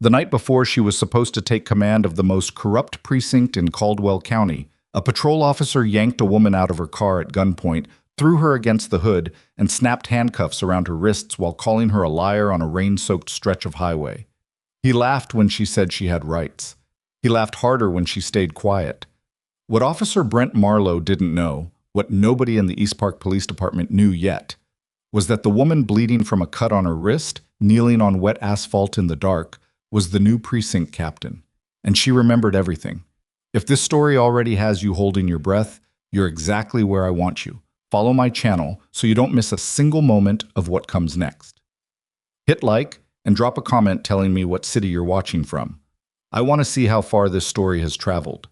The night before she was supposed to take command of the most corrupt precinct in Caldwell County, a patrol officer yanked a woman out of her car at gunpoint, threw her against the hood, and snapped handcuffs around her wrists while calling her a liar on a rain-soaked stretch of highway. He laughed when she said she had rights. He laughed harder when she stayed quiet. What Officer Brent Marlow didn't know, what nobody in the Eastpark Police Department knew yet, was that the woman bleeding from a cut on her wrist, kneeling on wet asphalt in the dark, was the new precinct captain. And she remembered everything. If this story already has you holding your breath, you're exactly where I want you. Follow my channel so you don't miss a single moment of what comes next. Hit like and drop a comment telling me what city you're watching from. I want to see how far this story has traveled.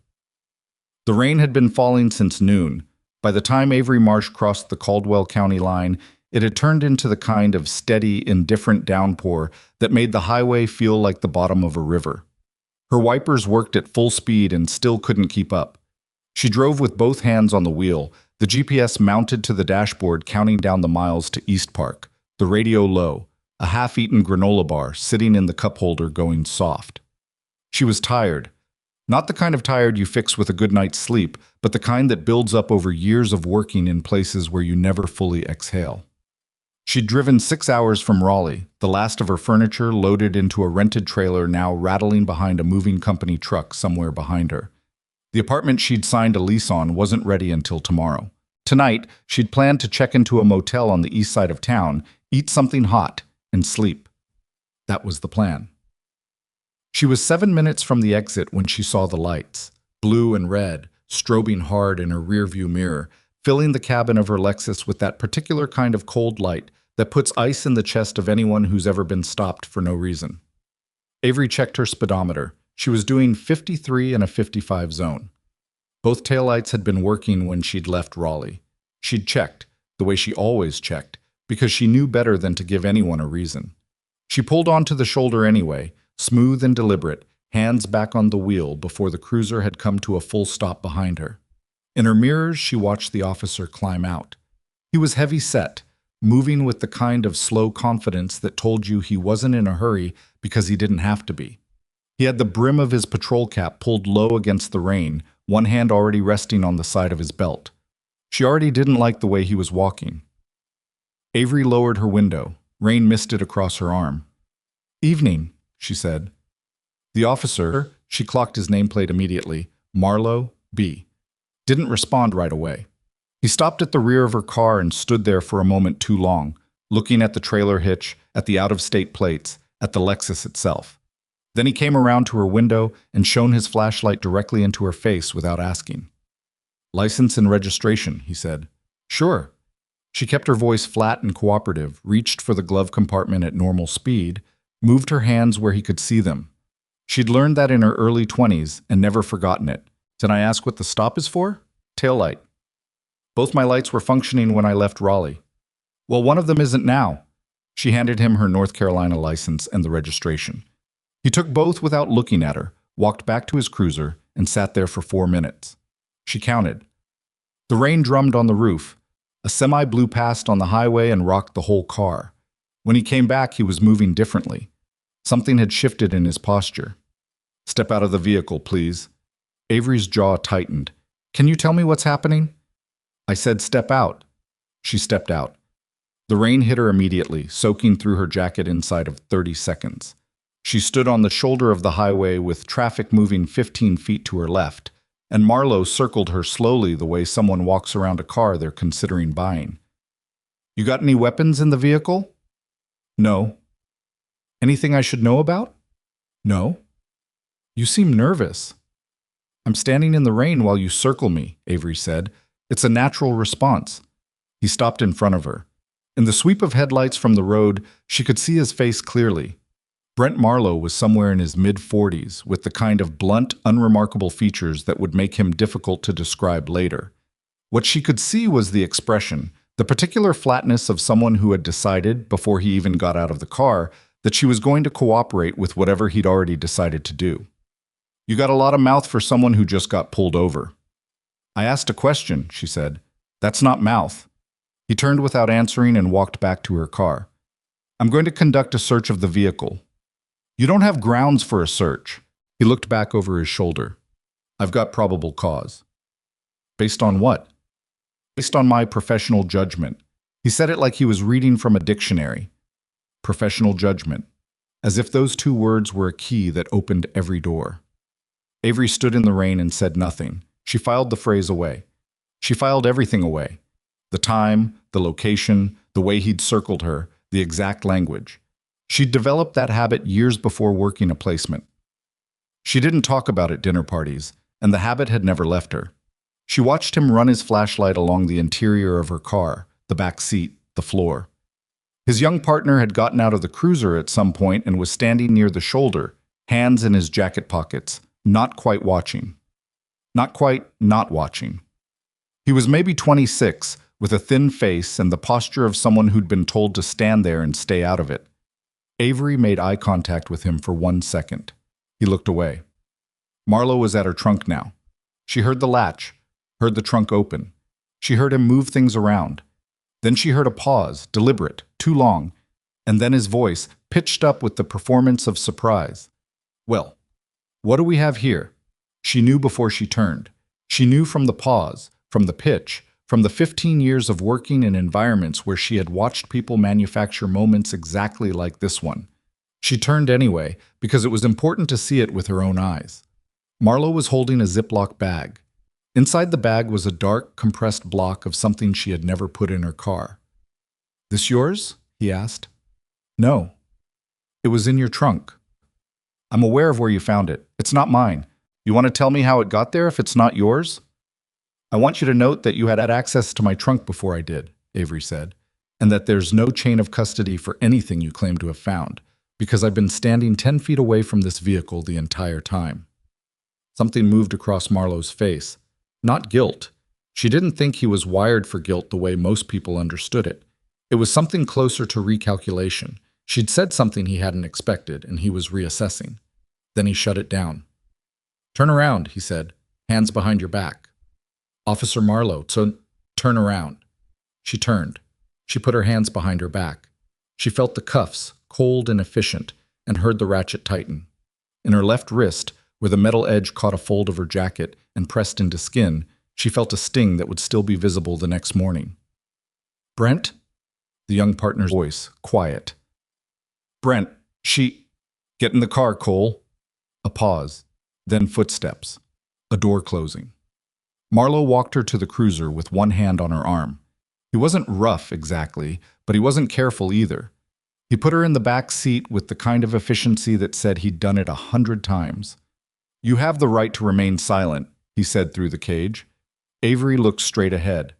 The rain had been falling since noon. By the time Avery Marsh crossed the Caldwell County line, it had turned into the kind of steady, indifferent downpour that made the highway feel like the bottom of a river. Her wipers worked at full speed and still couldn't keep up. She drove with both hands on the wheel, the GPS mounted to the dashboard counting down the miles to Eastpark, the radio low, a half-eaten granola bar sitting in the cup holder going soft. She was tired. Not the kind of tired you fix with a good night's sleep, but the kind that builds up over years of working in places where you never fully exhale. She'd driven 6 hours from Raleigh, the last of her furniture loaded into a rented trailer now rattling behind a moving company truck somewhere behind her. The apartment she'd signed a lease on wasn't ready until tomorrow. Tonight, she'd planned to check into a motel on the east side of town, eat something hot, and sleep. That was the plan. She was 7 minutes from the exit when she saw the lights, blue and red, strobing hard in her rearview mirror, filling the cabin of her Lexus with that particular kind of cold light that puts ice in the chest of anyone who's ever been stopped for no reason. Avery checked her speedometer. She was doing 53 in a 55 zone. Both taillights had been working when she'd left Raleigh. She'd checked, the way she always checked, because she knew better than to give anyone a reason. She pulled onto the shoulder anyway, smooth and deliberate, hands back on the wheel before the cruiser had come to a full stop behind her. In her mirrors, she watched the officer climb out. He was heavy-set, moving with the kind of slow confidence that told you he wasn't in a hurry because he didn't have to be. He had the brim of his patrol cap pulled low against the rain, one hand already resting on the side of his belt. She already didn't like the way he was walking. Avery lowered her window. Rain misted across her arm. "Evening," she said. The officer, she clocked his nameplate immediately, Marlow, B., didn't respond right away. He stopped at the rear of her car and stood there for a moment too long, looking at the trailer hitch, at the out-of-state plates, at the Lexus itself. Then he came around to her window and shone his flashlight directly into her face without asking. "License and registration," he said. "Sure." She kept her voice flat and cooperative, reached for the glove compartment at normal speed, moved her hands where he could see them. She'd learned that in her early 20s and never forgotten it. "Can I ask what the stop is for?" "Taillight." "Both my lights were functioning when I left Raleigh." "Well, one of them isn't now." She handed him her North Carolina license and the registration. He took both without looking at her, walked back to his cruiser, and sat there for 4 minutes. She counted. The rain drummed on the roof. A semi blew past on the highway and rocked the whole car. When he came back, he was moving differently. Something had shifted in his posture. "Step out of the vehicle, please." Avery's jaw tightened. "Can you tell me what's happening?" "I said step out." She stepped out. The rain hit her immediately, soaking through her jacket inside of 30 seconds. She stood on the shoulder of the highway with traffic moving 15 feet to her left, and Marlow circled her slowly the way someone walks around a car they're considering buying. "You got any weapons in the vehicle?" "No." "Anything I should know about?" "No." "You seem nervous." "I'm standing in the rain while you circle me," Avery said. "It's a natural response." He stopped in front of her. In the sweep of headlights from the road, she could see his face clearly. Brent Marlow was somewhere in his mid-40s, with the kind of blunt, unremarkable features that would make him difficult to describe later. What she could see was the expression, the particular flatness of someone who had decided, before he even got out of the car, that she was going to cooperate with whatever he'd already decided to do. "You got a lot of mouth for someone who just got pulled over." "I asked a question," she said. "That's not mouth." He turned without answering and walked back to her car. "I'm going to conduct a search of the vehicle." You don't have grounds for a search. He looked back over his shoulder. I've got probable cause. Based on what? Based on my professional judgment. He said it like he was reading from a dictionary. Professional judgment. As if those two words were a key that opened every door. Avery stood in the rain and said nothing. She filed the phrase away. She filed everything away. The time, the location, the way he'd circled her, the exact language. She'd developed that habit years before working a placement. She didn't talk about it at dinner parties, and the habit had never left her. She watched him run his flashlight along the interior of her car, the back seat, the floor. His young partner had gotten out of the cruiser at some point and was standing near the shoulder, hands in his jacket pockets, not quite watching. Not quite not watching. He was maybe 26, with a thin face and the posture of someone who'd been told to stand there and stay out of it. Avery made eye contact with him for 1 second. He looked away. Marlow was at her trunk now. She heard the latch, heard the trunk open. She heard him move things around. Then she heard a pause, deliberate, too long, and then his voice, pitched up with the performance of surprise. Well, what do we have here? She knew before she turned. She knew from the pause, from the pitch, from the 15 years of working in environments where she had watched people manufacture moments exactly like this one. She turned anyway, because it was important to see it with her own eyes. Marlow was holding a Ziploc bag. Inside the bag was a dark, compressed block of something she had never put in her car. "This yours?" he asked. "No. It was in your trunk." "I'm aware of where you found it. It's not mine. You want to tell me how it got there if it's not yours?" "I want you to note that you had access to my trunk before I did," Avery said, "and that there's no chain of custody for anything you claim to have found, because I've been standing 10 feet away from this vehicle the entire time." Something moved across Marlow's face. Not guilt. She didn't think he was wired for guilt the way most people understood it. It was something closer to recalculation. She'd said something he hadn't expected, and he was reassessing. Then he shut it down. "Turn around," he said, "hands behind your back." "Officer Marlow, so turn around." She turned. She put her hands behind her back. She felt the cuffs, cold and efficient, and heard the ratchet tighten. In her left wrist, where the metal edge caught a fold of her jacket and pressed into skin, she felt a sting that would still be visible the next morning. "Brent?" The young partner's voice, quiet. "Brent, Get in the car, Cole." A pause, then footsteps. A door closing. Marlow walked her to the cruiser with one hand on her arm. He wasn't rough, exactly, but he wasn't careful either. He put her in the back seat with the kind of efficiency that said he'd done it 100 times. "You have the right to remain silent," he said through the cage. Avery looked straight ahead.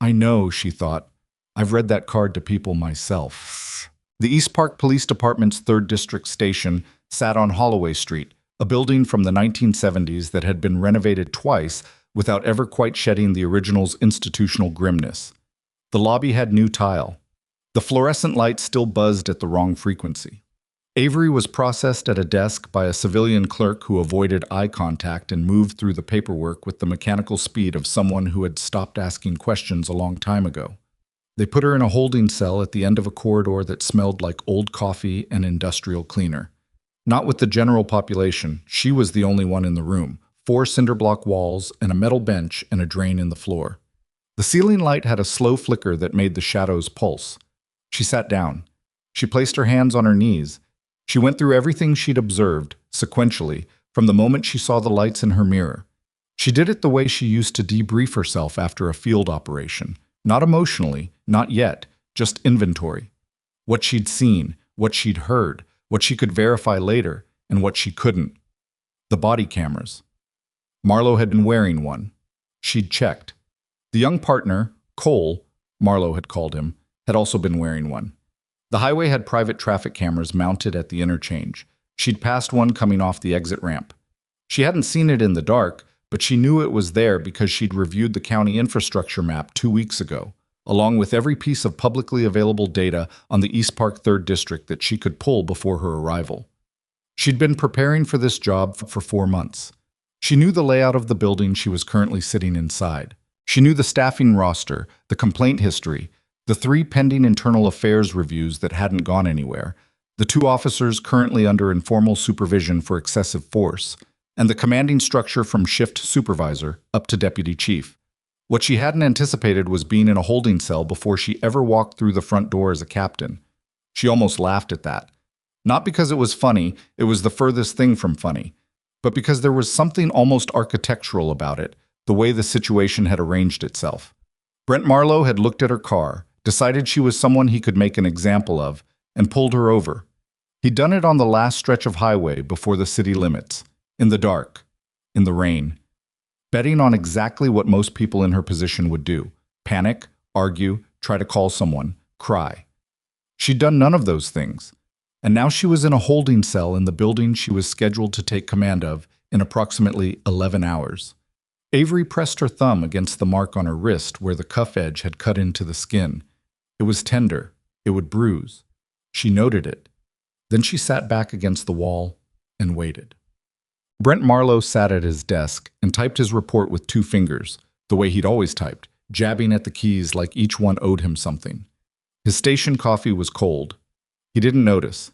"I know," she thought. "I've read that card to people myself." The Eastpark Police Department's 3rd District Station sat on Holloway Street, a building from the 1970s that had been renovated twice without ever quite shedding the original's institutional grimness. The lobby had new tile. The fluorescent lights still buzzed at the wrong frequency. Avery was processed at a desk by a civilian clerk who avoided eye contact and moved through the paperwork with the mechanical speed of someone who had stopped asking questions a long time ago. They put her in a holding cell at the end of a corridor that smelled like old coffee and industrial cleaner. Not with the general population, she was the only one in the room. 4 cinder block walls and a metal bench and a drain in the floor. The ceiling light had a slow flicker that made the shadows pulse. She sat down. She placed her hands on her knees. She went through everything she'd observed, sequentially, from the moment she saw the lights in her mirror. She did it the way she used to debrief herself after a field operation. Not emotionally, not yet, just inventory. What she'd seen, what she'd heard, what she could verify later, and what she couldn't. The body cameras. Marlow had been wearing one. She'd checked. The young partner, Cole, Marlow had called him, had also been wearing one. The highway had private traffic cameras mounted at the interchange. She'd passed one coming off the exit ramp. She hadn't seen it in the dark, but she knew it was there because she'd reviewed the county infrastructure map 2 weeks ago, along with every piece of publicly available data on the Eastpark 3rd District that she could pull before her arrival. She'd been preparing for this job for 4 months. She knew the layout of the building she was currently sitting inside. She knew the staffing roster, the complaint history, the 3 pending internal affairs reviews that hadn't gone anywhere, the two officers currently under informal supervision for excessive force, and the commanding structure from shift supervisor up to deputy chief. What she hadn't anticipated was being in a holding cell before she ever walked through the front door as a captain. She almost laughed at that. Not because it was funny, it was the furthest thing from funny, but because there was something almost architectural about it, the way the situation had arranged itself. Brent Marlow had looked at her car, decided she was someone he could make an example of, and pulled her over. He'd done it on the last stretch of highway before the city limits, in the dark, in the rain, betting on exactly what most people in her position would do: panic, argue, try to call someone, cry. She'd done none of those things, and now she was in a holding cell in the building she was scheduled to take command of in approximately 11 hours. Avery pressed her thumb against the mark on her wrist where the cuff edge had cut into the skin. It was tender. It would bruise. She noted it. Then she sat back against the wall and waited. Brent Marlow sat at his desk and typed his report with 2 fingers, the way he'd always typed, jabbing at the keys like each one owed him something. His station coffee was cold. He didn't notice.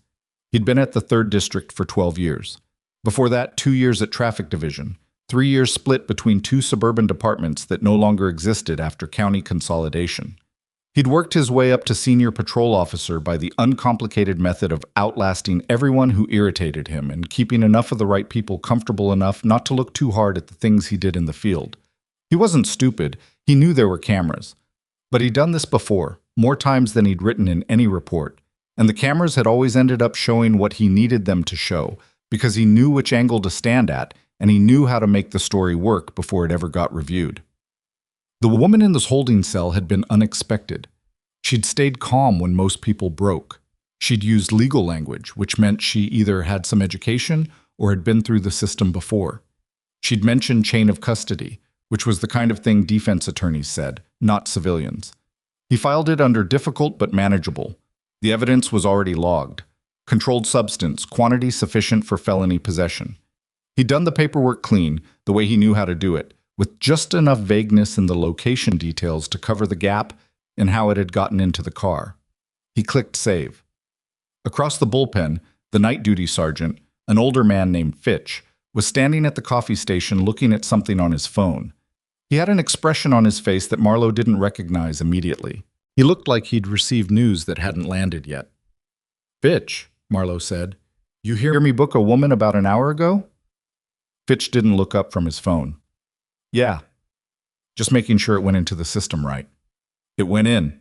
He'd been at the 3rd District for 12 years. Before that, 2 years at Traffic Division, 3 years split between 2 suburban departments that no longer existed after county consolidation. He'd worked his way up to senior patrol officer by the uncomplicated method of outlasting everyone who irritated him and keeping enough of the right people comfortable enough not to look too hard at the things he did in the field. He wasn't stupid. He knew there were cameras. But he'd done this before, more times than he'd written in any report, and the cameras had always ended up showing what he needed them to show, because he knew which angle to stand at, and he knew how to make the story work before it ever got reviewed. The woman in this holding cell had been unexpected. She'd stayed calm when most people broke. She'd used legal language, which meant she either had some education or had been through the system before. She'd mentioned chain of custody, which was the kind of thing defense attorneys said, not civilians. He filed it under difficult but manageable. The evidence was already logged. Controlled substance, quantity sufficient for felony possession. He'd done the paperwork clean, the way he knew how to do it, with just enough vagueness in the location details to cover the gap in how it had gotten into the car. He clicked save. Across the bullpen, the night duty sergeant, an older man named Fitch, was standing at the coffee station looking at something on his phone. He had an expression on his face that Marlow didn't recognize immediately. He looked like he'd received news that hadn't landed yet. "Fitch," Marlow said, "you hear me book a woman about an hour ago?" Fitch didn't look up from his phone. "Yeah. Just making sure it went into the system right." "It went in."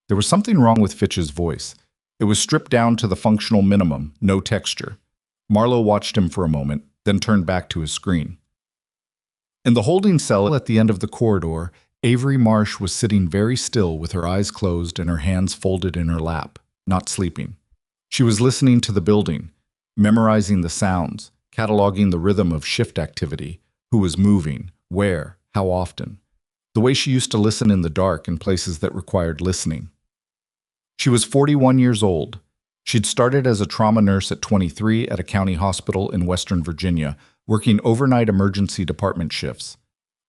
There was something wrong with Fitch's voice. It was stripped down to the functional minimum, no texture. Marlow watched him for a moment, then turned back to his screen. In the holding cell at the end of the corridor, Avery Marsh was sitting very still with her eyes closed and her hands folded in her lap, not sleeping. She was listening to the building, memorizing the sounds, cataloging the rhythm of shift activity, who was moving, where, how often, the way she used to listen in the dark in places that required listening. She was 41 years old. She'd started as a trauma nurse at 23 at a county hospital in Western Virginia, working overnight emergency department shifts.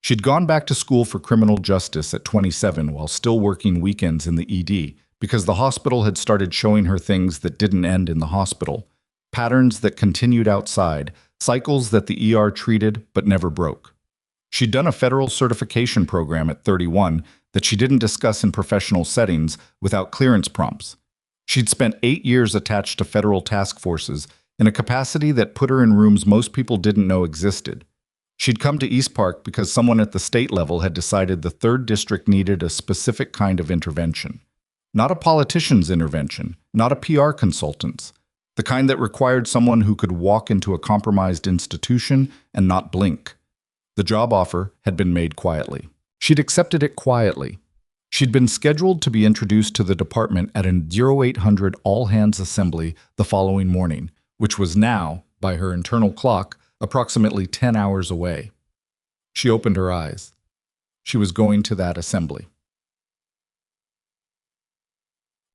She'd gone back to school for criminal justice at 27 while still working weekends in the ED because the hospital had started showing her things that didn't end in the hospital, patterns that continued outside, cycles that the ER treated but never broke. She'd done a federal certification program at 31 that she didn't discuss in professional settings without clearance prompts. She'd spent 8 years attached to federal task forces in a capacity that put her in rooms most people didn't know existed. She'd come to Eastpark because someone at the state level had decided the 3rd District needed a specific kind of intervention. Not a politician's intervention, not a PR consultant's, the kind that required someone who could walk into a compromised institution and not blink. The job offer had been made quietly. She'd accepted it quietly. She'd been scheduled to be introduced to the department at an 0800 all-hands assembly the following morning, which was now, by her internal clock, approximately 10 hours away. She opened her eyes. She was going to that assembly.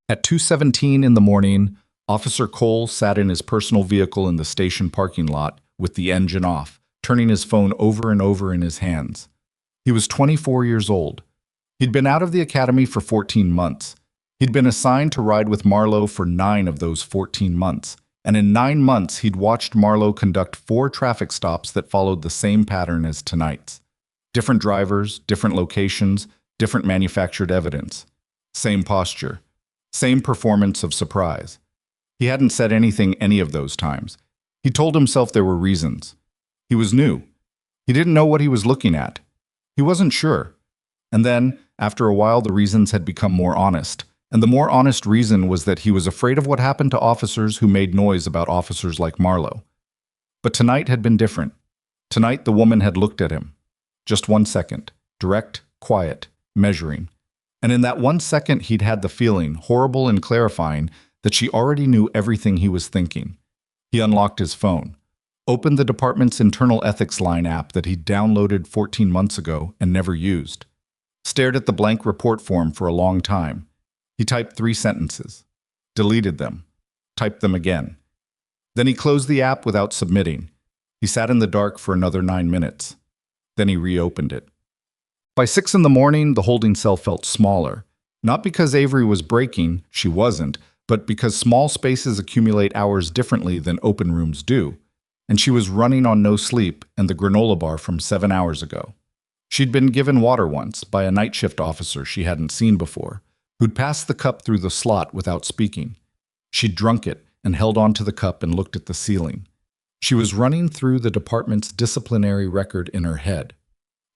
At 2:17 in the morning, Officer Cole sat in his personal vehicle in the station parking lot with the engine off, turning his phone over and over in his hands. He was 24 years old. He'd been out of the academy for 14 months. He'd been assigned to ride with Marlow for 9 of those 14 months, and in 9 months he'd watched Marlow conduct 4 traffic stops that followed the same pattern as tonight's. Different drivers, different locations, different manufactured evidence. Same posture. Same performance of surprise. He hadn't said anything any of those times. He told himself there were reasons. He was new. He didn't know what he was looking at. He wasn't sure. And then, after a while, the reasons had become more honest. And the more honest reason was that he was afraid of what happened to officers who made noise about officers like Marlow. But tonight had been different. Tonight the woman had looked at him. Just 1 second. Direct, quiet, measuring. And in that 1 second he'd had the feeling, horrible and clarifying, that she already knew everything he was thinking. He unlocked his phone, opened the department's internal ethics line app that he'd downloaded 14 months ago and never used, stared at the blank report form for a long time. He typed 3 sentences, deleted them, typed them again. Then he closed the app without submitting. He sat in the dark for another 9 minutes. Then he reopened it. By 6 in the morning, the holding cell felt smaller. Not because Avery was breaking, she wasn't, but because small spaces accumulate hours differently than open rooms do. And she was running on no sleep and the granola bar from 7 hours ago. She'd been given water once by a night shift officer she hadn't seen before, who'd passed the cup through the slot without speaking. She'd drunk it and held onto the cup and looked at the ceiling. She was running through the department's disciplinary record in her head.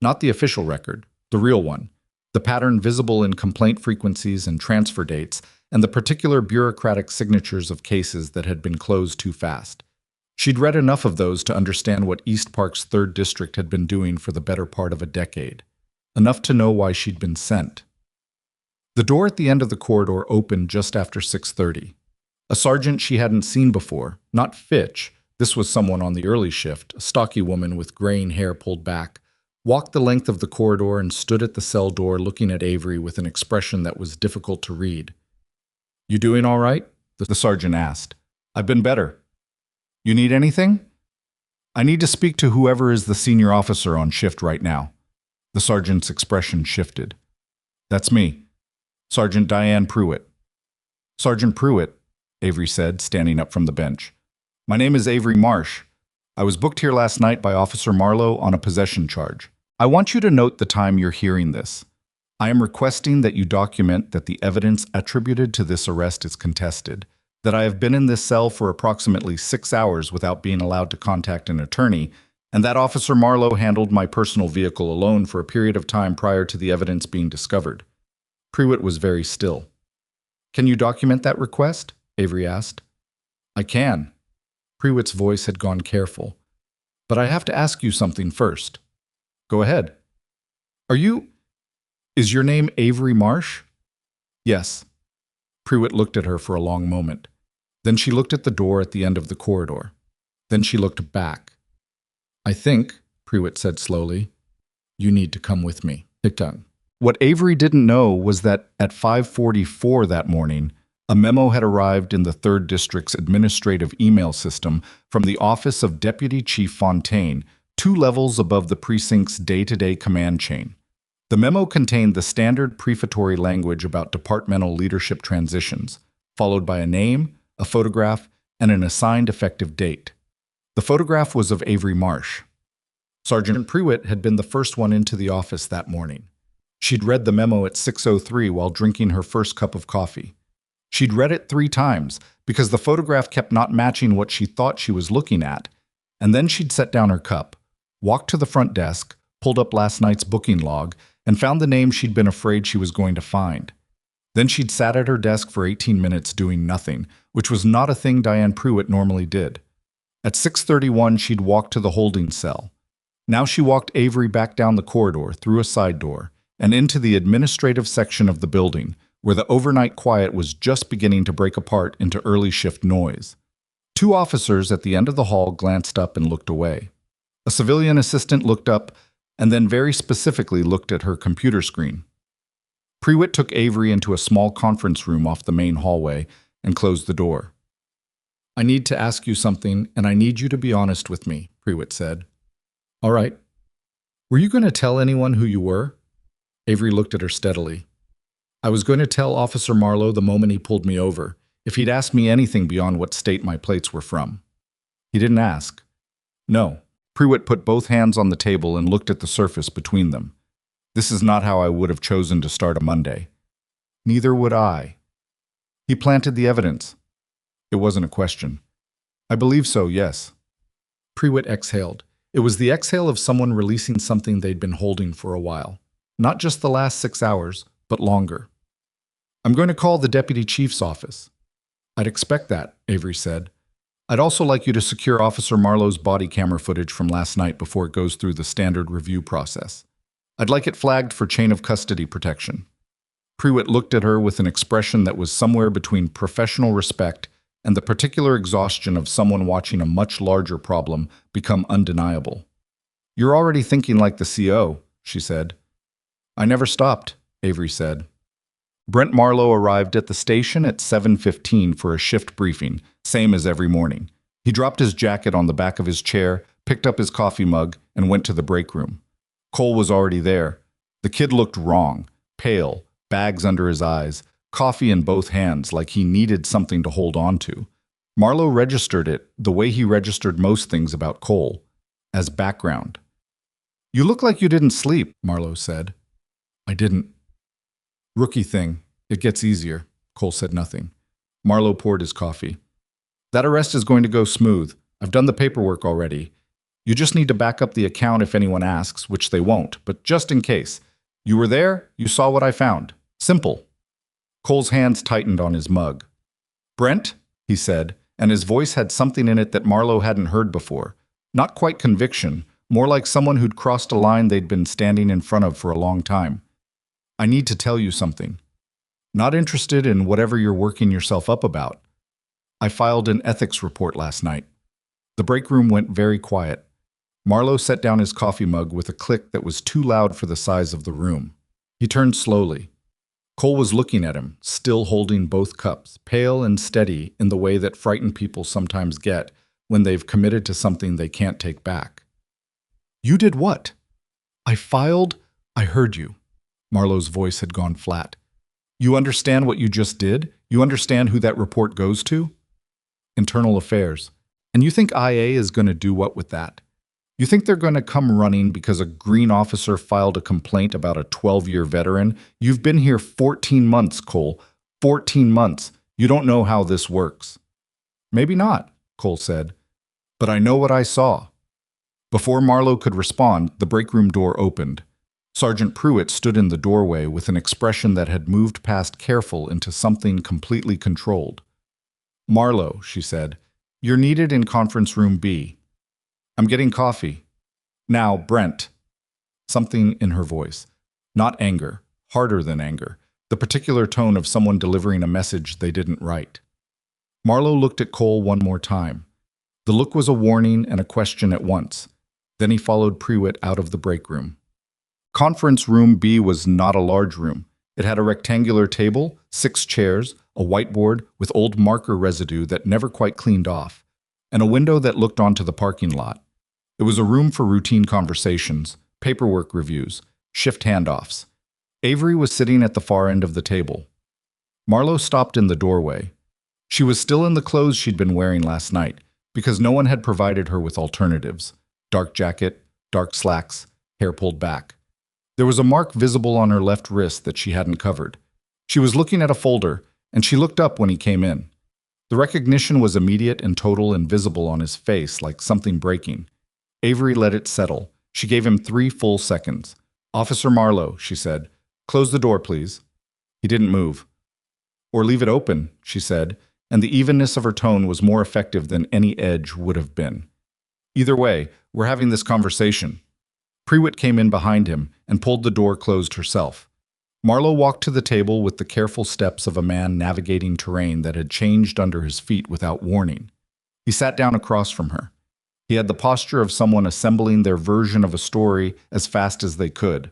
Not the official record, the real one. The pattern visible in complaint frequencies and transfer dates, and the particular bureaucratic signatures of cases that had been closed too fast. She'd read enough of those to understand what Eastpark's 3rd District had been doing for the better part of a decade. Enough to know why she'd been sent. The door at the end of the corridor opened just after 6:30. A sergeant she hadn't seen before, not Fitch, this was someone on the early shift, a stocky woman with graying hair pulled back, walked the length of the corridor and stood at the cell door looking at Avery with an expression that was difficult to read. "You doing all right?" the sergeant asked. "I've been better. You need anything?" "I need to speak to whoever is the senior officer on shift right now." The sergeant's expression shifted. "That's me. Sergeant Diane Pruitt." "Sergeant Pruitt," Avery said, standing up from the bench. "My name is Avery Marsh. I was booked here last night by Officer Marlow on a possession charge. I want you to note the time you're hearing this. I am requesting that you document that the evidence attributed to this arrest is contested, that I have been in this cell for approximately 6 hours without being allowed to contact an attorney, and that Officer Marlow handled my personal vehicle alone for a period of time prior to the evidence being discovered." Pruitt was very still. "Can you document that request?" Avery asked. "I can." Pruitt's voice had gone careful. "But I have to ask you something first." "Go ahead." Is your name Avery Marsh?" "Yes." Pruitt looked at her for a long moment. Then she looked at the door at the end of the corridor. Then she looked back. "I think," Pruitt said slowly, "you need to come with me." What Avery didn't know was that at 5:44 that morning, a memo had arrived in the 3rd District's administrative email system from the office of Deputy Chief Fontaine, 2 levels above the precinct's day-to-day command chain. The memo contained the standard prefatory language about departmental leadership transitions, followed by a name, a photograph, and an assigned effective date. The photograph was of Avery Marsh. Sergeant Pruitt had been the first one into the office that morning. She'd read the memo at 6:03 while drinking her first cup of coffee. She'd read it 3 times because the photograph kept not matching what she thought she was looking at, and then she'd set down her cup, walked to the front desk, pulled up last night's booking log, and found the name she'd been afraid she was going to find. Then she'd sat at her desk for 18 minutes doing nothing, which was not a thing Diane Pruitt normally did. At 6:31, she'd walked to the holding cell. Now she walked Avery back down the corridor, through a side door, and into the administrative section of the building, where the overnight quiet was just beginning to break apart into early shift noise. 2 officers at the end of the hall glanced up and looked away. A civilian assistant looked up and then very specifically looked at her computer screen. Pruitt took Avery into a small conference room off the main hallway and closed the door. "I need to ask you something, and I need you to be honest with me," Pruitt said. "All right. Were you going to tell anyone who you were?" Avery looked at her steadily. I was going to tell Officer Marlow the moment he pulled me over, if he'd asked me anything beyond what state my plates were from. He didn't ask. No. Prewitt put both hands on the table and looked at the surface between them. This is not how I would have chosen to start a Monday. Neither would I. He planted the evidence. It wasn't a question. I believe so, yes. Prewitt exhaled. It was the exhale of someone releasing something they'd been holding for a while. Not just the last 6 hours, but longer. I'm going to call the deputy chief's office. I'd expect that, Avery said. I'd also like you to secure Officer Marlow's body camera footage from last night before it goes through the standard review process. I'd like it flagged for chain of custody protection. Prewitt looked at her with an expression that was somewhere between professional respect and the particular exhaustion of someone watching a much larger problem become undeniable. You're already thinking like the CO, she said. I never stopped, Avery said. Brent Marlow arrived at the station at 7:15 for a shift briefing, same as every morning. He dropped his jacket on the back of his chair, picked up his coffee mug, and went to the break room. Cole was already there. The kid looked wrong, pale, bags under his eyes, coffee in both hands like he needed something to hold on to. Marlow registered it the way he registered most things about Cole, as background. You look like you didn't sleep, Marlow said. I didn't. Rookie thing. It gets easier. Cole said nothing. Marlow poured his coffee. That arrest is going to go smooth. I've done the paperwork already. You just need to back up the account if anyone asks, which they won't, but just in case. You were there, you saw what I found. Simple. Cole's hands tightened on his mug. Brent, he said, and his voice had something in it that Marlow hadn't heard before. Not quite conviction, more like someone who'd crossed a line they'd been standing in front of for a long time. I need to tell you something. Not interested in whatever you're working yourself up about. I filed an ethics report last night. The break room went very quiet. Marlow set down his coffee mug with a click that was too loud for the size of the room. He turned slowly. Cole was looking at him, still holding both cups, pale and steady in the way that frightened people sometimes get when they've committed to something they can't take back. You did what? I heard you. Marlow's voice had gone flat. You understand what you just did? You understand who that report goes to? Internal Affairs. And you think IA is going to do what with that? You think they're going to come running because a green officer filed a complaint about a 12-year veteran? You've been here 14 months, Cole. 14 months. You don't know how this works. Maybe not, Cole said. But I know what I saw. Before Marlow could respond, the break room door opened. Sergeant Prewitt stood in the doorway with an expression that had moved past careful into something completely controlled. Marlow, she said, you're needed in conference room B. I'm getting coffee. Now, Brent. Something in her voice. Not anger, harder than anger, the particular tone of someone delivering a message they didn't write. Marlow looked at Cole one more time. The look was a warning and a question at once. Then he followed Prewitt out of the break room. Conference room B was not a large room. It had a rectangular table, 6 chairs, a whiteboard with old marker residue that never quite cleaned off, and a window that looked onto the parking lot. It was a room for routine conversations, paperwork reviews, shift handoffs. Avery was sitting at the far end of the table. Marlow stopped in the doorway. She was still in the clothes she'd been wearing last night, because no one had provided her with alternatives. Dark jacket, dark slacks, hair pulled back. There was a mark visible on her left wrist that she hadn't covered. She was looking at a folder, and she looked up when he came in. The recognition was immediate and total and visible on his face like something breaking. Avery let it settle. She gave him 3 full seconds. Officer Marlow, she said, close the door, please. He didn't move. Or leave it open, she said, and the evenness of her tone was more effective than any edge would have been. Either way, we're having this conversation. Prewitt came in behind him and pulled the door closed herself. Marlow walked to the table with the careful steps of a man navigating terrain that had changed under his feet without warning. He sat down across from her. He had the posture of someone assembling their version of a story as fast as they could.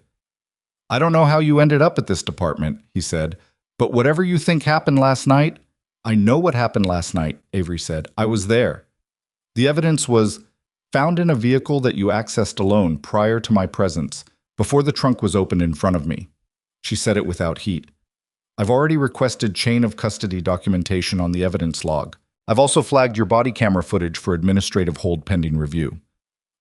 I don't know how you ended up at this department, he said, but whatever you think happened last night, I know what happened last night, Avery said. I was there. The evidence was found in a vehicle that you accessed alone prior to my presence, before the trunk was opened in front of me. She said it without heat. I've already requested chain of custody documentation on the evidence log. I've also flagged your body camera footage for administrative hold pending review.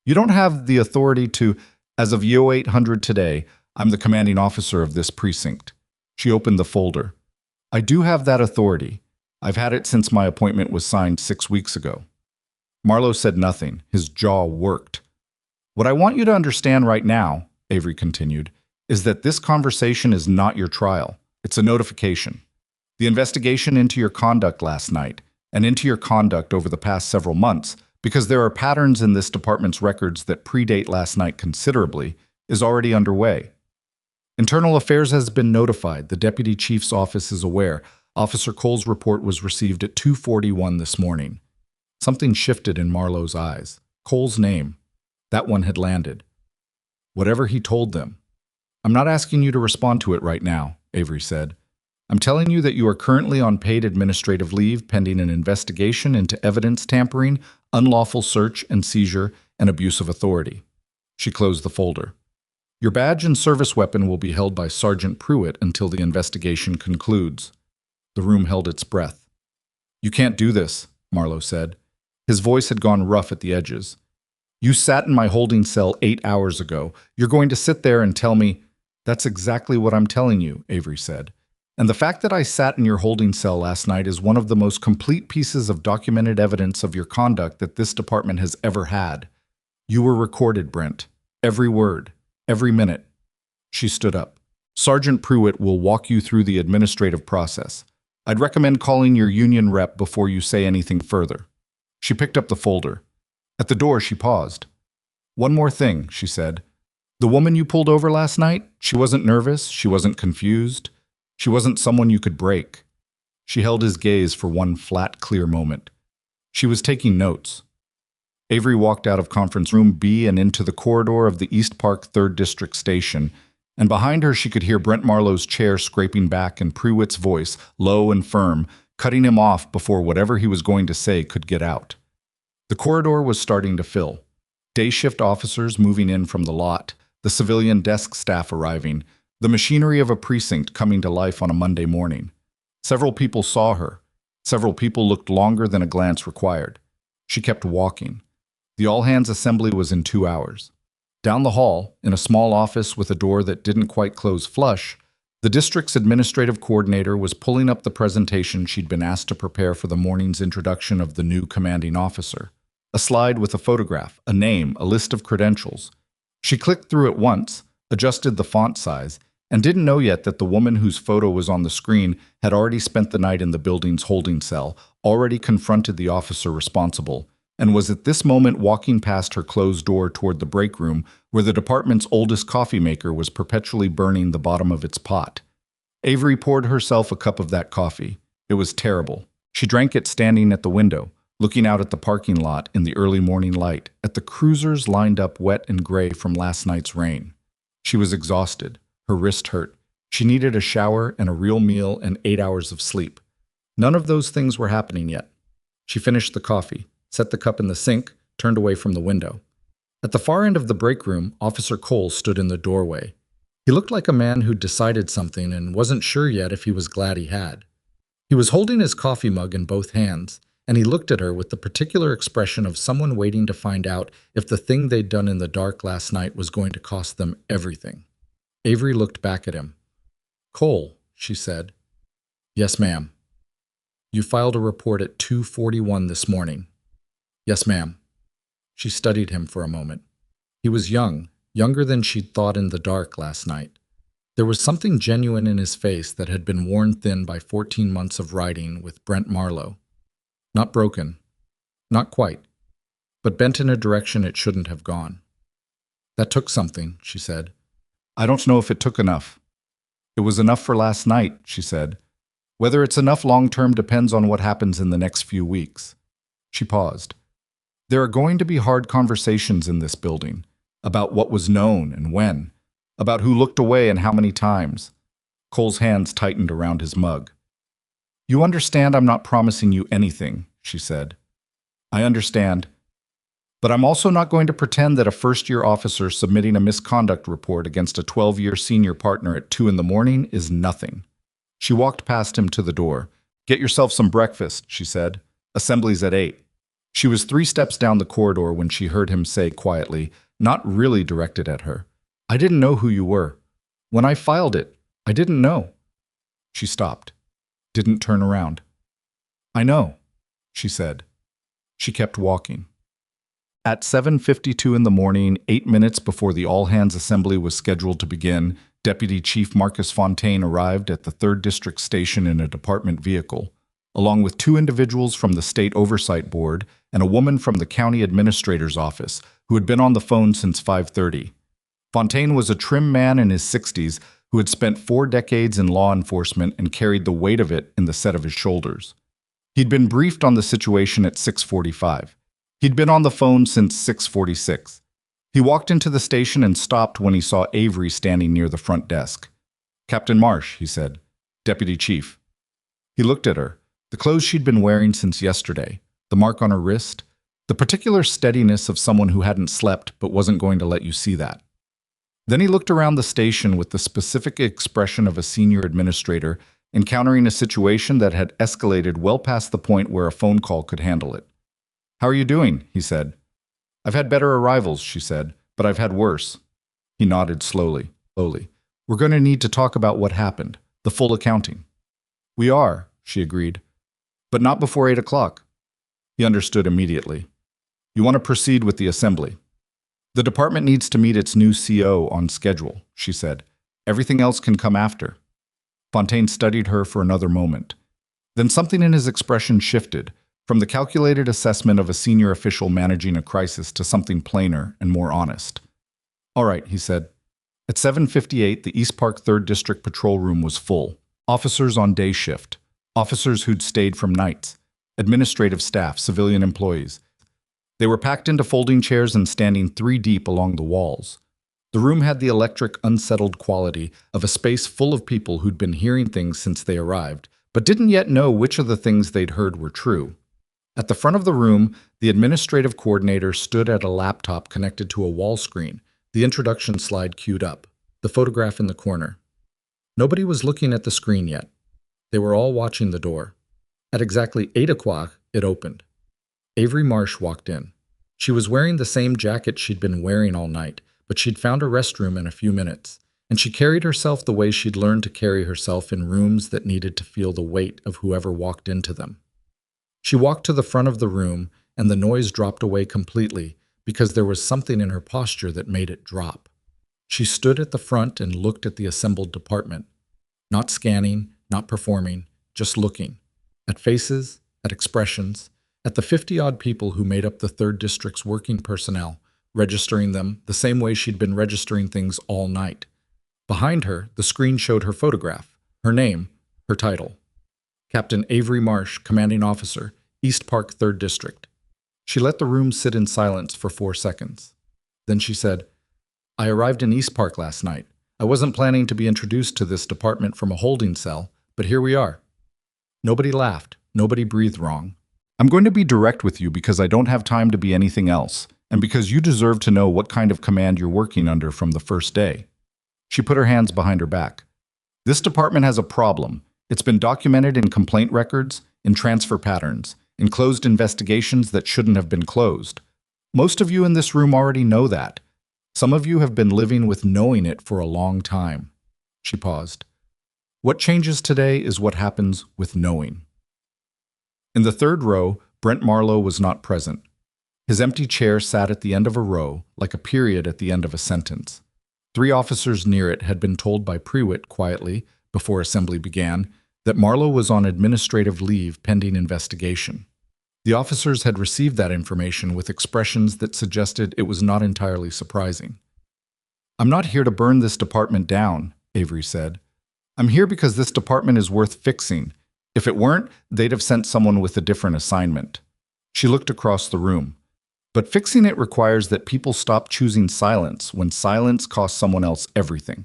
You don't have the authority to, as of Yo 800 today, I'm the commanding officer of this precinct. She opened the folder. I do have that authority. I've had it since my appointment was signed 6 weeks ago. Marlow said nothing. His jaw worked. What I want you to understand right now, Avery continued, is that this conversation is not your trial. It's a notification. The investigation into your conduct last night and into your conduct over the past several months, because there are patterns in this department's records that predate last night considerably, is already underway. Internal Affairs has been notified. The Deputy Chief's office is aware. Officer Cole's report was received at 2:41 this morning. Something shifted in Marlow's eyes. Cole's name. That one had landed. Whatever he told them. I'm not asking you to respond to it right now, Avery said. I'm telling you that you are currently on paid administrative leave pending an investigation into evidence tampering, unlawful search and seizure, and abuse of authority. She closed the folder. Your badge and service weapon will be held by Sergeant Pruitt until the investigation concludes. The room held its breath. You can't do this, Marlow said. His voice had gone rough at the edges. You sat in my holding cell 8 hours ago. You're going to sit there and tell me, that's exactly what I'm telling you, Avery said. And the fact that I sat in your holding cell last night is one of the most complete pieces of documented evidence of your conduct that this department has ever had. You were recorded, Brent. Every word. Every minute. She stood up. Sergeant Pruitt will walk you through the administrative process. I'd recommend calling your union rep before you say anything further. She picked up the folder. At the door, she paused. One more thing, she said. The woman you pulled over last night, she wasn't nervous, she wasn't confused. She wasn't someone you could break. She held his gaze for one flat, clear moment. She was taking notes. Avery walked out of conference room B and into the corridor of the Eastpark 3rd District Station, and behind her she could hear Brent Marlow's chair scraping back and Pruitt's voice, low and firm, cutting him off before whatever he was going to say could get out. The corridor was starting to fill. Day shift officers moving in from the lot, the civilian desk staff arriving, the machinery of a precinct coming to life on a Monday morning. Several people saw her. Several people looked longer than a glance required. She kept walking. The all-hands assembly was in 2 hours. Down the hall, in a small office with a door that didn't quite close flush, the district's administrative coordinator was pulling up the presentation she'd been asked to prepare for the morning's introduction of the new commanding officer. A slide with a photograph, a name, a list of credentials. She clicked through it once, adjusted the font size, and didn't know yet that the woman whose photo was on the screen had already spent the night in the building's holding cell, already confronted the officer responsible, and was at this moment walking past her closed door toward the break room where the department's oldest coffee maker was perpetually burning the bottom of its pot. Avery poured herself a cup of that coffee. It was terrible. She drank it standing at the window, looking out at the parking lot in the early morning light, at the cruisers lined up wet and gray from last night's rain. She was exhausted. Her wrist hurt. She needed a shower and a real meal and 8 hours of sleep. None of those things were happening yet. She finished the coffee, set the cup in the sink, turned away from the window. At the far end of the break room, Officer Cole stood in the doorway. He looked like a man who'd decided something and wasn't sure yet if he was glad he had. He was holding his coffee mug in both hands, and he looked at her with the particular expression of someone waiting to find out if the thing they'd done in the dark last night was going to cost them everything. Avery looked back at him. Cole, she said. Yes, ma'am. You filed a report at 2:41 this morning. Yes, ma'am. She studied him for a moment. He was young, younger than she'd thought in the dark last night. There was something genuine in his face that had been worn thin by 14 months of riding with Brent Marlow. Not broken. Not quite. But bent in a direction it shouldn't have gone. That took something, she said. I don't know if it took enough. It was enough for last night, she said. Whether it's enough long-term depends on what happens in the next few weeks. She paused. There are going to be hard conversations in this building about what was known and when, about who looked away and how many times. Cole's hands tightened around his mug. You understand I'm not promising you anything, she said. I understand. But I'm also not going to pretend that a first-year officer submitting a misconduct report against a 12-year senior partner at 2 in the morning is nothing. She walked past him to the door. "Get yourself some breakfast," she said. "Assembly's at 8." She was 3 steps down the corridor when she heard him say quietly, not really directed at her, "I didn't know who you were. When I filed it, I didn't know." She stopped, didn't turn around. "I know," she said. She kept walking. At 7:52 in the morning, 8 minutes before the all-hands assembly was scheduled to begin, Deputy Chief Marcus Fontaine arrived at the 3rd District Station in a department vehicle, along with 2 individuals from the State Oversight Board and a woman from the County Administrator's Office who had been on the phone since 5:30. Fontaine was a trim man in his 60s who had spent 4 decades in law enforcement and carried the weight of it in the set of his shoulders. He'd been briefed on the situation at 6:45. He'd been on the phone since 6:46. He walked into the station and stopped when he saw Avery standing near the front desk. "Captain Marsh," he said. "Deputy Chief." He looked at her. The clothes she'd been wearing since yesterday, the mark on her wrist, the particular steadiness of someone who hadn't slept but wasn't going to let you see that. Then he looked around the station with the specific expression of a senior administrator encountering a situation that had escalated well past the point where a phone call could handle it. "How are you doing?" he said. "I've had better arrivals," she said, "but I've had worse." He nodded slowly. "We're going to need to talk about what happened, the full accounting." "We are," she agreed, "but not before 8 o'clock. He understood immediately. "You want to proceed with the assembly." "The department needs to meet its new CO on schedule," she said. "Everything else can come after." Fontaine studied her for another moment. Then something in his expression shifted, from the calculated assessment of a senior official managing a crisis to something plainer and more honest. "All right," he said. At 7:58, the Eastpark 3rd District Patrol Room was full. Officers on day shift, officers who'd stayed from nights, administrative staff, civilian employees. They were packed into folding chairs and standing 3 deep along the walls. The room had the electric, unsettled quality of a space full of people who'd been hearing things since they arrived, but didn't yet know which of the things they'd heard were true. At the front of the room, the administrative coordinator stood at a laptop connected to a wall screen, the introduction slide queued up, the photograph in the corner. Nobody was looking at the screen yet. They were all watching the door. At exactly 8 o'clock, it opened. Avery Marsh walked in. She was wearing the same jacket she'd been wearing all night, but she'd found a restroom in a few minutes, and she carried herself the way she'd learned to carry herself in rooms that needed to feel the weight of whoever walked into them. She walked to the front of the room, and the noise dropped away completely because there was something in her posture that made it drop. She stood at the front and looked at the assembled department, not scanning, not performing, just looking, at faces, at expressions, at the 50-odd people who made up the 3rd District's working personnel, registering them the same way she'd been registering things all night. Behind her, the screen showed her photograph, her name, her title. Captain Avery Marsh, Commanding Officer, Eastpark 3rd District. She let the room sit in silence for 4 seconds. Then she said, "I arrived in Eastpark last night. I wasn't planning to be introduced to this department from a holding cell, but here we are." Nobody laughed. Nobody breathed wrong. "I'm going to be direct with you because I don't have time to be anything else, and because you deserve to know what kind of command you're working under from the first day." She put her hands behind her back. "This department has a problem. It's been documented in complaint records, in transfer patterns, in closed investigations that shouldn't have been closed. Most of you in this room already know that. Some of you have been living with knowing it for a long time." She paused. "What changes today is what happens with knowing." In the 3rd row, Brent Marlow was not present. His empty chair sat at the end of a row, like a period at the end of a sentence. 3 officers near it had been told by Prewitt quietly, before assembly began, that Marlow was on administrative leave pending investigation. The officers had received that information with expressions that suggested it was not entirely surprising. "I'm not here to burn this department down," Avery said. "I'm here because this department is worth fixing. If it weren't, they'd have sent someone with a different assignment." She looked across the room. "But fixing it requires that people stop choosing silence when silence costs someone else everything."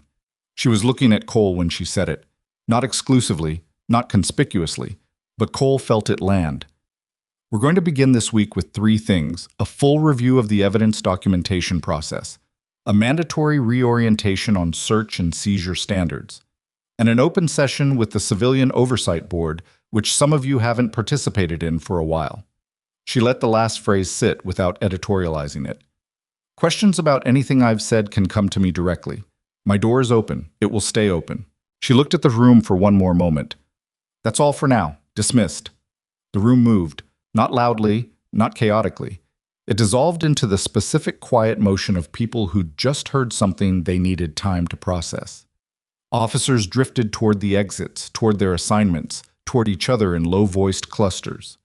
She was looking at Cole when she said it. Not exclusively, not conspicuously, but Cole felt it land. "We're going to begin this week with 3 things: a full review of the evidence documentation process, a mandatory reorientation on search and seizure standards, and an open session with the Civilian Oversight Board, which some of you haven't participated in for a while. She let the last phrase sit without editorializing it. Questions about anything I've said can come to me directly. My door is open. It will stay open. She looked at the room for one more moment. That's all for now. Dismissed. The room moved, not loudly, not chaotically. It dissolved into the specific quiet motion of people who'd just heard something they needed time to process. Officers drifted toward the exits, toward their assignments, toward each other in low-voiced clusters.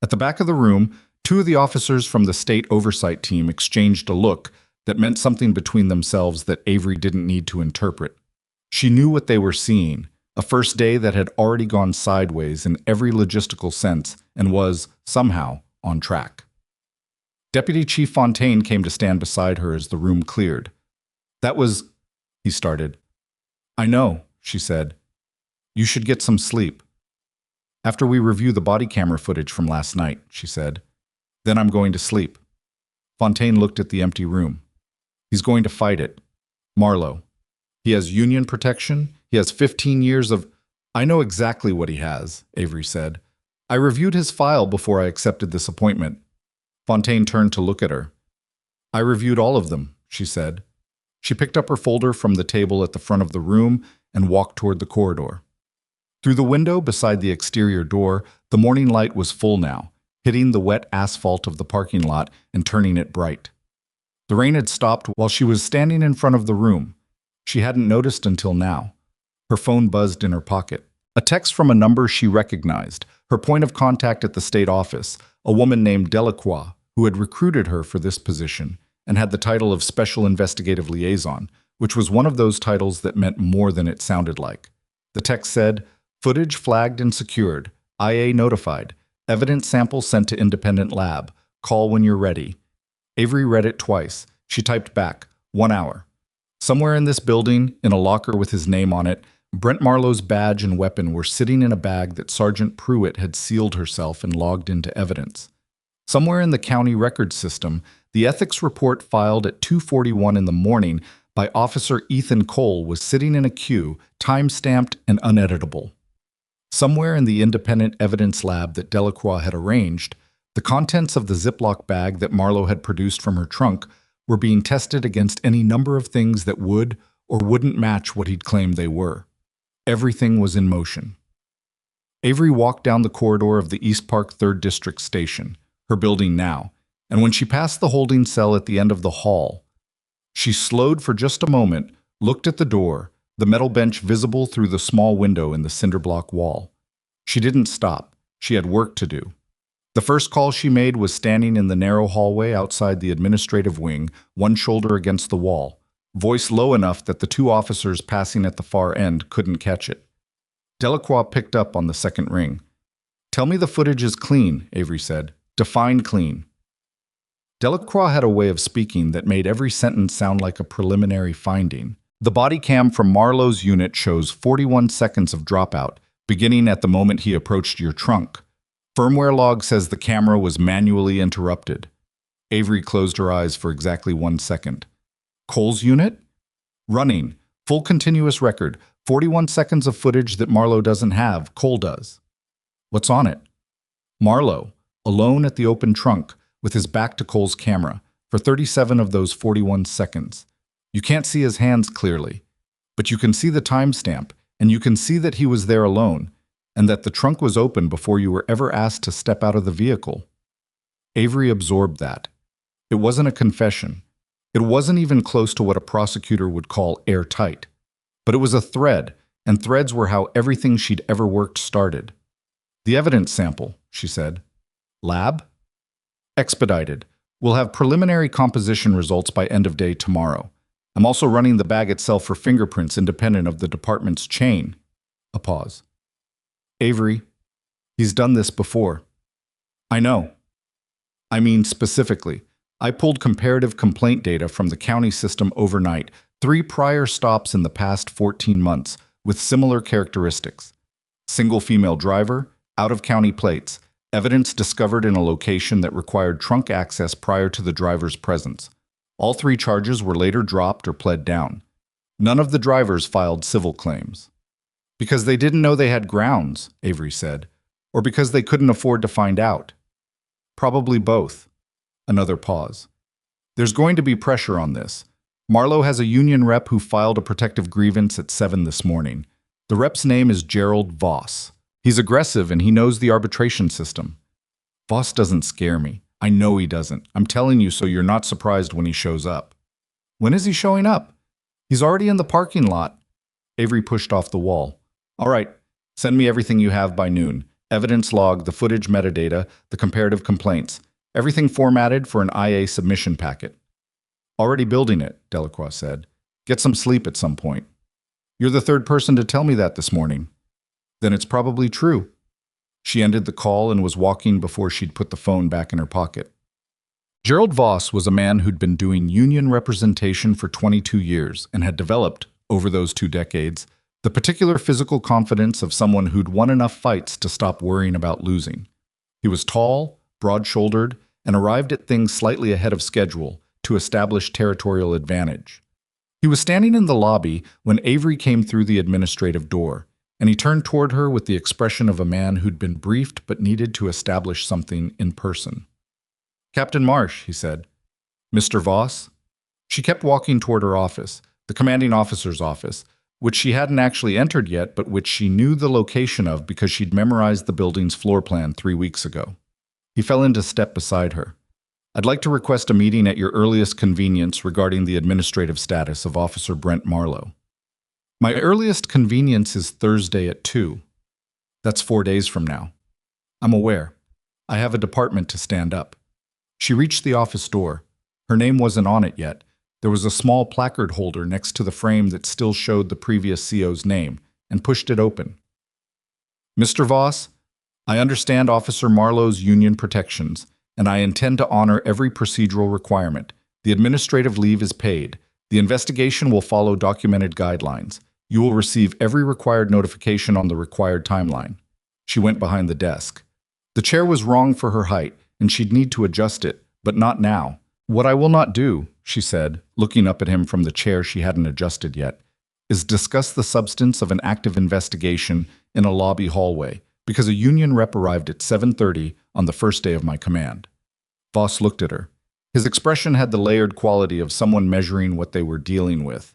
At the back of the room, two of the officers from the state oversight team exchanged a look that meant something between themselves that Avery didn't need to interpret. She knew what they were seeing, a first day that had already gone sideways in every logistical sense and was, somehow, on track. Deputy Chief Fontaine came to stand beside her as the room cleared. That was, he started. I know, she said. You should get some sleep. After we review the body camera footage from last night, she said. Then I'm going to sleep. Fontaine looked at the empty room. He's going to fight it. Marlow. He has union protection. He has 15 years of... I know exactly what he has, Avery said. I reviewed his file before I accepted this appointment. Fontaine turned to look at her. I reviewed all of them, she said. She picked up her folder from the table at the front of the room and walked toward the corridor. Through the window beside the exterior door, the morning light was full now, hitting the wet asphalt of the parking lot and turning it bright. The rain had stopped while she was standing in front of the room. She hadn't noticed until now. Her phone buzzed in her pocket. A text from a number she recognized, her point of contact at the state office, a woman named Delacroix, who had recruited her for this position and had the title of Special Investigative Liaison, which was one of those titles that meant more than it sounded like. The text said, Footage flagged and secured. IA notified. Evidence sample sent to independent lab. Call when you're ready. Avery read it twice. She typed back, 1 hour. Somewhere in this building, in a locker with his name on it, Brent Marlow's badge and weapon were sitting in a bag that Sergeant Pruitt had sealed herself and logged into evidence. Somewhere in the county records system, the ethics report filed at 2:41 in the morning by Officer Ethan Cole was sitting in a queue, time-stamped and uneditable. Somewhere in the independent evidence lab that Delacroix had arranged, the contents of the Ziploc bag that Marlow had produced from her trunk were being tested against any number of things that would or wouldn't match what he'd claimed they were. Everything was in motion. Avery walked down the corridor of the Eastpark 3rd District Station, her building now, and when she passed the holding cell at the end of the hall, she slowed for just a moment, looked at the door, the metal bench visible through the small window in the cinderblock wall. She didn't stop. She had work to do. The first call she made was standing in the narrow hallway outside the administrative wing, one shoulder against the wall, voice low enough that the two officers passing at the far end couldn't catch it. Delacroix picked up on the second ring. Tell me the footage is clean, Avery said. Define clean. Delacroix had a way of speaking that made every sentence sound like a preliminary finding. The body cam from Marlow's unit shows 41 seconds of dropout, beginning at the moment he approached your trunk. Firmware log says the camera was manually interrupted. Avery closed her eyes for exactly 1 second. Cole's unit? Running. Full continuous record. 41 seconds of footage that Marlow doesn't have. Cole does. What's on it? Marlow, alone at the open trunk, with his back to Cole's camera, for 37 of those 41 seconds. You can't see his hands clearly, but you can see the timestamp, and you can see that he was there alone, and that the trunk was open before you were ever asked to step out of the vehicle. Avery absorbed that. It wasn't a confession. It wasn't even close to what a prosecutor would call airtight. But it was a thread, and threads were how everything she'd ever worked started. The evidence sample, she said. Lab? Expedited. We'll have preliminary composition results by end of day tomorrow. I'm also running the bag itself for fingerprints independent of the department's chain. A pause. Avery, he's done this before. I know. I mean specifically. I pulled comparative complaint data from the county system overnight, 3 prior stops in the past 14 months, with similar characteristics. Single female driver, out-of-county plates, evidence discovered in a location that required trunk access prior to the driver's presence. All 3 charges were later dropped or pled down. None of the drivers filed civil claims. Because they didn't know they had grounds, Avery said, or because they couldn't afford to find out. Probably both. Another pause. There's going to be pressure on this. Marlow has a union rep who filed a protective grievance at 7 this morning. The rep's name is Gerald Voss. He's aggressive and he knows the arbitration system. Voss doesn't scare me. I know he doesn't. I'm telling you so you're not surprised when he shows up. When is he showing up? He's already in the parking lot. Avery pushed off the wall. All right, send me everything you have by noon. Evidence log, the footage metadata, the comparative complaints. Everything formatted for an IA submission packet. Already building it, Delacroix said. Get some sleep at some point. You're the third person to tell me that this morning. Then it's probably true. She ended the call and was walking before she'd put the phone back in her pocket. Gerald Voss was a man who'd been doing union representation for 22 years and had developed, over those 2 decades, the particular physical confidence of someone who'd won enough fights to stop worrying about losing. He was tall, broad-shouldered, and arrived at things slightly ahead of schedule to establish territorial advantage. He was standing in the lobby when Avery came through the administrative door, and he turned toward her with the expression of a man who'd been briefed but needed to establish something in person. Captain Marsh, he said. Mr. Voss? She kept walking toward her office, the commanding officer's office, which she hadn't actually entered yet, but which she knew the location of because she'd memorized the building's floor plan 3 weeks ago. He fell into step beside her. I'd like to request a meeting at your earliest convenience regarding the administrative status of Officer Brent Marlow. My earliest convenience is Thursday at 2. That's 4 days from now. I'm aware. I have a department to stand up. She reached the office door. Her name wasn't on it yet. There was a small placard holder next to the frame that still showed the previous CO's name, and pushed it open. Mr. Voss, I understand Officer Marlow's union protections, and I intend to honor every procedural requirement. The administrative leave is paid. The investigation will follow documented guidelines. You will receive every required notification on the required timeline. She went behind the desk. The chair was wrong for her height, and she'd need to adjust it, but not now. What I will not do, she said, looking up at him from the chair she hadn't adjusted yet, is discuss the substance of an active investigation in a lobby hallway, because a union rep arrived at 7:30 on the first day of my command. Voss looked at her. His expression had the layered quality of someone measuring what they were dealing with.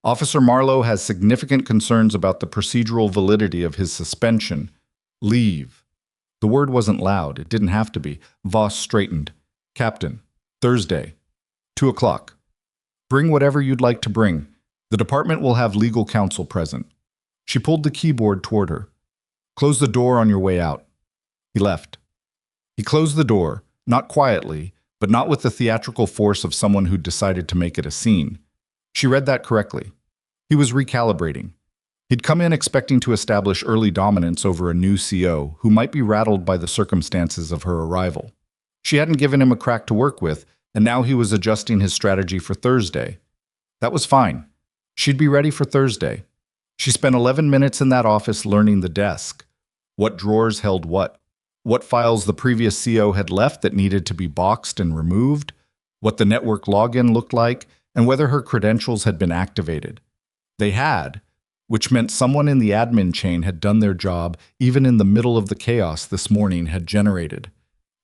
Officer Marlow has significant concerns about the procedural validity of his suspension. Leave. The word wasn't loud. It didn't have to be. Voss straightened. Captain, Thursday, 2 o'clock. Bring whatever you'd like to bring. The department will have legal counsel present. She pulled the keyboard toward her. Close the door on your way out. He left. He closed the door, not quietly, but not with the theatrical force of someone who'd decided to make it a scene. She read that correctly. He was recalibrating. He'd come in expecting to establish early dominance over a new CO who might be rattled by the circumstances of her arrival. She hadn't given him a crack to work with, and now he was adjusting his strategy for Thursday. That was fine. She'd be ready for Thursday. She spent 11 minutes in that office learning the desk. What drawers held what files the previous CO had left that needed to be boxed and removed, what the network login looked like, and whether her credentials had been activated. They had, which meant someone in the admin chain had done their job even in the middle of the chaos this morning had generated.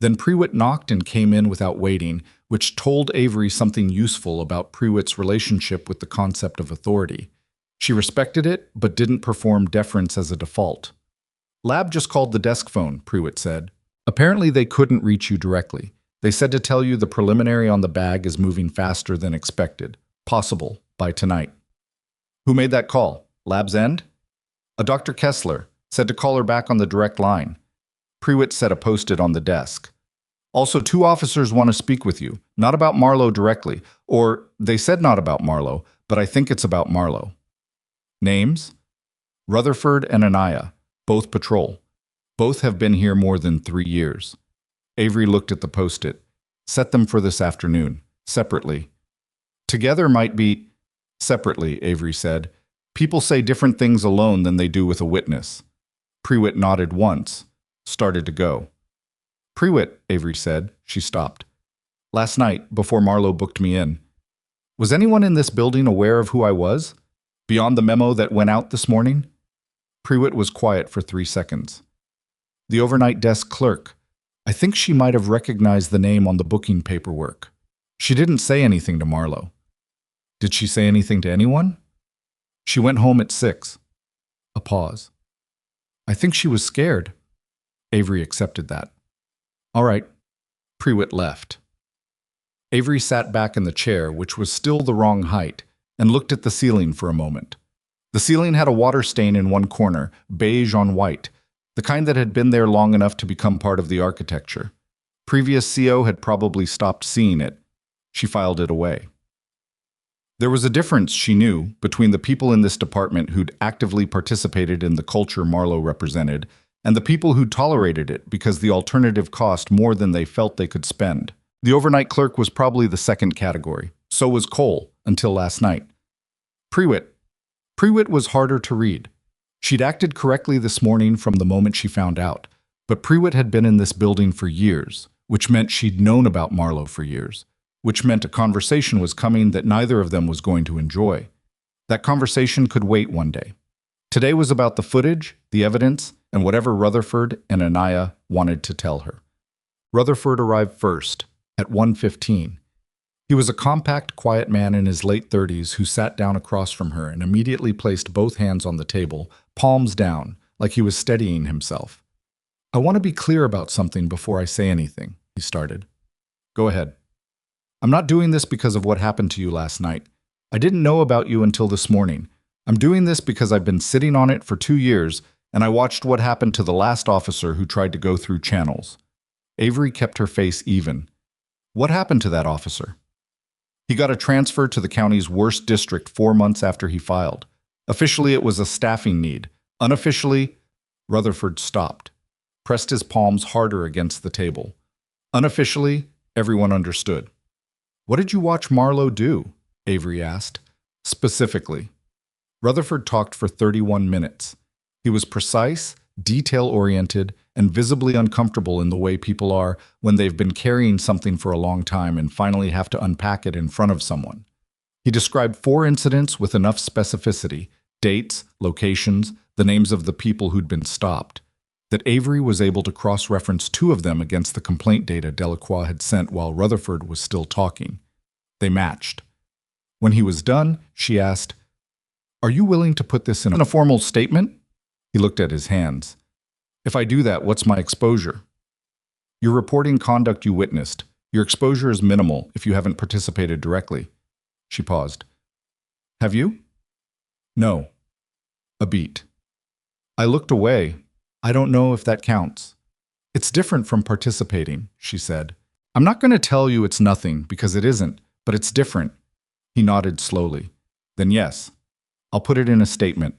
Then Prewitt knocked and came in without waiting, which told Avery something useful about Prewitt's relationship with the concept of authority. She respected it, but didn't perform deference as a default. Lab just called the desk phone, Prewitt said. Apparently they couldn't reach you directly. They said to tell you the preliminary on the bag is moving faster than expected. Possible by tonight. Who made that call? Lab's end? A Dr. Kessler said to call her back on the direct line. Prewitt set a post-it on the desk. Also, 2 officers want to speak with you, not about Marlow directly, or they said not about Marlow, but I think it's about Marlow. Names? Rutherford and Anaya, both patrol. Both have been here more than 3 years. Avery looked at the post-it. Set them for this afternoon, separately. Together might be... Separately, Avery said. People say different things alone than they do with a witness. Prewitt nodded once, started to go. Prewitt, Avery said. She stopped. Last night, before Marlow booked me in. Was anyone in this building aware of who I was? Beyond the memo that went out this morning? Prewitt was quiet for 3 seconds. The overnight desk clerk. I think she might have recognized the name on the booking paperwork. She didn't say anything to Marlow. Did she say anything to anyone? She went home at 6. A pause. I think she was scared. Avery accepted that. All right. Prewitt left. Avery sat back in the chair, which was still the wrong height, and looked at the ceiling for a moment. The ceiling had a water stain in one corner, beige on white, the kind that had been there long enough to become part of the architecture. Previous CO had probably stopped seeing it. She filed it away. There was a difference, she knew, between the people in this department who'd actively participated in the culture Marlow represented and the people who tolerated it because the alternative cost more than they felt they could spend. The overnight clerk was probably the second category. So was Cole, until last night. Prewitt. Prewitt was harder to read. She'd acted correctly this morning from the moment she found out, but Prewitt had been in this building for years, which meant she'd known about Marlow for years, which meant a conversation was coming that neither of them was going to enjoy. That conversation could wait one day. Today was about the footage, the evidence, and whatever Rutherford and Anaya wanted to tell her. Rutherford arrived first, at 1:15. He was a compact, quiet man in his late 30s who sat down across from her and immediately placed both hands on the table, palms down, like he was steadying himself. I want to be clear about something before I say anything, he started. Go ahead. I'm not doing this because of what happened to you last night. I didn't know about you until this morning. I'm doing this because I've been sitting on it for 2 years, and I watched what happened to the last officer who tried to go through channels. Avery kept her face even. What happened to that officer? He got a transfer to the county's worst district 4 months after he filed. Officially, it was a staffing need. Unofficially, Rutherford stopped, pressed his palms harder against the table. Unofficially, everyone understood. What did you watch Marlow do? Avery asked. Specifically. Rutherford talked for 31 minutes. He was precise, detail-oriented, and visibly uncomfortable in the way people are when they've been carrying something for a long time and finally have to unpack it in front of someone. He described 4 incidents with enough specificity, dates, locations, the names of the people who'd been stopped, that Avery was able to cross-reference 2 of them against the complaint data Delacroix had sent while Rutherford was still talking. They matched. When he was done, she asked, "Are you willing to put this in a formal statement?" He looked at his hands. If I do that, what's my exposure? You're reporting conduct you witnessed. Your exposure is minimal if you haven't participated directly. She paused. Have you? No. A beat. I looked away. I don't know if that counts. It's different from participating, she said. I'm not going to tell you it's nothing, because it isn't, but it's different. He nodded slowly. Then yes, I'll put it in a statement.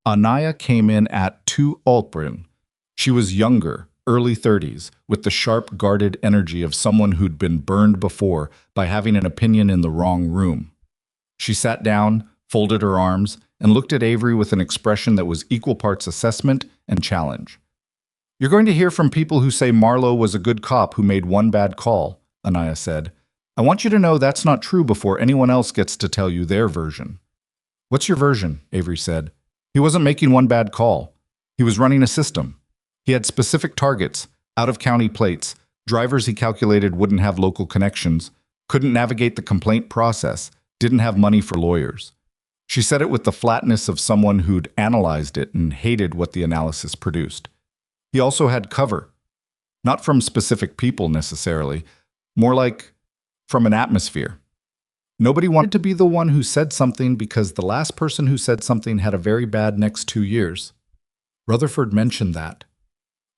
Anaya came in at 2 Alprin. She was younger, early 30s, with the sharp, guarded energy of someone who'd been burned before by having an opinion in the wrong room. She sat down, folded her arms, and looked at Avery with an expression that was equal parts assessment and challenge. You're going to hear from people who say Marlow was a good cop who made one bad call, Anaya said. I want you to know that's not true before anyone else gets to tell you their version. What's your version? Avery said. He wasn't making one bad call. He was running a system. He had specific targets, out-of-county plates, drivers he calculated wouldn't have local connections, couldn't navigate the complaint process, didn't have money for lawyers. She said it with the flatness of someone who'd analyzed it and hated what the analysis produced. He also had cover. Not from specific people necessarily, more like from an atmosphere. Nobody wanted to be the one who said something because the last person who said something had a very bad next 2 years. Rutherford mentioned that.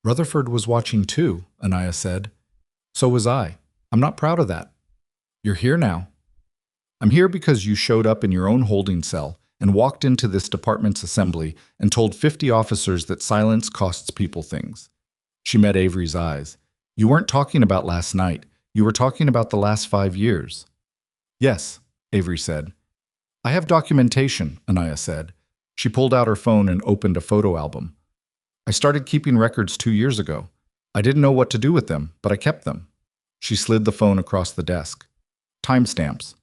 Rutherford was watching too, Anaya said. So was I. I'm not proud of that. You're here now. I'm here because you showed up in your own holding cell and walked into this department's assembly and told 50 officers that silence costs people things. She met Avery's eyes. You weren't talking about last night. You were talking about the last 5 years. Yes, Avery said. I have documentation, Anaya said. She pulled out her phone and opened a photo album. I started keeping records 2 years ago. I didn't know what to do with them, but I kept them. She slid the phone across the desk. Timestamps.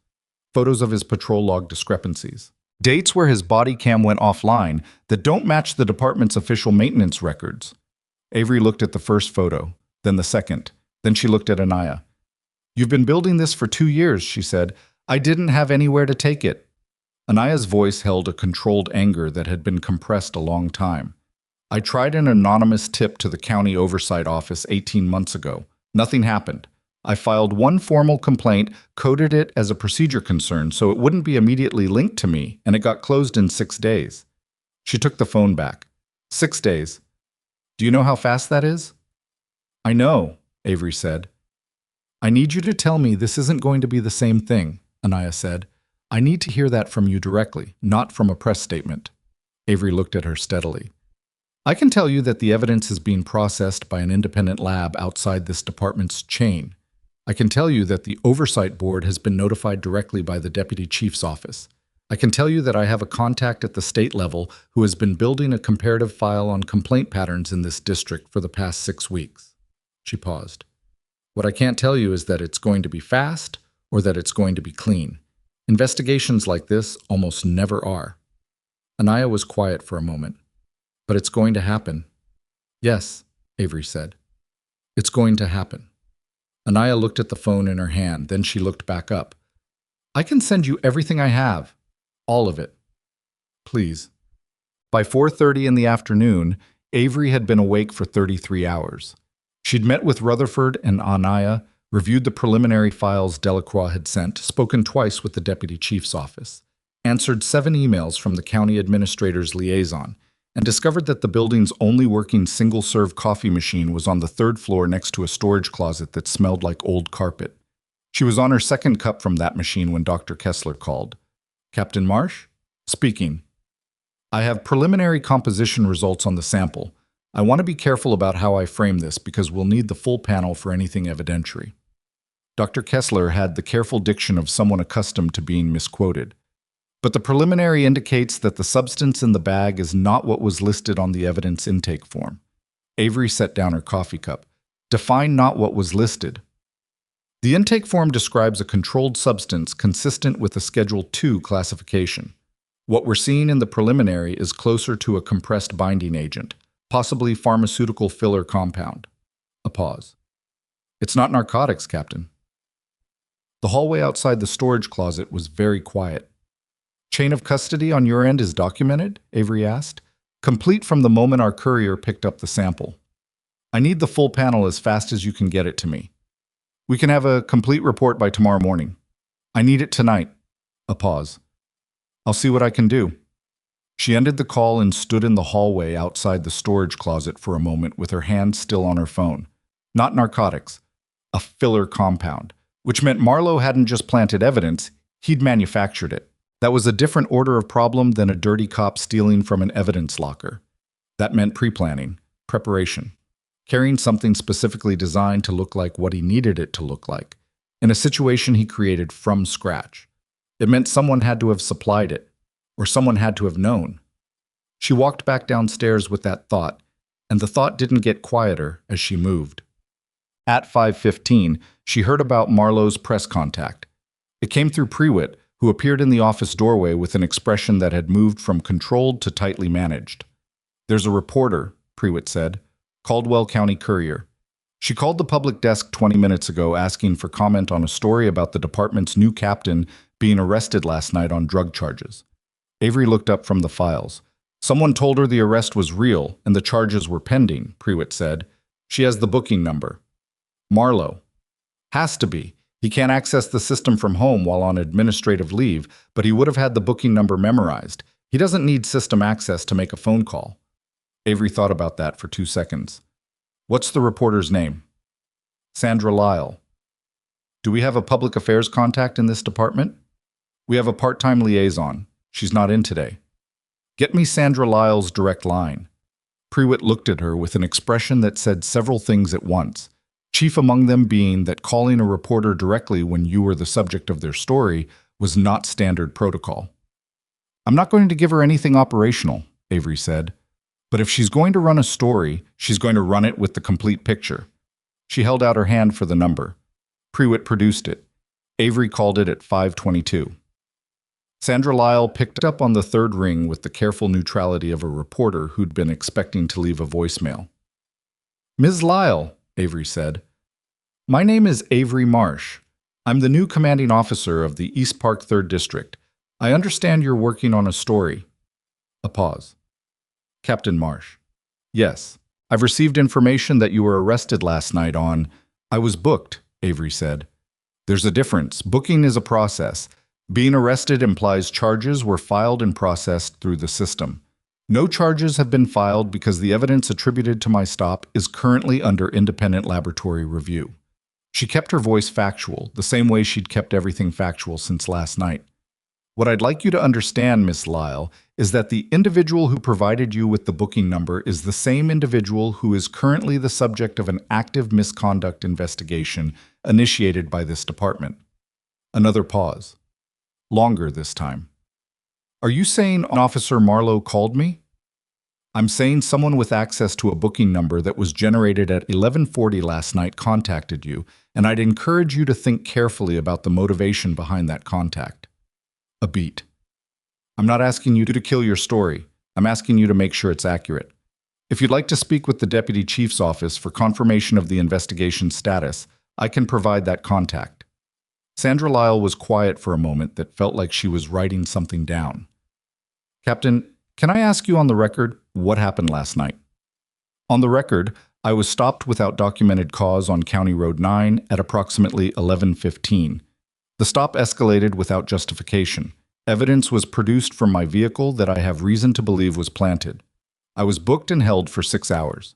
Photos of his patrol log discrepancies. Dates where his body cam went offline that don't match the department's official maintenance records. Avery looked at the first photo, then the second. Then she looked at Anaya. "You've been building this for 2 years," she said. "I didn't have anywhere to take it." Anaya's voice held a controlled anger that had been compressed a long time. "I tried an anonymous tip to the county oversight office 18 months ago. Nothing happened. I filed one formal complaint, coded it as a procedure concern so it wouldn't be immediately linked to me, and it got closed in 6 days." She took the phone back. 6 days. "Do you know how fast that is?" "I know," Avery said. "I need you to tell me this isn't going to be the same thing," Anaya said. "I need to hear that from you directly, not from a press statement." Avery looked at her steadily. "I can tell you that the evidence is being processed by an independent lab outside this department's chain. I can tell you that the Oversight Board has been notified directly by the Deputy Chief's office. I can tell you that I have a contact at the state level who has been building a comparative file on complaint patterns in this district for the past 6 weeks." She paused. "What I can't tell you is that it's going to be fast or that it's going to be clean. Investigations like this almost never are." Anaya was quiet for a moment. "But it's going to happen." "Yes," Avery said. "It's going to happen." Anaya looked at the phone in her hand, then she looked back up. "I can send you everything I have. All of it. Please." By 4:30 in the afternoon, Avery had been awake for 33 hours. She'd met with Rutherford and Anaya, reviewed the preliminary files Delacroix had sent, spoken twice with the Deputy Chief's office, answered 7 emails from the county administrator's liaison, and discovered that the building's only working single-serve coffee machine was on the 3rd floor next to a storage closet that smelled like old carpet. She was on her second cup from that machine when Dr. Kessler called. "Captain Marsh?" "Speaking." "I have preliminary composition results on the sample. I want to be careful about how I frame this because we'll need the full panel for anything evidentiary." Dr. Kessler had the careful diction of someone accustomed to being misquoted. "But the preliminary indicates that the substance in the bag is not what was listed on the evidence intake form." Avery set down her coffee cup. "Define not what was listed." "The intake form describes a controlled substance consistent with a Schedule II classification. What we're seeing in the preliminary is closer to a compressed binding agent, possibly pharmaceutical filler compound." A pause. "It's not narcotics, Captain." The hallway outside the storage closet was very quiet. "Chain of custody on your end is documented?" Avery asked. "Complete from the moment our courier picked up the sample. I need the full panel as fast as you can get it to me. We can have a complete report by tomorrow morning. I need it tonight." A pause. "I'll see what I can do." She ended the call and stood in the hallway outside the storage closet for a moment with her hand still on her phone. Not narcotics. A filler compound. Which meant Marlow hadn't just planted evidence, he'd manufactured it. That was a different order of problem than a dirty cop stealing from an evidence locker. That meant pre-planning, preparation, carrying something specifically designed to look like what he needed it to look like, in a situation he created from scratch. It meant someone had to have supplied it, or someone had to have known. She walked back downstairs with that thought, and the thought didn't get quieter as she moved. At 5:15, she heard about Marlow's press contact. It came through Prewitt, who appeared in the office doorway with an expression that had moved from controlled to tightly managed. "There's a reporter," Prewitt said. "Caldwell County Courier. She called the public desk 20 minutes ago asking for comment on a story about the department's new captain being arrested last night on drug charges." Avery looked up from the files. "Someone told her the arrest was real and the charges were pending," Prewitt said. "She has the booking number." "Marlow." "Has to be. He can't access the system from home while on administrative leave, but he would have had the booking number memorized. He doesn't need system access to make a phone call." Avery thought about that for 2 seconds. "What's the reporter's name?" "Sandra Lyle." "Do we have a public affairs contact in this department?" "We have a part-time liaison. She's not in today." "Get me Sandra Lyle's direct line." Prewitt looked at her with an expression that said several things at once, chief among them being that calling a reporter directly when you were the subject of their story was not standard protocol. "I'm not going to give her anything operational," Avery said. "But if she's going to run a story, she's going to run it with the complete picture." She held out her hand for the number. Prewitt produced it. Avery called it at 5:22. Sandra Lyle picked up on the third ring with the careful neutrality of a reporter who'd been expecting to leave a voicemail. "Ms. Lyle," Avery said, "my name is Avery Marsh. I'm the new commanding officer of the Eastpark 3rd District. I understand you're working on a story." A pause. "Captain Marsh. Yes, I've received information that you were arrested last night on—" "I was booked," Avery said. "There's a difference. Booking is a process. Being arrested implies charges were filed and processed through the system. No charges have been filed because the evidence attributed to my stop is currently under independent laboratory review." She kept her voice factual, the same way she'd kept everything factual since last night. "What I'd like you to understand, Miss Lyle, is that the individual who provided you with the booking number is the same individual who is currently the subject of an active misconduct investigation initiated by this department." Another pause. Longer this time. "Are you saying Officer Marlow called me?" "I'm saying someone with access to a booking number that was generated at 11:40 last night contacted you, and I'd encourage you to think carefully about the motivation behind that contact." A beat. "I'm not asking you to kill your story. I'm asking you to make sure it's accurate. If you'd like to speak with the Deputy Chief's office for confirmation of the investigation status, I can provide that contact." Sandra Lyle was quiet for a moment that felt like she was writing something down. "Captain, can I ask you on the record what happened last night?" "On the record, I was stopped without documented cause on County Road 9 at approximately 11:15. The stop escalated without justification. Evidence was produced from my vehicle that I have reason to believe was planted. I was booked and held for 6 hours.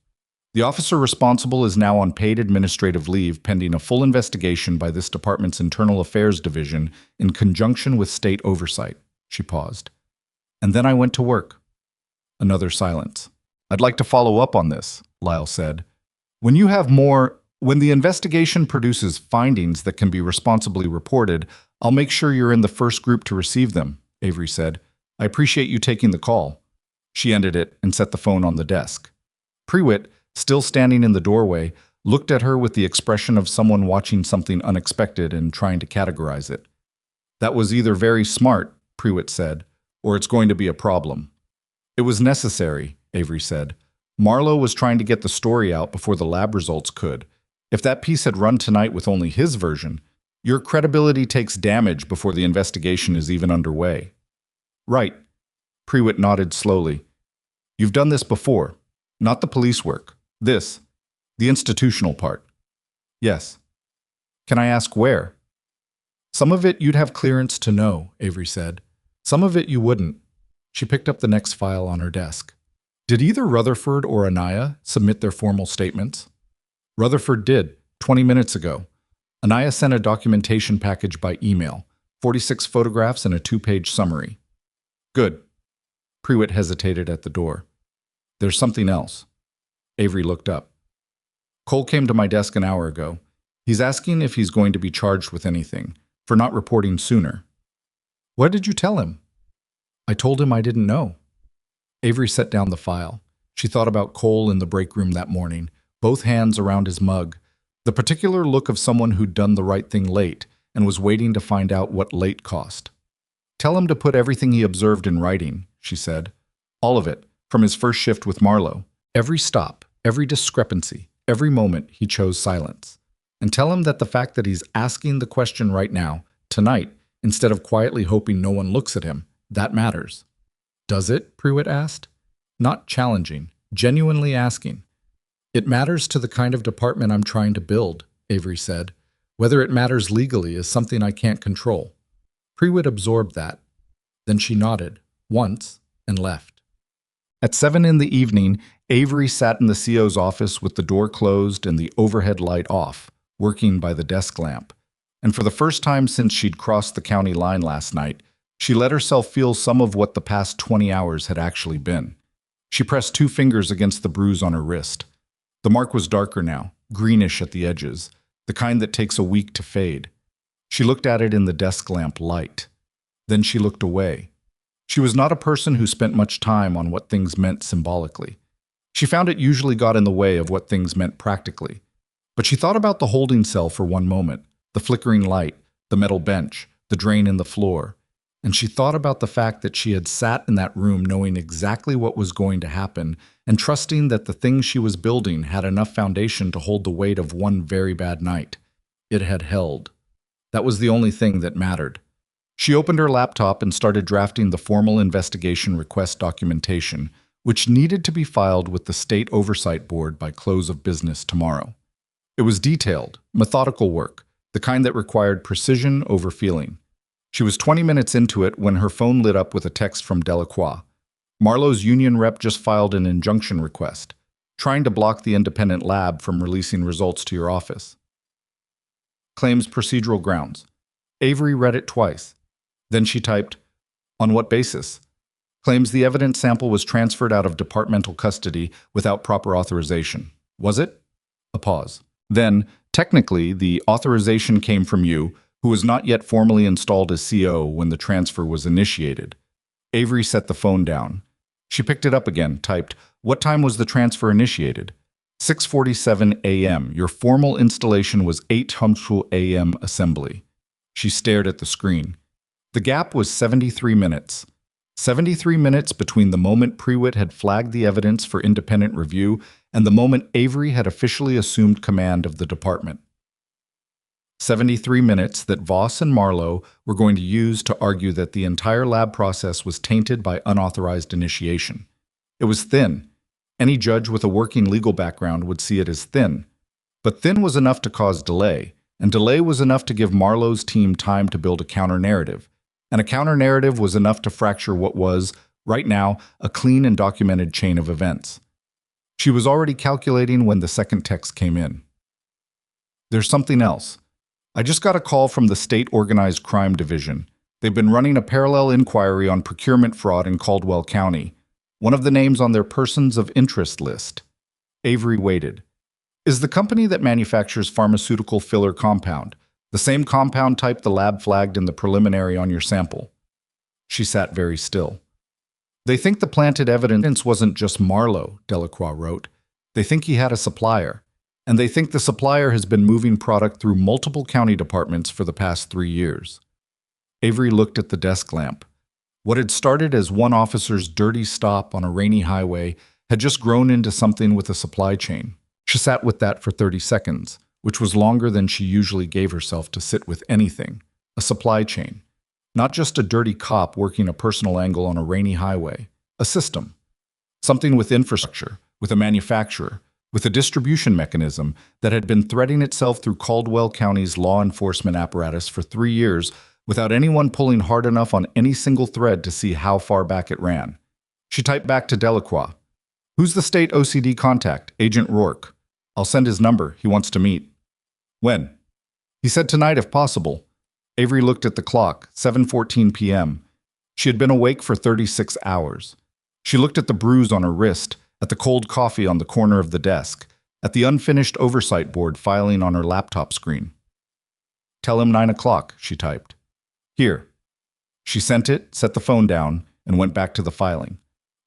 The officer responsible is now on paid administrative leave pending a full investigation by this department's Internal Affairs Division in conjunction with state oversight." She paused. "And then I went to work." Another silence. "I'd like to follow up on this," Lyle said. When the investigation produces findings that can be responsibly reported, I'll make sure you're in the first group to receive them," Avery said. "I appreciate you taking the call." She ended it and set the phone on the desk. Prewitt, still standing in the doorway, looked at her with the expression of someone watching something unexpected and trying to categorize it. "That was either very smart," Prewitt said, "or it's going to be a problem." "It was necessary," Avery said. "Marlow was trying to get the story out before the lab results could. If that piece had run tonight with only his version, your credibility takes damage before the investigation is even underway." "Right." Prewitt nodded slowly. "You've done this before. Not the police work. The institutional part." "Yes." "Can I ask where?" "Some of it you'd have clearance to know," Avery said. "Some of it you wouldn't." She picked up the next file on her desk. "Did either Rutherford or Anaya submit their formal statements?" "Rutherford did, 20 minutes ago. Anaya sent a documentation package by email, 46 photographs and a 2-page summary." "Good." Prewitt hesitated at the door. "There's something else." Avery looked up. "Cole came to my desk an hour ago. He's asking if he's going to be charged with anything for not reporting sooner." "What did you tell him?" "I told him I didn't know." Avery set down the file. She thought about Cole in the break room that morning, both hands around his mug, the particular look of someone who'd done the right thing late and was waiting to find out what late cost. "Tell him to put everything he observed in writing," she said. "All of it, from his first shift with Marlow. Every stop, every discrepancy, every moment he chose silence. And tell him that the fact that he's asking the question right now, tonight, instead of quietly hoping no one looks at him, that matters." "Does it?" Prewitt asked. Not challenging, genuinely asking. "It matters to the kind of department I'm trying to build," Avery said. "Whether it matters legally is something I can't control." Prewitt absorbed that. Then she nodded, once, and left. At 7 in the evening, Avery sat in the CO's office with the door closed and the overhead light off, working by the desk lamp. And for the first time since she'd crossed the county line last night, she let herself feel some of what the past 20 hours had actually been. She pressed 2 fingers against the bruise on her wrist. The mark was darker now, greenish at the edges, the kind that takes a week to fade. She looked at it in the desk lamp light. Then she looked away. She was not a person who spent much time on what things meant symbolically. She found it usually got in the way of what things meant practically. But she thought about the holding cell for one moment, the flickering light, the metal bench, the drain in the floor. and she thought about the fact that she had sat in that room knowing exactly what was going to happen and trusting that the thing she was building had enough foundation to hold the weight of one very bad night. It had held. That was the only thing that mattered. She opened her laptop and started drafting the formal investigation request documentation, which needed to be filed with the State Oversight Board by close of business tomorrow. It was detailed, methodical work, the kind that required precision over feeling. She was 20 minutes into it when her phone lit up with a text from Delacroix. Marlow's union rep just filed an injunction request, trying to block the independent lab from releasing results to your office. Claims procedural grounds. Avery read it twice. Then she typed, "On what basis?" Claims the evidence sample was transferred out of departmental custody without proper authorization. Was it? A pause. Then, technically, the authorization came from you, who was not yet formally installed as CO when the transfer was initiated. Avery set the phone down. She picked it up again, typed, "What time was the transfer initiated?" 6:47 a.m. Your formal installation was 8:00 a.m. assembly. She stared at the screen. The gap was 73 minutes. 73 minutes between the moment Prewitt had flagged the evidence for independent review and the moment Avery had officially assumed command of the department. 73 minutes that Voss and Marlow were going to use to argue that the entire lab process was tainted by unauthorized initiation. It was thin. Any judge with a working legal background would see it as thin. But thin was enough to cause delay, and delay was enough to give Marlow's team time to build a counter-narrative. And a counter-narrative was enough to fracture what was, right now, a clean and documented chain of events. She was already calculating when the second text came in. There's something else. I just got a call from the State Organized Crime Division. They've been running a parallel inquiry on procurement fraud in Caldwell County. One of the names on their persons of interest list. Avery waited. Is the company that manufactures pharmaceutical filler compound the same compound type the lab flagged in the preliminary on your sample? She sat very still. They think the planted evidence wasn't just Marlow, Delacroix wrote. They think he had a supplier. And they think the supplier has been moving product through multiple county departments for the past 3 years. Avery looked at the desk lamp. What had started as one officer's dirty stop on a rainy highway had just grown into something with a supply chain. She sat with that for 30 seconds, which was longer than she usually gave herself to sit with anything. A supply chain. Not just a dirty cop working a personal angle on a rainy highway. A system. Something with infrastructure, with a manufacturer, with a distribution mechanism that had been threading itself through Caldwell County's law enforcement apparatus for 3 years without anyone pulling hard enough on any single thread to see how far back it ran. She typed back to Delacroix. "Who's the state OCD contact? Agent Rourke. I'll send his number. He wants to meet." "When?" "He said tonight if possible." Avery looked at the clock, 7:14 p.m. She had been awake for 36 hours. She looked at the bruise on her wrist, at the cold coffee on the corner of the desk, at the unfinished oversight board filing on her laptop screen. "Tell him 9 o'clock, she typed. "Here." She sent it, set the phone down, and went back to the filing.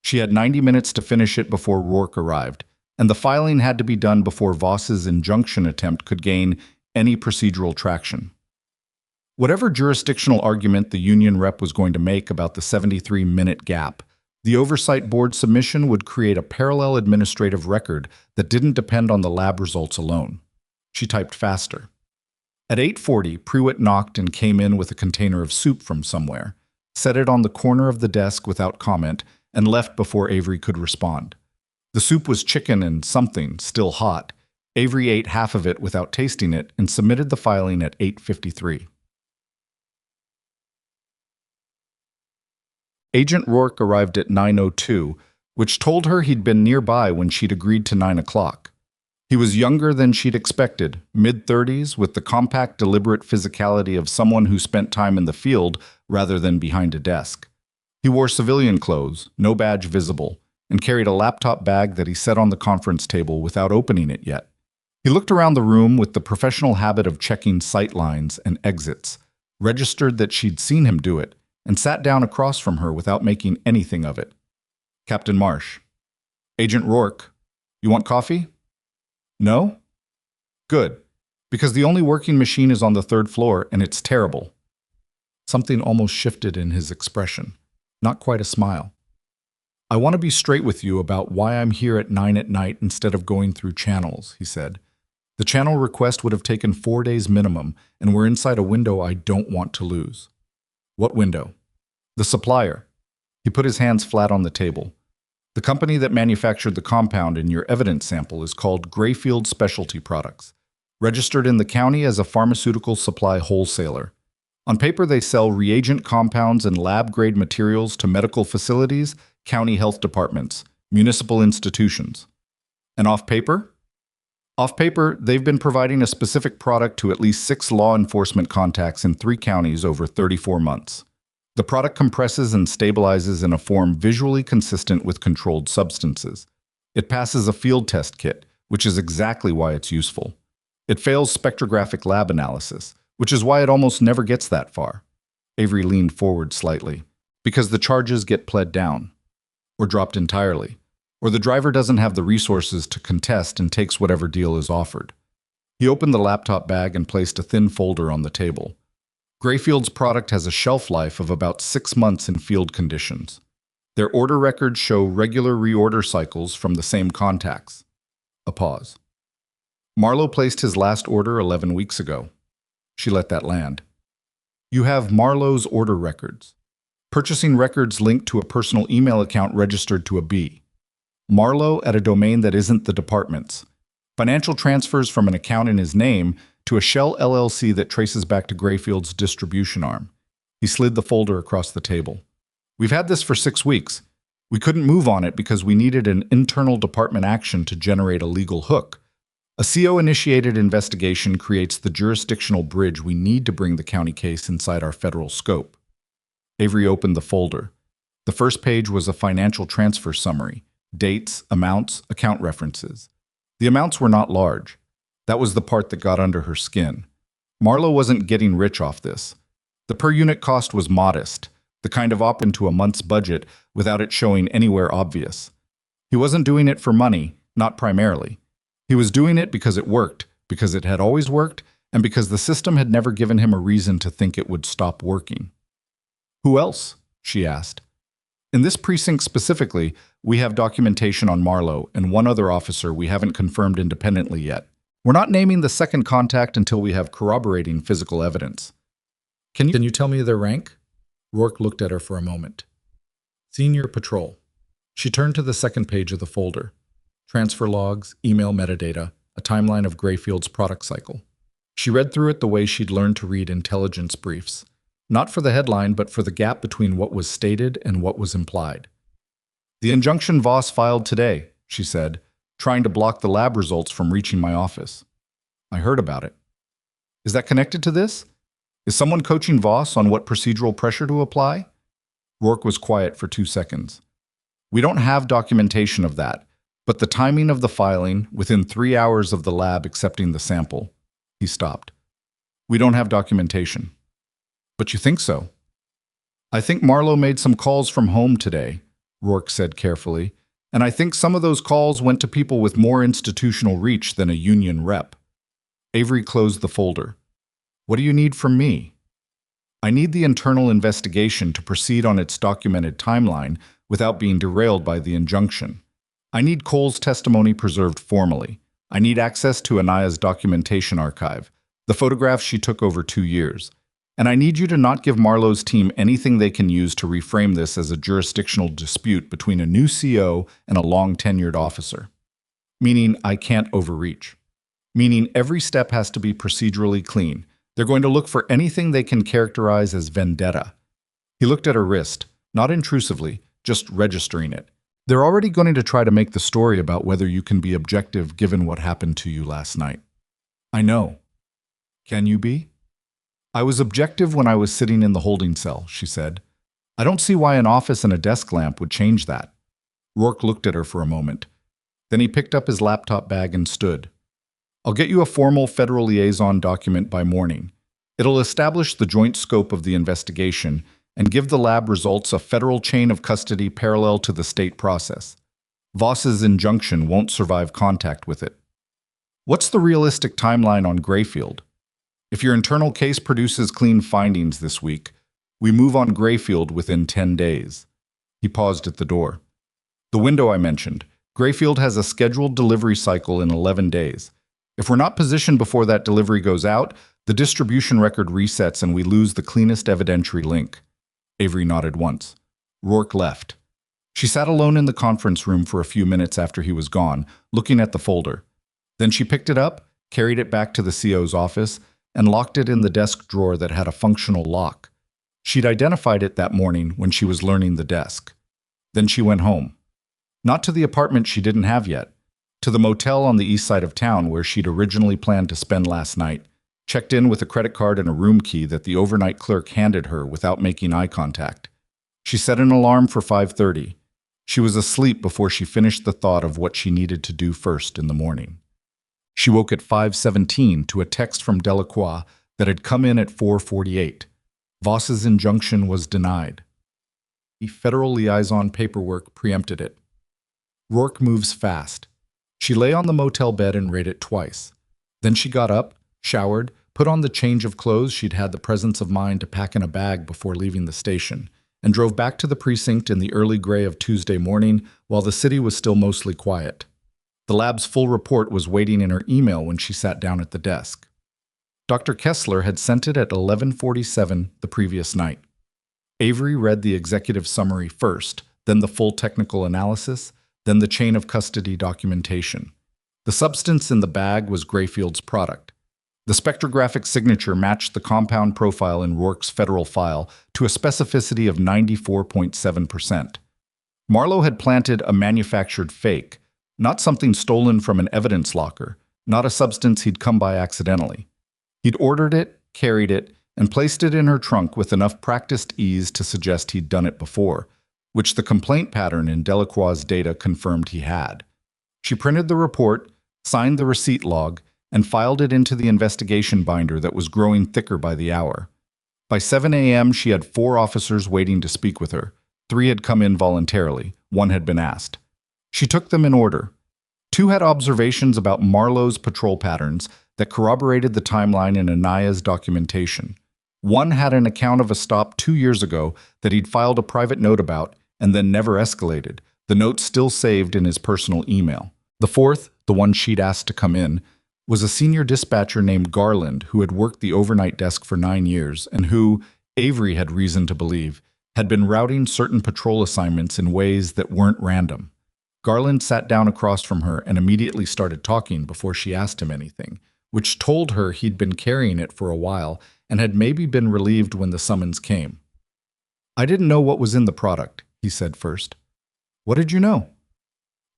She had 90 minutes to finish it before Rourke arrived, and the filing had to be done before Voss's injunction attempt could gain any procedural traction. Whatever jurisdictional argument the union rep was going to make about the 73-minute gap, the Oversight Board submission would create a parallel administrative record that didn't depend on the lab results alone. She typed faster. At 8:40, Prewitt knocked and came in with a container of soup from somewhere, set it on the corner of the desk without comment, and left before Avery could respond. The soup was chicken and something, still hot. Avery ate half of it without tasting it and submitted the filing at 8:53. Agent Rourke arrived at 9:02, which told her he'd been nearby when she'd agreed to 9 o'clock. He was younger than she'd expected, mid-30s, with the compact, deliberate physicality of someone who spent time in the field rather than behind a desk. He wore civilian clothes, no badge visible, and carried a laptop bag that he set on the conference table without opening it yet. He looked around the room with the professional habit of checking sight lines and exits, registered that she'd seen him do it, and sat down across from her without making anything of it. "Captain Marsh." "Agent Rourke. You want coffee?" "No?" "Good, because the only working machine is on the 3rd floor, and it's terrible." Something almost shifted in his expression. Not quite a smile. "I want to be straight with you about why I'm here at 9 at night instead of going through channels," he said. "The channel request would have taken 4 days minimum, and we're inside a window I don't want to lose." "What window?" "The supplier." He put his hands flat on the table. "The company that manufactured the compound in your evidence sample is called Grayfield Specialty Products, registered in the county as a pharmaceutical supply wholesaler. On paper, they sell reagent compounds and lab-grade materials to medical facilities, county health departments, municipal institutions. And off paper? Off paper, they've been providing a specific product to at least 6 law enforcement contacts in 3 counties over 34 months. The product compresses and stabilizes in a form visually consistent with controlled substances. It passes a field test kit, which is exactly why it's useful. It fails spectrographic lab analysis, which is why it almost never gets that far." Avery leaned forward slightly. "Because the charges get pled down, or dropped entirely, or the driver doesn't have the resources to contest and takes whatever deal is offered." He opened the laptop bag and placed a thin folder on the table. "Grayfield's product has a shelf life of about 6 months in field conditions. Their order records show regular reorder cycles from the same contacts." A pause. "Marlow placed his last order 11 weeks ago." She let that land. "You have Marlow's order records. Purchasing records linked to a personal email account registered to a B. Marlow at a domain that isn't the department's. Financial transfers from an account in his name to a shell LLC that traces back to Grayfield's distribution arm." He slid the folder across the table. "We've had this for 6 weeks. We couldn't move on it because we needed an internal department action to generate a legal hook. A CO-initiated investigation creates the jurisdictional bridge we need to bring the county case inside our federal scope." Avery opened the folder. The first page was a financial transfer summary: dates, amounts, account references. The amounts were not large. That was the part that got under her skin. Marlow wasn't getting rich off this. The per-unit cost was modest, the kind of op into a month's budget without it showing anywhere obvious. He wasn't doing it for money, not primarily. He was doing it because it worked, because it had always worked, and because the system had never given him a reason to think it would stop working. "Who else?" she asked. "In this precinct specifically, we have documentation on Marlow and one other officer we haven't confirmed independently yet. We're not naming the second contact until we have corroborating physical evidence." Can you tell me their rank?" Rourke looked at her for a moment. "Senior Patrol." She turned to the second page of the folder. Transfer logs, email metadata, a timeline of Grayfield's product cycle. She read through it the way she'd learned to read intelligence briefs. Not for the headline, but for the gap between what was stated and what was implied. "The injunction Voss filed today," she said, "trying to block the lab results from reaching my office. I heard about it. Is that connected to this? Is someone coaching Voss on what procedural pressure to apply?" Rourke was quiet for 2 seconds. "We don't have documentation of that, but the timing of the filing, within 3 hours of the lab accepting the sample." He stopped. "We don't have documentation." "But you think so?" "I think Marlow made some calls from home today," Rourke said carefully, "and I think some of those calls went to people with more institutional reach than a union rep." Avery closed the folder. "What do you need from me?" "I need the internal investigation to proceed on its documented timeline without being derailed by the injunction. I need Cole's testimony preserved formally. I need access to Anaya's documentation archive, the photographs she took over 2 years. And I need you to not give Marlow's team anything they can use to reframe this as a jurisdictional dispute between a new CO and a long-tenured officer. Meaning I can't overreach. Meaning every step has to be procedurally clean. They're going to look for anything they can characterize as vendetta." He looked at her wrist, not intrusively, just registering it. "They're already going to try to make the story about whether you can be objective given what happened to you last night." "I know. Can you be?" "I was objective when I was sitting in the holding cell," she said. "I don't see why an office and a desk lamp would change that." Rourke looked at her for a moment. Then he picked up his laptop bag and stood. "I'll get you a formal federal liaison document by morning. It'll establish the joint scope of the investigation and give the lab results a federal chain of custody parallel to the state process. Voss's injunction won't survive contact with it." "What's the realistic timeline on Grayfield? If your internal case produces clean findings this week, We move on Grayfield within 10 days. He paused at the door. The window I mentioned. Grayfield has a scheduled delivery cycle in 11 days. If we're not positioned before that delivery goes out, the distribution record resets and we lose the cleanest evidentiary link. Avery nodded once. Rourke left. She sat alone in the conference room for a few minutes after he was gone, looking at the folder. Then she picked it up, carried it back to the CO's office, and locked it in the desk drawer that had a functional lock. She'd identified it that morning when she was learning the desk. Then she went home. Not to the apartment she didn't have yet, to the motel on the east side of town where she'd originally planned to spend last night, checked in with a credit card and a room key that the overnight clerk handed her without making eye contact. She set an alarm for 5:30. She was asleep before she finished the thought of what she needed to do first in the morning. She woke at 5:17 to a text from Delacroix that had come in at 4:48. Voss's injunction was denied. The federal liaison paperwork preempted it. Rourke moves fast. She lay on the motel bed and read it twice. Then she got up, showered, put on the change of clothes she'd had the presence of mind to pack in a bag before leaving the station, and drove back to the precinct in the early gray of Tuesday morning while the city was still mostly quiet. The lab's full report was waiting in her email when she sat down at the desk. Dr. Kessler had sent it at 11:47 the previous night. Avery read the executive summary first, then the full technical analysis, then the chain of custody documentation. The substance in the bag was Grayfield's product. The spectrographic signature matched the compound profile in Rourke's federal file to a specificity of 94.7%. Marlow had planted a manufactured fake, not something stolen from an evidence locker, not a substance he'd come by accidentally. He'd ordered it, carried it, and placed it in her trunk with enough practiced ease to suggest he'd done it before, which the complaint pattern in Delacroix's data confirmed he had. She printed the report, signed the receipt log, and filed it into the investigation binder that was growing thicker by the hour. By 7 a.m., she had 4 officers waiting to speak with her. 3 had come in voluntarily. 1 had been asked. She took them in order. 2 had observations about Marlow's patrol patterns that corroborated the timeline in Anaya's documentation. 1 had an account of a stop 2 years ago that he'd filed a private note about and then never escalated, the note still saved in his personal email. The 4th, the one she'd asked to come in, was a senior dispatcher named Garland who had worked the overnight desk for 9 years and who, Avery had reason to believe, had been routing certain patrol assignments in ways that weren't random. Garland sat down across from her and immediately started talking before she asked him anything, which told her he'd been carrying it for a while and had maybe been relieved when the summons came. "I didn't know what was in the product," he said first. "What did you know?"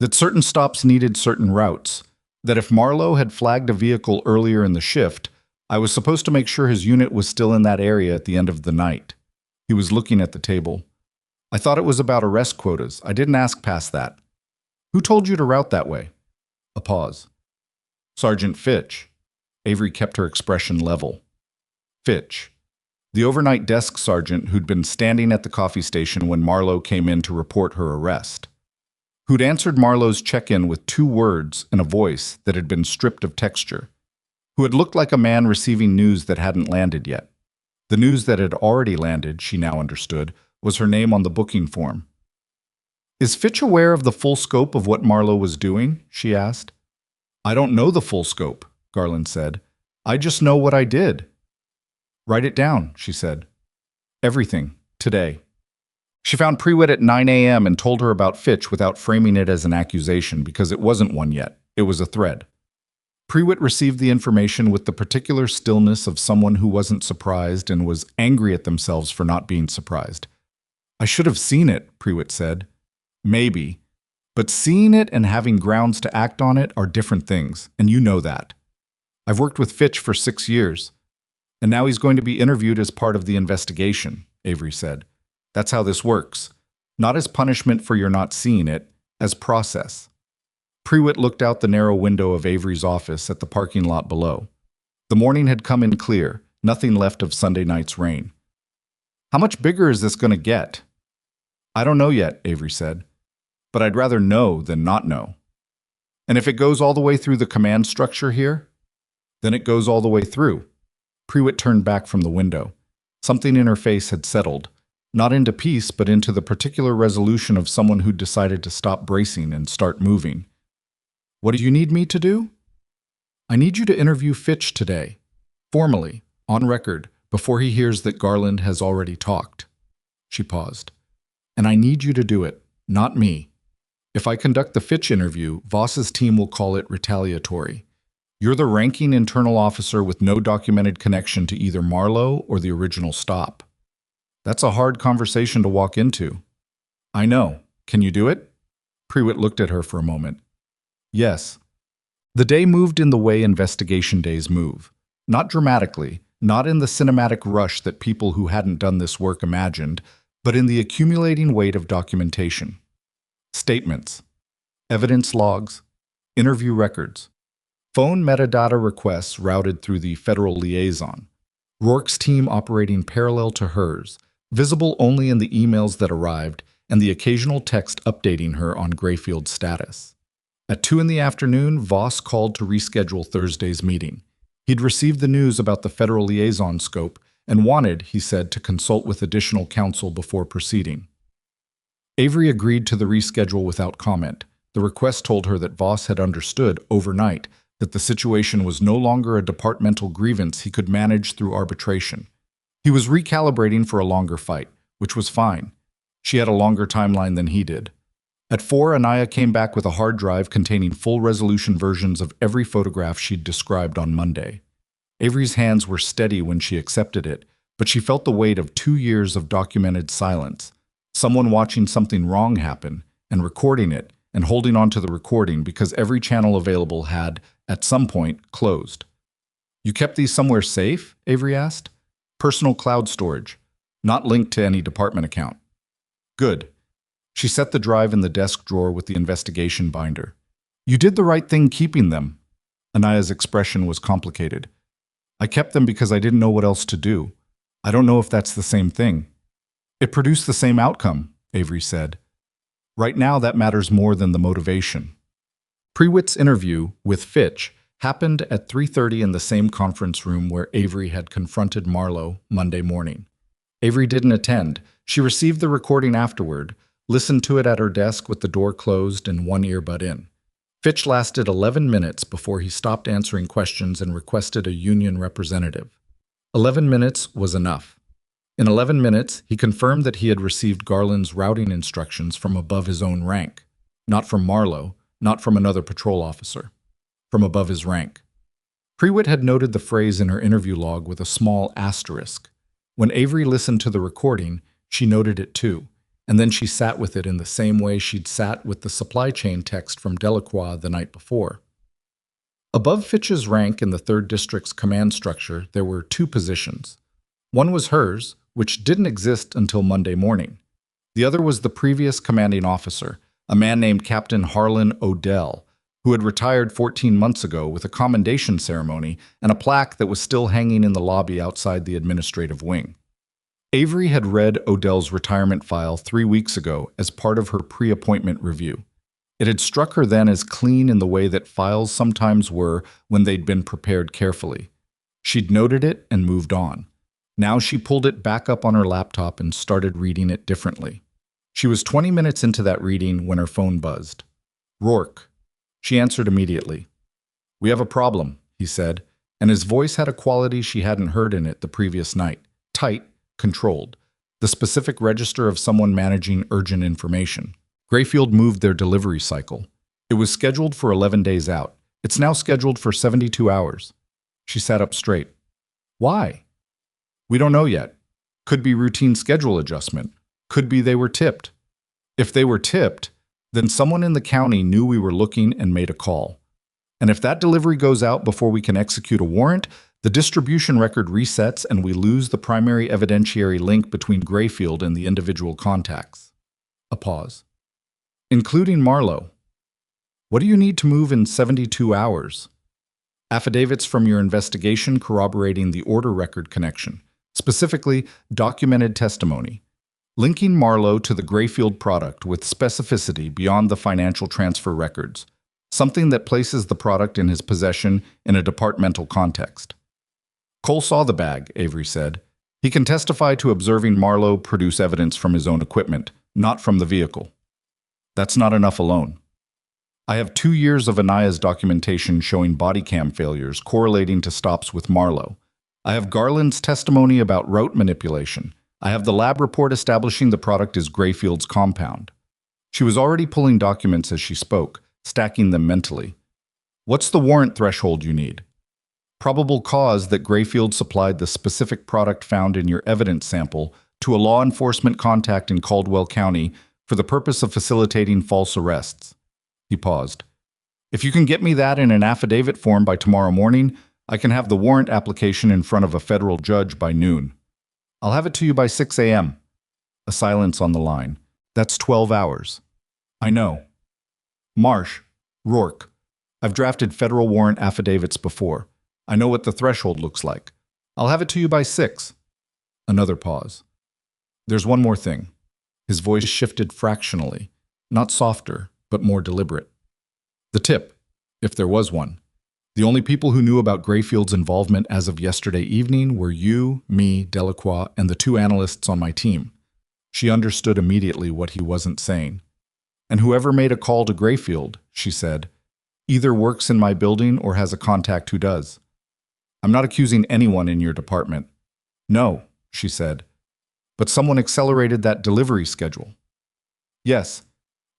"That certain stops needed certain routes. That if Marlow had flagged a vehicle earlier in the shift, I was supposed to make sure his unit was still in that area at the end of the night." He was looking at the table. "I thought it was about arrest quotas. I didn't ask past that." "Who told you to route that way?" A pause. "Sergeant Fitch." Avery kept her expression level. Fitch. The overnight desk sergeant who'd been standing at the coffee station when Marlow came in to report her arrest. Who'd answered Marlow's check-in with 2 words and a voice that had been stripped of texture. Who had looked like a man receiving news that hadn't landed yet. The news that had already landed, she now understood, was her name on the booking form. "Is Fitch aware of the full scope of what Marlow was doing?" she asked. "I don't know the full scope," Garland said. "I just know what I did." "Write it down," she said. "Everything, today." She found Prewitt at 9 a.m. and told her about Fitch without framing it as an accusation because it wasn't one yet. It was a thread. Prewitt received the information with the particular stillness of someone who wasn't surprised and was angry at themselves for not being surprised. "I should have seen it," Prewitt said. "Maybe. But seeing it and having grounds to act on it are different things, and you know that. I've worked with Fitch for 6 years. And now he's going to be interviewed as part of the investigation," Avery said. "That's how this works. Not as punishment for your not seeing it, as process." Prewitt looked out the narrow window of Avery's office at the parking lot below. The morning had come in clear, nothing left of Sunday night's rain. "How much bigger is this going to get?" "I don't know yet," Avery said. "But I'd rather know than not know." "And if it goes all the way through the command structure here?" "Then it goes all the way through." Prewitt turned back from the window. Something in her face had settled, not into peace, but into the particular resolution of someone who decided to stop bracing and start moving. What do you need me to do? I need you to interview Fitch today, formally, on record, before he hears that Garland has already talked. She paused. And I need you to do it, not me. If I conduct the Fitch interview, Voss's team will call it retaliatory. You're the ranking internal officer with no documented connection to either Marlow or the original stop. That's a hard conversation to walk into. I know. Can you do it? Prewitt looked at her for a moment. Yes. The day moved in the way investigation days move. Not dramatically, not in the cinematic rush that people who hadn't done this work imagined, but in the accumulating weight of documentation. Statements, evidence logs, interview records, phone metadata requests routed through the federal liaison, Rourke's team operating parallel to hers, visible only in the emails that arrived, and the occasional text updating her on Grayfield's status. At 2 in the afternoon, Voss called to reschedule Thursday's meeting. He'd received the news about the federal liaison scope and wanted, he said, to consult with additional counsel before proceeding. Avery agreed to the reschedule without comment. The request told her that Voss had understood, overnight, that the situation was no longer a departmental grievance he could manage through arbitration. He was recalibrating for a longer fight, which was fine. She had a longer timeline than he did. At 4, Anaya came back with a hard drive containing full-resolution versions of every photograph she'd described on Monday. Avery's hands were steady when she accepted it, but she felt the weight of 2 years of documented silence. Someone watching something wrong happen, and recording it, and holding on to the recording because every channel available had, at some point, closed. You kept these somewhere safe? Avery asked. Personal cloud storage, not linked to any department account. Good. She set the drive in the desk drawer with the investigation binder. You did the right thing keeping them. Anaya's expression was complicated. I kept them because I didn't know what else to do. I don't know if that's the same thing. It produced the same outcome, Avery said. Right now, that matters more than the motivation. Prewitt's interview with Fitch happened at 3:30 in the same conference room where Avery had confronted Marlow Monday morning. Avery didn't attend. She received the recording afterward, listened to it at her desk with the door closed and one earbud in. Fitch lasted 11 minutes before he stopped answering questions and requested a union representative. 11 minutes was enough. In 11 minutes, he confirmed that he had received Garland's routing instructions from above his own rank. Not from Marlow, not from another patrol officer. From above his rank. Prewitt had noted the phrase in her interview log with a small asterisk. When Avery listened to the recording, she noted it too, and then she sat with it in the same way she'd sat with the supply chain text from Delacroix the night before. Above Fitch's rank in the 3rd District's command structure, there were 2 positions. One was hers, which didn't exist until Monday morning. The other was the previous commanding officer, a man named Captain Harlan Odell, who had retired 14 months ago with a commendation ceremony and a plaque that was still hanging in the lobby outside the administrative wing. Avery had read Odell's retirement file 3 weeks ago as part of her pre-appointment review. It had struck her then as clean in the way that files sometimes were when they'd been prepared carefully. She'd noted it and moved on. Now she pulled it back up on her laptop and started reading it differently. She was 20 minutes into that reading when her phone buzzed. Rourke. She answered immediately. We have a problem, he said, and his voice had a quality she hadn't heard in it the previous night. Tight, controlled. The specific register of someone managing urgent information. Grayfield moved their delivery cycle. It was scheduled for 11 days out. It's now scheduled for 72 hours. She sat up straight. Why? We don't know yet. Could be routine schedule adjustment. Could be they were tipped. If they were tipped, then someone in the county knew we were looking and made a call. And if that delivery goes out before we can execute a warrant, the distribution record resets and we lose the primary evidentiary link between Grayfield and the individual contacts. A pause. Including Marlow. What do you need to move in 72 hours? Affidavits from your investigation corroborating the order record connection, specifically documented testimony, linking Marlow to the Grayfield product with specificity beyond the financial transfer records, something that places the product in his possession in a departmental context. Cole saw the bag, Avery said. He can testify to observing Marlow produce evidence from his own equipment, not from the vehicle. That's not enough alone. I have 2 years of Anaya's documentation showing body cam failures correlating to stops with Marlow. I have Garland's testimony about route manipulation. I have the lab report establishing the product is Grayfield's compound. She was already pulling documents as she spoke, stacking them mentally. What's the warrant threshold you need? Probable cause that Grayfield supplied the specific product found in your evidence sample to a law enforcement contact in Caldwell County for the purpose of facilitating false arrests. He paused. If you can get me that in an affidavit form by tomorrow morning, I can have the warrant application in front of a federal judge by noon. I'll have it to you by 6 a.m. A silence on the line. That's 12 hours. I know. Marsh, Rourke. I've drafted federal warrant affidavits before. I know what the threshold looks like. I'll have it to you by 6. Another pause. There's one more thing. His voice shifted fractionally, not softer, but more deliberate. The tip, if there was one. The only people who knew about Grayfield's involvement as of yesterday evening were you, me, Delacroix, and the 2 analysts on my team. She understood immediately what he wasn't saying. And whoever made a call to Grayfield, she said, either works in my building or has a contact who does. I'm not accusing anyone in your department. No, she said. But someone accelerated that delivery schedule. Yes.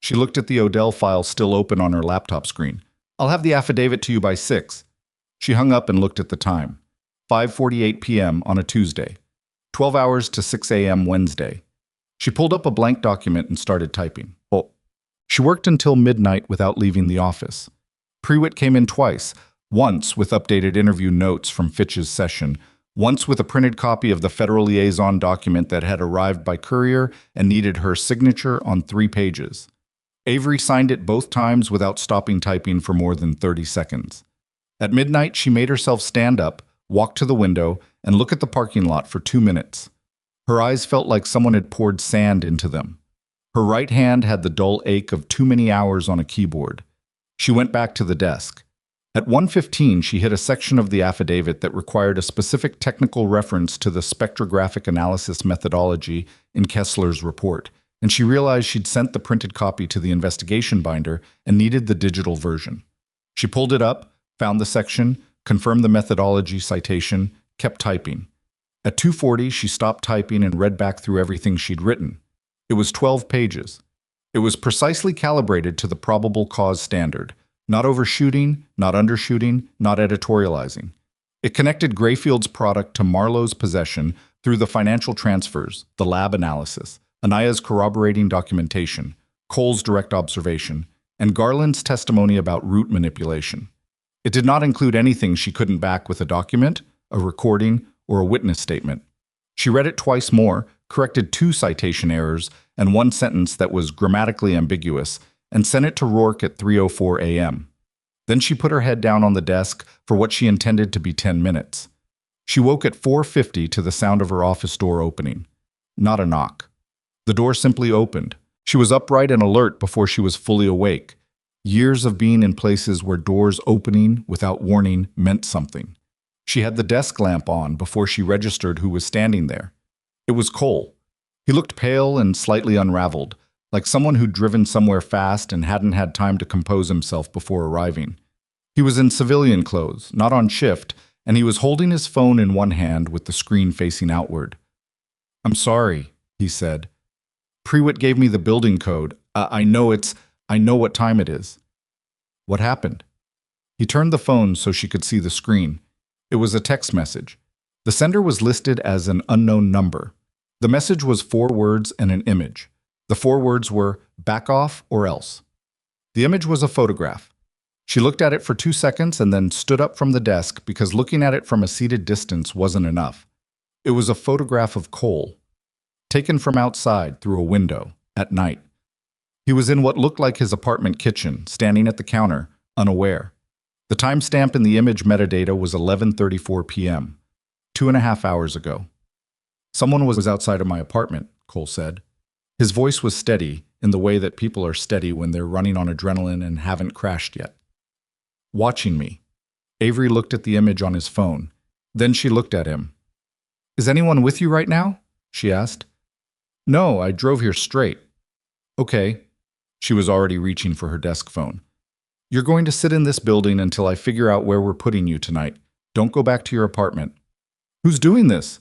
She looked at the Odell file still open on her laptop screen. I'll have the affidavit to you by 6. She hung up and looked at the time. 5:48 p.m. on a Tuesday. 12 hours to 6 a.m. Wednesday. She pulled up a blank document and started typing. Oh. She worked until midnight without leaving the office. Prewitt came in twice, once with updated interview notes from Fitch's session, once with a printed copy of the federal liaison document that had arrived by courier and needed her signature on 3 pages. Avery signed it both times without stopping typing for more than 30 seconds. At midnight, she made herself stand up, walk to the window, and look at the parking lot for 2 minutes. Her eyes felt like someone had poured sand into them. Her right hand had the dull ache of too many hours on a keyboard. She went back to the desk. At 1:15, she hit a section of the affidavit that required a specific technical reference to the spectrographic analysis methodology in Kessler's report, and she realized she'd sent the printed copy to the investigation binder and needed the digital version. She pulled it up, found the section, confirmed the methodology citation, kept typing. At 2:40, she stopped typing and read back through everything she'd written. It was 12 pages. It was precisely calibrated to the probable cause standard. Not overshooting, not undershooting, not editorializing. It connected Grayfield's product to Marlow's possession through the financial transfers, the lab analysis, Anaya's corroborating documentation, Cole's direct observation, and Garland's testimony about route manipulation. It did not include anything she couldn't back with a document, a recording, or a witness statement. She read it twice more, corrected 2 citation errors and 1 sentence that was grammatically ambiguous, and sent it to Rourke at 3:04 a.m. Then she put her head down on the desk for what she intended to be 10 minutes. She woke at 4:50 to the sound of her office door opening. Not a knock. The door simply opened. She was upright and alert before she was fully awake. Years of being in places where doors opening without warning meant something. She had the desk lamp on before she registered who was standing there. It was Cole. He looked pale and slightly unraveled, like someone who'd driven somewhere fast and hadn't had time to compose himself before arriving. He was in civilian clothes, not on shift, and he was holding his phone in one hand with the screen facing outward. "I'm sorry," he said. "Prewitt gave me the building code. I know what time it is." "What happened?" He turned the phone so she could see the screen. It was a text message. The sender was listed as an unknown number. The message was 4 words and an image. The 4 words were, "back off or else." The image was a photograph. She looked at it for 2 seconds and then stood up from the desk because looking at it from a seated distance wasn't enough. It was a photograph of Cole, taken from outside through a window, at night. He was in what looked like his apartment kitchen, standing at the counter, unaware. The timestamp in the image metadata was 11:34 p.m., 2.5 hours ago. "Someone was outside of my apartment," Cole said. His voice was steady, in the way that people are steady when they're running on adrenaline and haven't crashed yet. "Watching me." Avery looked at the image on his phone. Then she looked at him. Is anyone with you right now? She asked. No, I drove here straight. Okay. She was already reaching for her desk phone. You're going to sit in this building until I figure out where we're putting you tonight. Don't go back to your apartment. Who's doing this?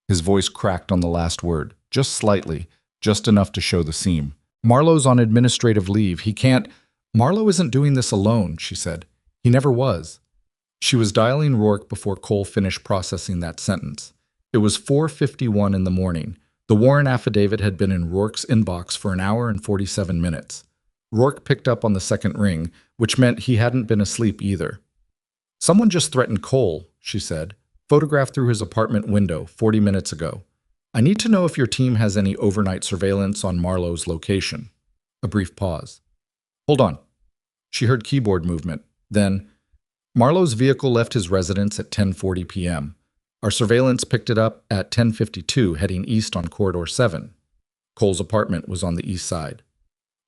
His voice cracked on the last word, just slightly, just enough to show the seam. Marlow's on administrative leave. He can't. Marlow isn't doing this alone, she said. He never was. She was dialing Rourke before Cole finished processing that sentence. It was 4:51 in the morning. The warrant affidavit had been in Rourke's inbox for an hour and 47 minutes. Rourke picked up on the second ring, which meant he hadn't been asleep either. Someone just threatened Cole, she said, photographed through his apartment window 40 minutes ago. I need to know if your team has any overnight surveillance on Marlow's location. A brief pause. Hold on. She heard keyboard movement. Then, Marlow's vehicle left his residence at 10:40 p.m. Our surveillance picked it up at 10:52 heading east on Corridor 7. Cole's apartment was on the east side.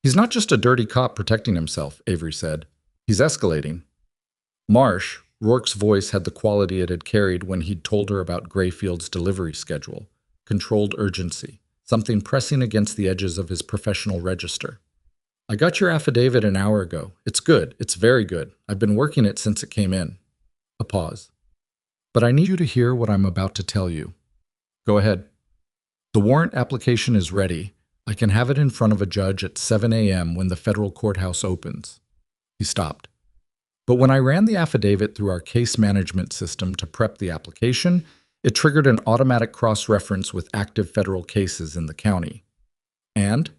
He's not just a dirty cop protecting himself, Avery said. He's escalating. Marsh, Rourke's voice had the quality it had carried when he'd told her about Grayfield's delivery schedule. Controlled urgency, something pressing against the edges of his professional register. I got your affidavit an hour ago. It's good. It's very good. I've been working it since it came in. A pause. But I need you to hear what I'm about to tell you. Go ahead. The warrant application is ready. I can have it in front of a judge at 7 a.m. when the federal courthouse opens. He stopped. But when I ran the affidavit through our case management system to prep the application, it triggered an automatic cross-reference with active federal cases in the county. And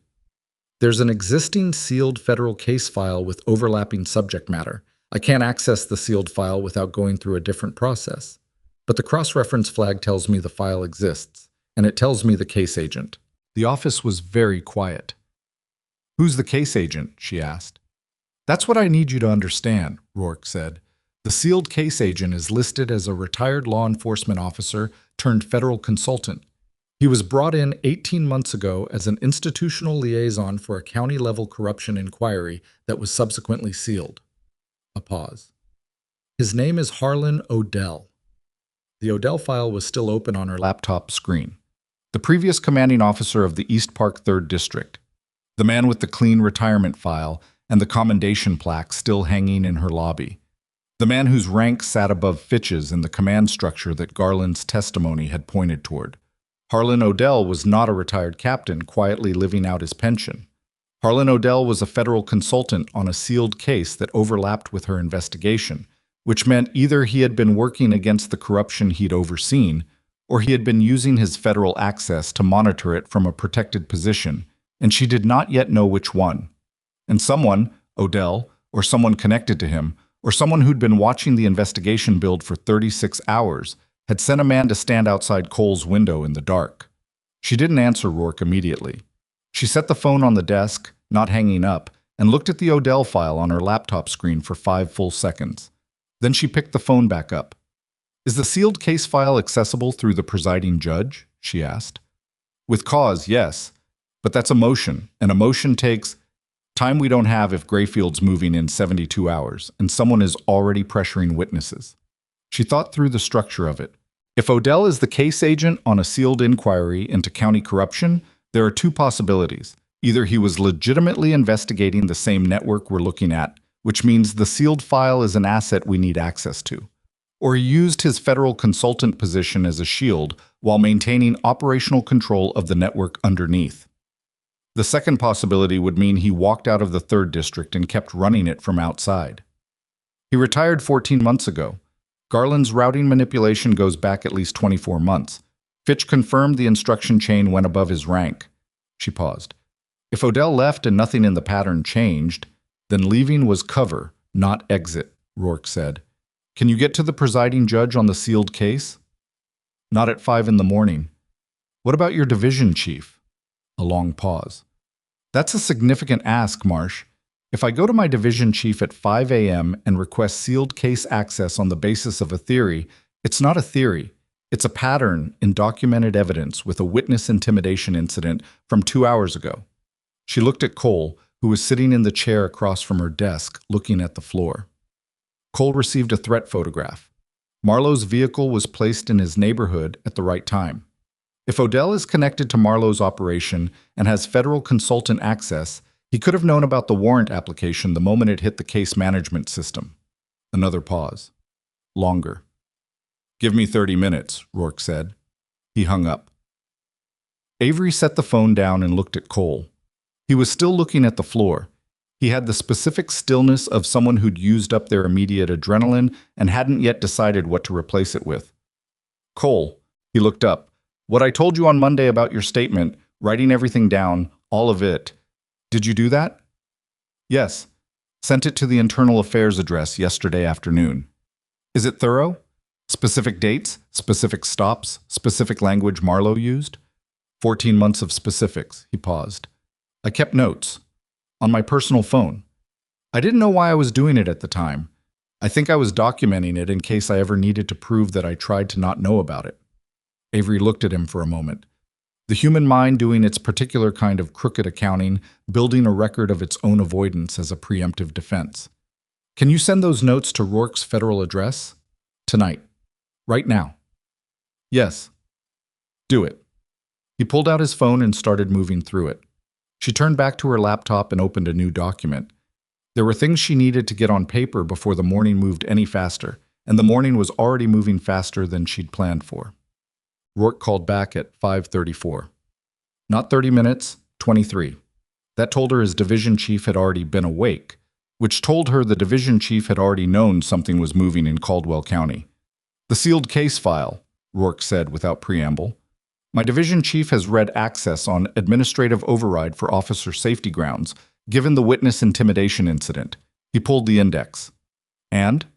there's an existing sealed federal case file with overlapping subject matter. I can't access the sealed file without going through a different process. But the cross-reference flag tells me the file exists, and it tells me the case agent. The office was very quiet. Who's the case agent? She asked. That's what I need you to understand, Rourke said. The sealed case agent is listed as a retired law enforcement officer turned federal consultant. He was brought in 18 months ago as an institutional liaison for a county-level corruption inquiry that was subsequently sealed. A pause. His name is Harlan Odell. The Odell file was still open on her laptop screen. The previous commanding officer of the Eastpark 3rd District. The man with the clean retirement file and the commendation plaque still hanging in her lobby. The man whose rank sat above Fitch's in the command structure that Garland's testimony had pointed toward. Harlan Odell was not a retired captain quietly living out his pension. Harlan Odell was a federal consultant on a sealed case that overlapped with her investigation, which meant either he had been working against the corruption he'd overseen, or he had been using his federal access to monitor it from a protected position, and she did not yet know which one. And someone, Odell, or someone connected to him, or someone who'd been watching the investigation build for 36 hours, had sent a man to stand outside Cole's window in the dark. She didn't answer Rourke immediately. She set the phone on the desk, not hanging up, and looked at the Odell file on her laptop screen for 5 full seconds. Then she picked the phone back up. Is the sealed case file accessible through the presiding judge? She asked. With cause, yes. But that's a motion, and a motion takes time we don't have if Grayfield's moving in 72 hours, and someone is already pressuring witnesses. She thought through the structure of it. If Odell is the case agent on a sealed inquiry into county corruption, there are 2 possibilities. Either he was legitimately investigating the same network we're looking at, which means the sealed file is an asset we need access to, or he used his federal consultant position as a shield while maintaining operational control of the network underneath. The second possibility would mean he walked out of the 3rd District and kept running it from outside. He retired 14 months ago. Garland's routing manipulation goes back at least 24 months. Fitch confirmed the instruction chain went above his rank. She paused. If Odell left and nothing in the pattern changed, then leaving was cover, not exit, Rourke said. Can you get to the presiding judge on the sealed case? Not at 5 in the morning. What about your division chief? A long pause. That's a significant ask, Marsh. If I go to my division chief at 5 a.m. and request sealed case access on the basis of a theory, it's not a theory. It's a pattern in documented evidence with a witness intimidation incident from 2 hours ago. She looked at Cole, who was sitting in the chair across from her desk, looking at the floor. Cole received a threat photograph. Marlow's vehicle was placed in his neighborhood at the right time. If Odell is connected to Marlow's operation and has federal consultant access, he could have known about the warrant application the moment it hit the case management system. Another pause. Longer. "Give me 30 minutes, Rourke said. He hung up. Avery set the phone down and looked at Cole. He was still looking at the floor. He had the specific stillness of someone who'd used up their immediate adrenaline and hadn't yet decided what to replace it with. "Cole," he looked up. "What I told you on Monday about your statement, writing everything down, all of it. Did you do that?" "Yes. Sent it to the Internal Affairs address yesterday afternoon." "Is it thorough? Specific dates, specific stops, specific language Marlow used?" 14 months of specifics," he paused. "I kept notes. On my personal phone. I didn't know why I was doing it at the time. I think I was documenting it in case I ever needed to prove that I tried to not know about it." Avery looked at him for a moment. The human mind doing its particular kind of crooked accounting, building a record of its own avoidance as a preemptive defense. "Can you send those notes to Rourke's federal address? Tonight. Right now." "Yes." "Do it." He pulled out his phone and started moving through it. She turned back to her laptop and opened a new document. There were things she needed to get on paper before the morning moved any faster, and the morning was already moving faster than she'd planned for. Rourke called back at 5:34. Not 30 minutes, 23. That told her his division chief had already been awake, which told her the division chief had already known something was moving in Caldwell County. "The sealed case file," Rourke said without preamble. "My division chief has read access on administrative override for officer safety grounds, given the witness intimidation incident." He pulled the index. "And?"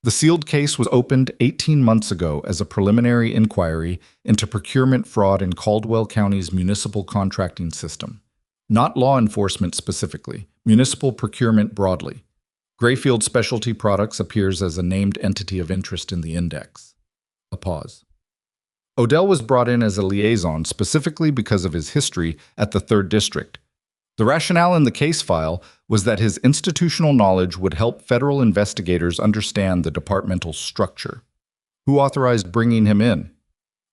"The sealed case was opened 18 months ago as a preliminary inquiry into procurement fraud in Caldwell County's municipal contracting system. Not law enforcement specifically, municipal procurement broadly. Grayfield Specialty Products appears as a named entity of interest in the index." A pause. Odell was brought in as a liaison specifically because of his history at the 3rd District. The rationale in the case file was that his institutional knowledge would help federal investigators understand the departmental structure. Who authorized bringing him in?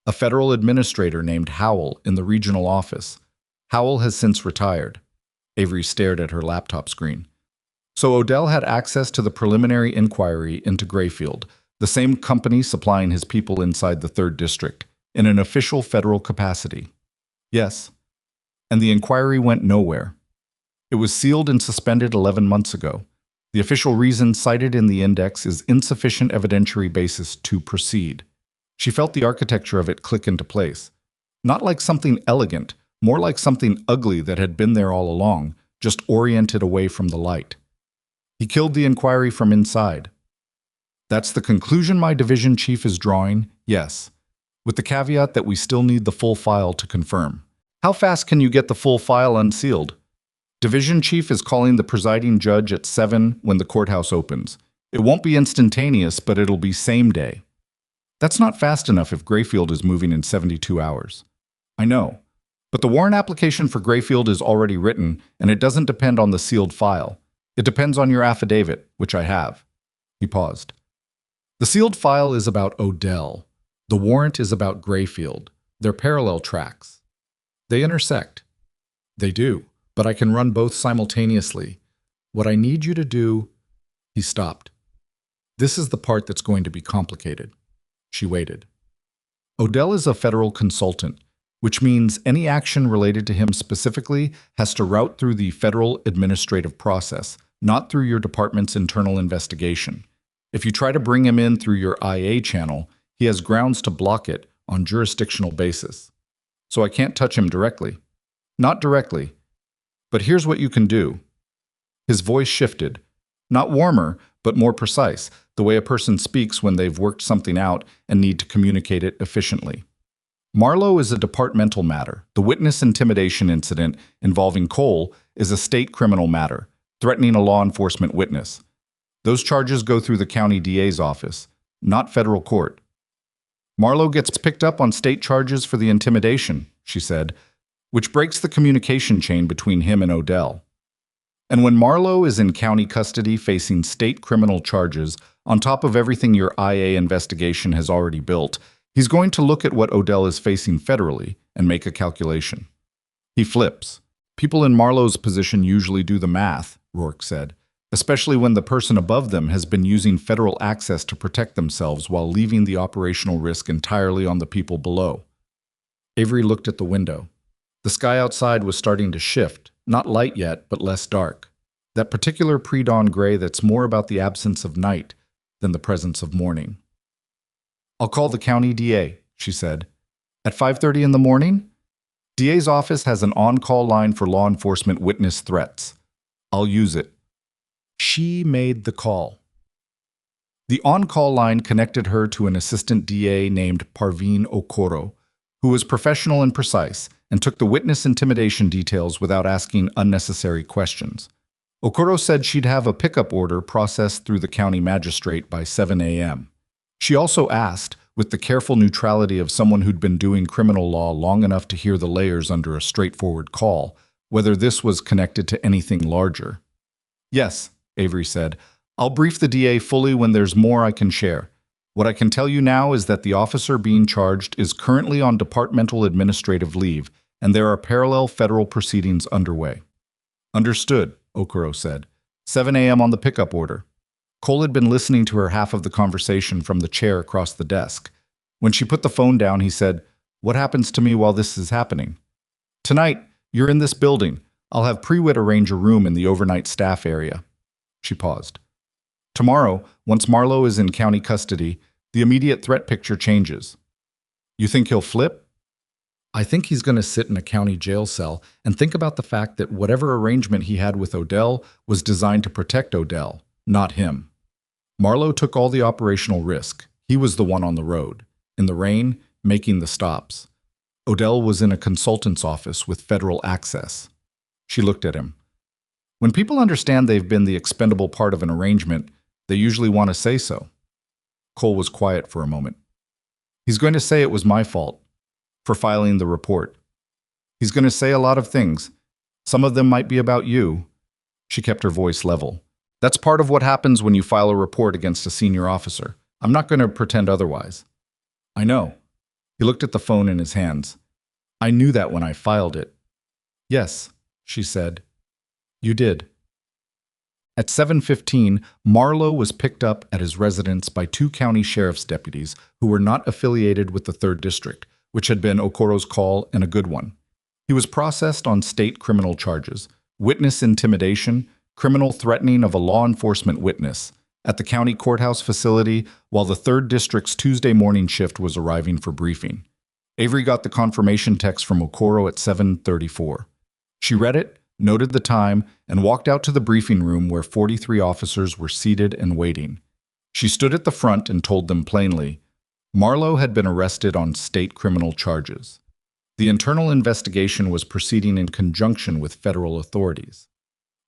A federal administrator named Howell in the regional office. Howell has since retired. Avery stared at her laptop screen. So Odell had access to the preliminary inquiry into Grayfield, the same company supplying his people inside the 3rd District, in an official federal capacity. Yes. And the inquiry went nowhere. It was sealed and suspended 11 months ago. The official reason cited in the index is insufficient evidentiary basis to proceed. She felt the architecture of it click into place. Not like something elegant, more like something ugly that had been there all along, just oriented away from the light. He killed the inquiry from inside. That's the conclusion my division chief is drawing, yes, with the caveat that we still need the full file to confirm. How fast can you get the full file unsealed? Division chief is calling the presiding judge at 7 when the courthouse opens. It won't be instantaneous, but it'll be same day. That's not fast enough if Grayfield is moving in 72 hours. I know, but the warrant application for Grayfield is already written, and it doesn't depend on the sealed file. It depends on your affidavit, which I have. He paused. The sealed file is about Odell. The warrant is about Grayfield. They're parallel tracks. They intersect. They do, but I can run both simultaneously. What I need you to do... He stopped. This is the part that's going to be complicated. She waited. Odell is a federal consultant, which means any action related to him specifically has to route through the federal administrative process, not through your department's internal investigation. If you try to bring him in through your IA channel, he has grounds to block it on jurisdictional basis. So I can't touch him directly. Not directly. But here's what you can do. His voice shifted. Not warmer, but more precise, the way a person speaks when they've worked something out and need to communicate it efficiently. Marlow is a departmental matter. The witness intimidation incident involving Cole is a state criminal matter, threatening a law enforcement witness. Those charges go through the county DA's office, not federal court. Marlow gets picked up on state charges for the intimidation, she said, which breaks the communication chain between him and Odell. And when Marlow is in county custody facing state criminal charges On top of everything your IA investigation has already built, he's going to look at what Odell is facing federally and make a calculation. He flips. People in Marlow's position usually do the math, Rourke said, especially when the person above them has been using federal access to protect themselves while leaving the operational risk entirely on the people below. Avery looked at the window. The sky outside was starting to shift, not light yet, but less dark. That particular pre-dawn gray that's more about the absence of night than the presence of morning. "I'll call the county DA," she said. "At 5:30 in the morning? DA's office has an on-call line for law enforcement witness threats. I'll use it." She made the call. The on-call line connected her to an assistant DA named Parveen Okoro, who was professional and precise and took the witness intimidation details without asking unnecessary questions. Okoro said she'd have a pickup order processed through the county magistrate by 7 a.m. She also asked, with the careful neutrality of someone who'd been doing criminal law long enough to hear the layers under a straightforward call, whether this was connected to anything larger. "Yes," Avery said. "I'll brief the DA fully when there's more I can share. What I can tell you now is that the officer being charged is currently on departmental administrative leave, and there are parallel federal proceedings underway." "Understood," Okoro said. 7 a.m. on the pickup order. Cole had been listening to her half of the conversation from the chair across the desk. When she put the phone down, he said, "What happens to me while this is happening?" "Tonight, you're in this building. I'll have Prewitt arrange a room in the overnight staff area." She paused. "Tomorrow, once Marlow is in county custody, the immediate threat picture changes." "You think he'll flip?" "I think he's going to sit in a county jail cell and think about the fact that whatever arrangement he had with Odell was designed to protect Odell, not him. Marlow took all the operational risk. He was the one on the road, in the rain, making the stops. Odell was in a consultant's office with federal access." She looked at him. "When people understand they've been the expendable part of an arrangement, they usually want to say so." Cole was quiet for a moment. "He's going to say it was my fault for filing the report. He's going to say a lot of things. Some of them might be about you." She kept her voice level. "That's part of what happens when you file a report against a senior officer. I'm not going to pretend otherwise." "I know." He looked at the phone in his hands. "I knew that when I filed it." "Yes," she said. "You did." At 7:15, Marlow was picked up at his residence by 2 county sheriff's deputies who were not affiliated with the 3rd District, which had been Okoro's call and a good one. He was processed on state criminal charges, witness intimidation, criminal threatening of a law enforcement witness, at the county courthouse facility while the 3rd District's Tuesday morning shift was arriving for briefing. Avery got the confirmation text from Okoro at 7:34. She read it, noted the time, and walked out to the briefing room where 43 officers were seated and waiting. She stood at the front and told them plainly, Marlow had been arrested on state criminal charges. The internal investigation was proceeding in conjunction with federal authorities.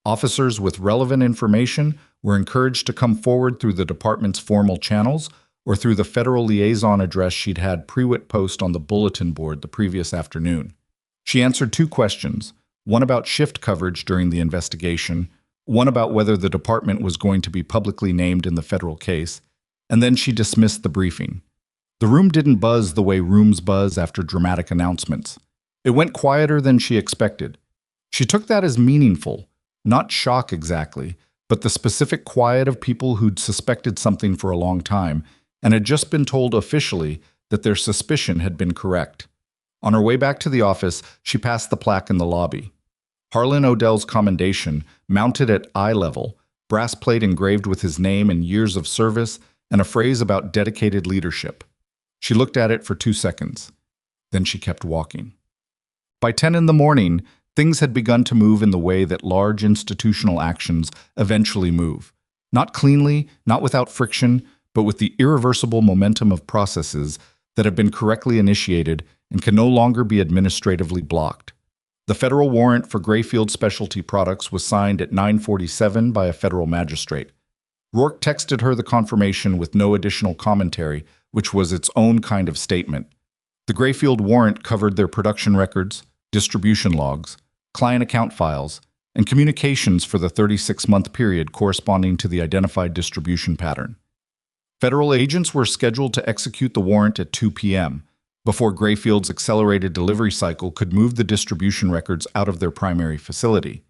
Officers with relevant information were encouraged to come forward through the department's formal channels or through the federal liaison address she'd had Prewitt post on the bulletin board the previous afternoon. She answered 2 questions, one about shift coverage during the investigation, one about whether the department was going to be publicly named in the federal case, and then she dismissed the briefing. The room didn't buzz the way rooms buzz after dramatic announcements. It went quieter than she expected. She took that as meaningful, not shock exactly, but the specific quiet of people who'd suspected something for a long time and had just been told officially that their suspicion had been correct. On her way back to the office, she passed the plaque in the lobby. Harlan Odell's commendation, mounted at eye level, brass plate engraved with his name and years of service, and a phrase about dedicated leadership. She looked at it for 2 seconds. Then she kept walking. By 10 in the morning, things had begun to move in the way that large institutional actions eventually move. Not cleanly, not without friction, but with the irreversible momentum of processes that have been correctly initiated and can no longer be administratively blocked. The federal warrant for Grayfield Specialty Products was signed at 9:47 by a federal magistrate. Rourke texted her the confirmation with no additional commentary, which was its own kind of statement. The Grayfield warrant covered their production records, distribution logs, client account files, and communications for the 36-month period corresponding to the identified distribution pattern. Federal agents were scheduled to execute the warrant at 2 p.m., before Grayfield's accelerated delivery cycle could move the distribution records out of their primary facility.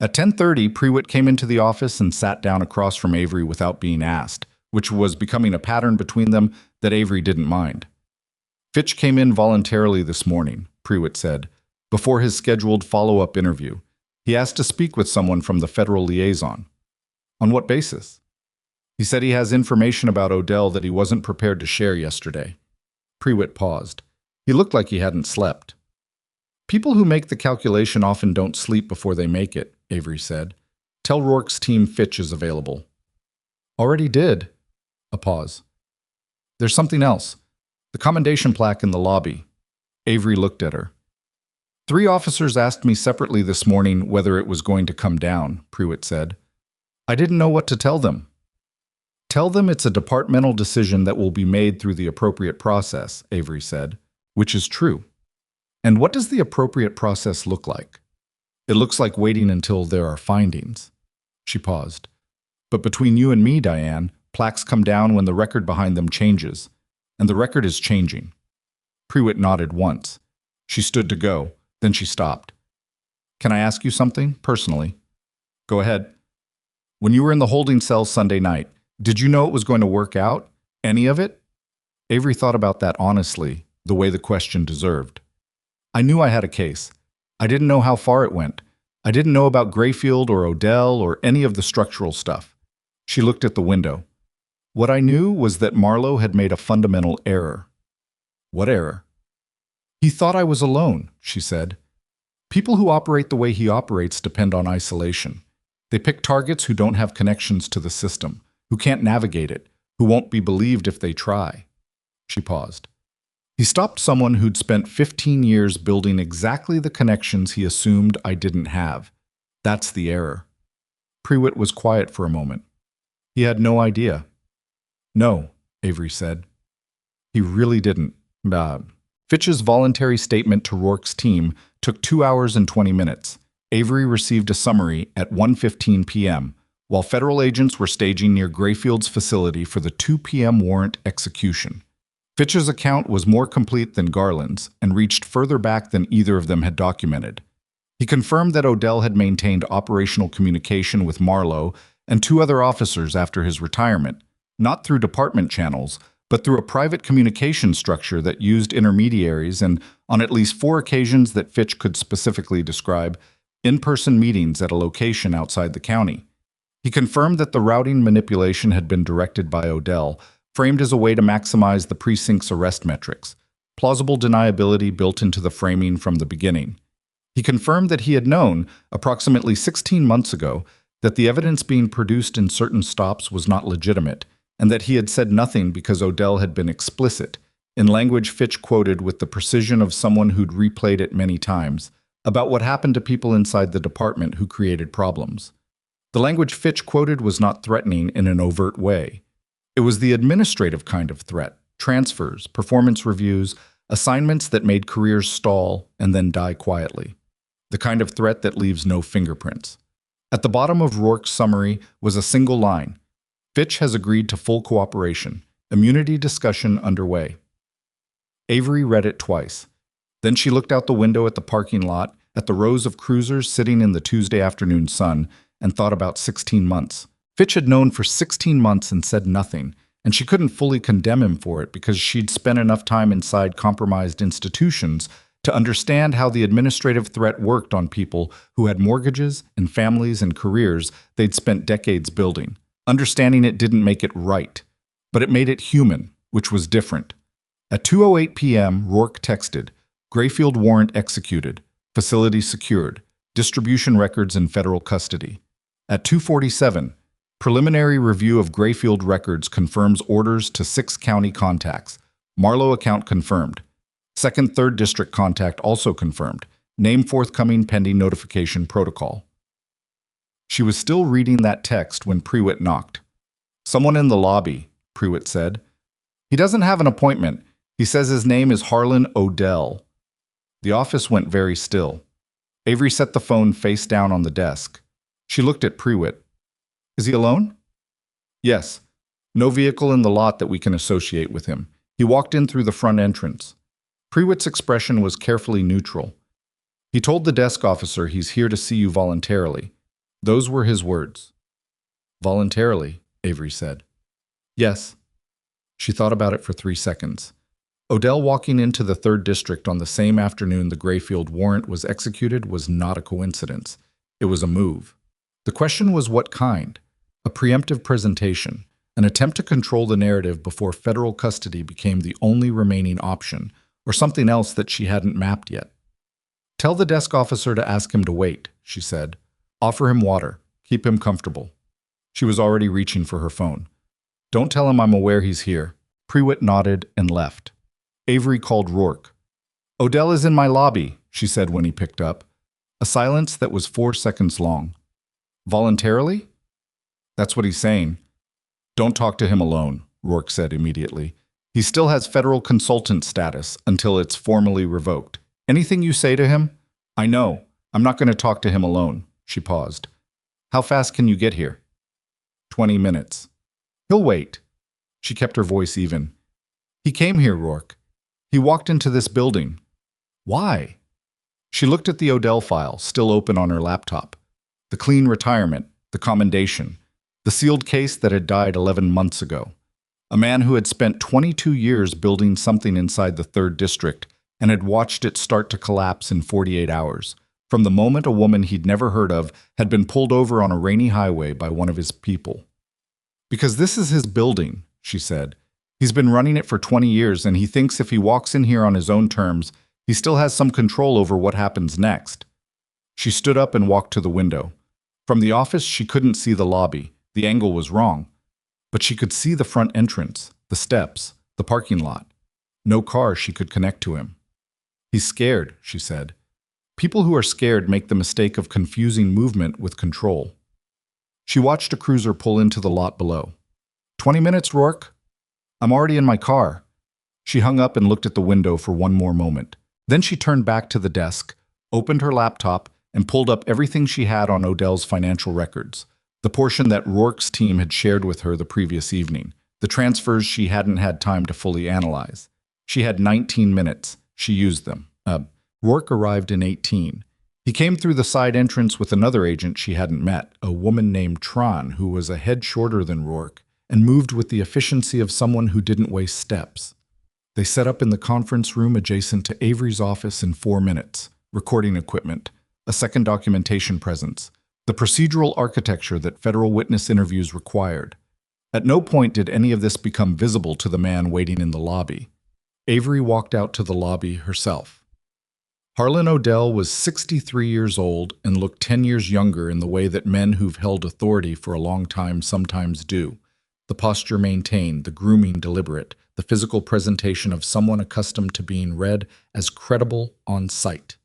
At 10:30, Prewitt came into the office and sat down across from Avery without being asked, which was becoming a pattern between them that Avery didn't mind. Fitch came in voluntarily this morning, Prewitt said, before his scheduled follow-up interview. He asked to speak with someone from the federal liaison. On what basis? He said he has information about Odell that he wasn't prepared to share yesterday. Prewitt paused. He looked like he hadn't slept. People who make the calculation often don't sleep before they make it, Avery said. Tell Rourke's team Fitch is available. Already did. A pause. There's something else. The commendation plaque in the lobby. Avery looked at her. 3 officers asked me separately this morning whether it was going to come down, Prewitt said. I didn't know what to tell them. Tell them it's a departmental decision that will be made through the appropriate process, Avery said, which is true. And what does the appropriate process look like? It looks like waiting until there are findings. She paused. But between you and me, Diane, plaques come down when the record behind them changes, and the record is changing. Prewitt nodded once. She stood to go, then she stopped. Can I ask you something, personally? Go ahead. When you were in the holding cell Sunday night, did you know it was going to work out? Any of it? Avery thought about that honestly, the way the question deserved. I knew I had a case. I didn't know how far it went. I didn't know about Grayfield or Odell or any of the structural stuff. She looked at the window. What I knew was that Marlow had made a fundamental error. What error? He thought I was alone, she said. People who operate the way he operates depend on isolation. They pick targets who don't have connections to the system, who can't navigate it, who won't be believed if they try. She paused. He stopped someone who'd spent 15 years building exactly the connections he assumed I didn't have. That's the error. Prewitt was quiet for a moment. He had no idea. No, Avery said. He really didn't. Fitch's voluntary statement to Rourke's team took 2 hours and 20 minutes. Avery received a summary at 1:15 p.m., while federal agents were staging near Grayfield's facility for the 2 p.m. warrant execution. Fitch's account was more complete than Garland's and reached further back than either of them had documented. He confirmed that Odell had maintained operational communication with Marlow and 2 other officers after his retirement, not through department channels, but through a private communication structure that used intermediaries and, on at least 4 occasions that Fitch could specifically describe, in-person meetings at a location outside the county. He confirmed that the routing manipulation had been directed by Odell, framed as a way to maximize the precinct's arrest metrics, plausible deniability built into the framing from the beginning. He confirmed that he had known, approximately 16 months ago, that the evidence being produced in certain stops was not legitimate, and that he had said nothing because Odell had been explicit, in language Fitch quoted with the precision of someone who'd replayed it many times, about what happened to people inside the department who created problems. The language Fitch quoted was not threatening in an overt way. It was the administrative kind of threat, transfers, performance reviews, assignments that made careers stall and then die quietly. The kind of threat that leaves no fingerprints. At the bottom of Rourke's summary was a single line. Fitch has agreed to full cooperation. Immunity discussion underway. Avery read it twice. Then she looked out the window at the parking lot, at the rows of cruisers sitting in the Tuesday afternoon sun, and thought about 16 months. Fitch had known for 16 months and said nothing, and she couldn't fully condemn him for it because she'd spent enough time inside compromised institutions to understand how the administrative threat worked on people who had mortgages and families and careers they'd spent decades building. Understanding it didn't make it right, but it made it human, which was different. At 2:08 p.m., Rourke texted, Grayfield warrant executed, facility secured, distribution records in federal custody. At 2:47, preliminary review of Grayfield records confirms orders to 6 county contacts. Marlow account confirmed. 2nd, 3rd District contact also confirmed. Name forthcoming pending notification protocol. She was still reading that text when Prewitt knocked. Someone in the lobby, Prewitt said. He doesn't have an appointment. He says his name is Harlan Odell. The office went very still. Avery set the phone face down on the desk. She looked at Prewitt. Is he alone? Yes. No vehicle in the lot that we can associate with him. He walked in through the front entrance. Prewitt's expression was carefully neutral. He told the desk officer he's here to see you voluntarily. Those were his words. Voluntarily, Avery said. Yes. She thought about it for 3 seconds. Odell walking into the 3rd District on the same afternoon the Grayfield warrant was executed was not a coincidence. It was a move. The question was what kind? A preemptive presentation, an attempt to control the narrative before federal custody became the only remaining option, or something else that she hadn't mapped yet. Tell the desk officer to ask him to wait, she said. Offer him water. Keep him comfortable. She was already reaching for her phone. Don't tell him I'm aware he's here. Prewitt nodded and left. Avery called Rourke. Odell is in my lobby, she said when he picked up. A silence that was 4 seconds long. Voluntarily? That's what he's saying. Don't talk to him alone, Rourke said immediately. He still has federal consultant status until it's formally revoked. Anything you say to him? I know. I'm not going to talk to him alone. She paused. How fast can you get here? 20 minutes. He'll wait. She kept her voice even. He came here, Rourke. He walked into this building. Why? She looked at the Odell file, still open on her laptop. The clean retirement, the commendation, the sealed case that had died 11 months ago. A man who had spent 22 years building something inside the 3rd District and had watched it start to collapse in 48 hours, from the moment a woman he'd never heard of had been pulled over on a rainy highway by one of his people. Because this is his building, she said. He's been running it for 20 years, and he thinks if he walks in here on his own terms, he still has some control over what happens next. She stood up and walked to the window. From the office, she couldn't see the lobby. The angle was wrong. But she could see the front entrance, the steps, the parking lot. No car she could connect to him. He's scared, she said. People who are scared make the mistake of confusing movement with control. She watched a cruiser pull into the lot below. 20 minutes, Rourke? I'm already in my car. She hung up and looked at the window for one more moment. Then she turned back to the desk, opened her laptop, and pulled up everything she had on Odell's financial records, the portion that Rourke's team had shared with her the previous evening, the transfers she hadn't had time to fully analyze. She had 19 minutes. She used them. Rourke arrived in 18. He came through the side entrance with another agent she hadn't met, a woman named Tron, who was a head shorter than Rourke and moved with the efficiency of someone who didn't waste steps. They set up in the conference room adjacent to Avery's office in 4 minutes, recording equipment, a second documentation presence, the procedural architecture that federal witness interviews required. At no point did any of this become visible to the man waiting in the lobby. Avery walked out to the lobby herself. Harlan Odell was 63 years old and looked 10 years younger in the way that men who've held authority for a long time sometimes do. The posture maintained, the grooming deliberate, the physical presentation of someone accustomed to being read as credible on sight.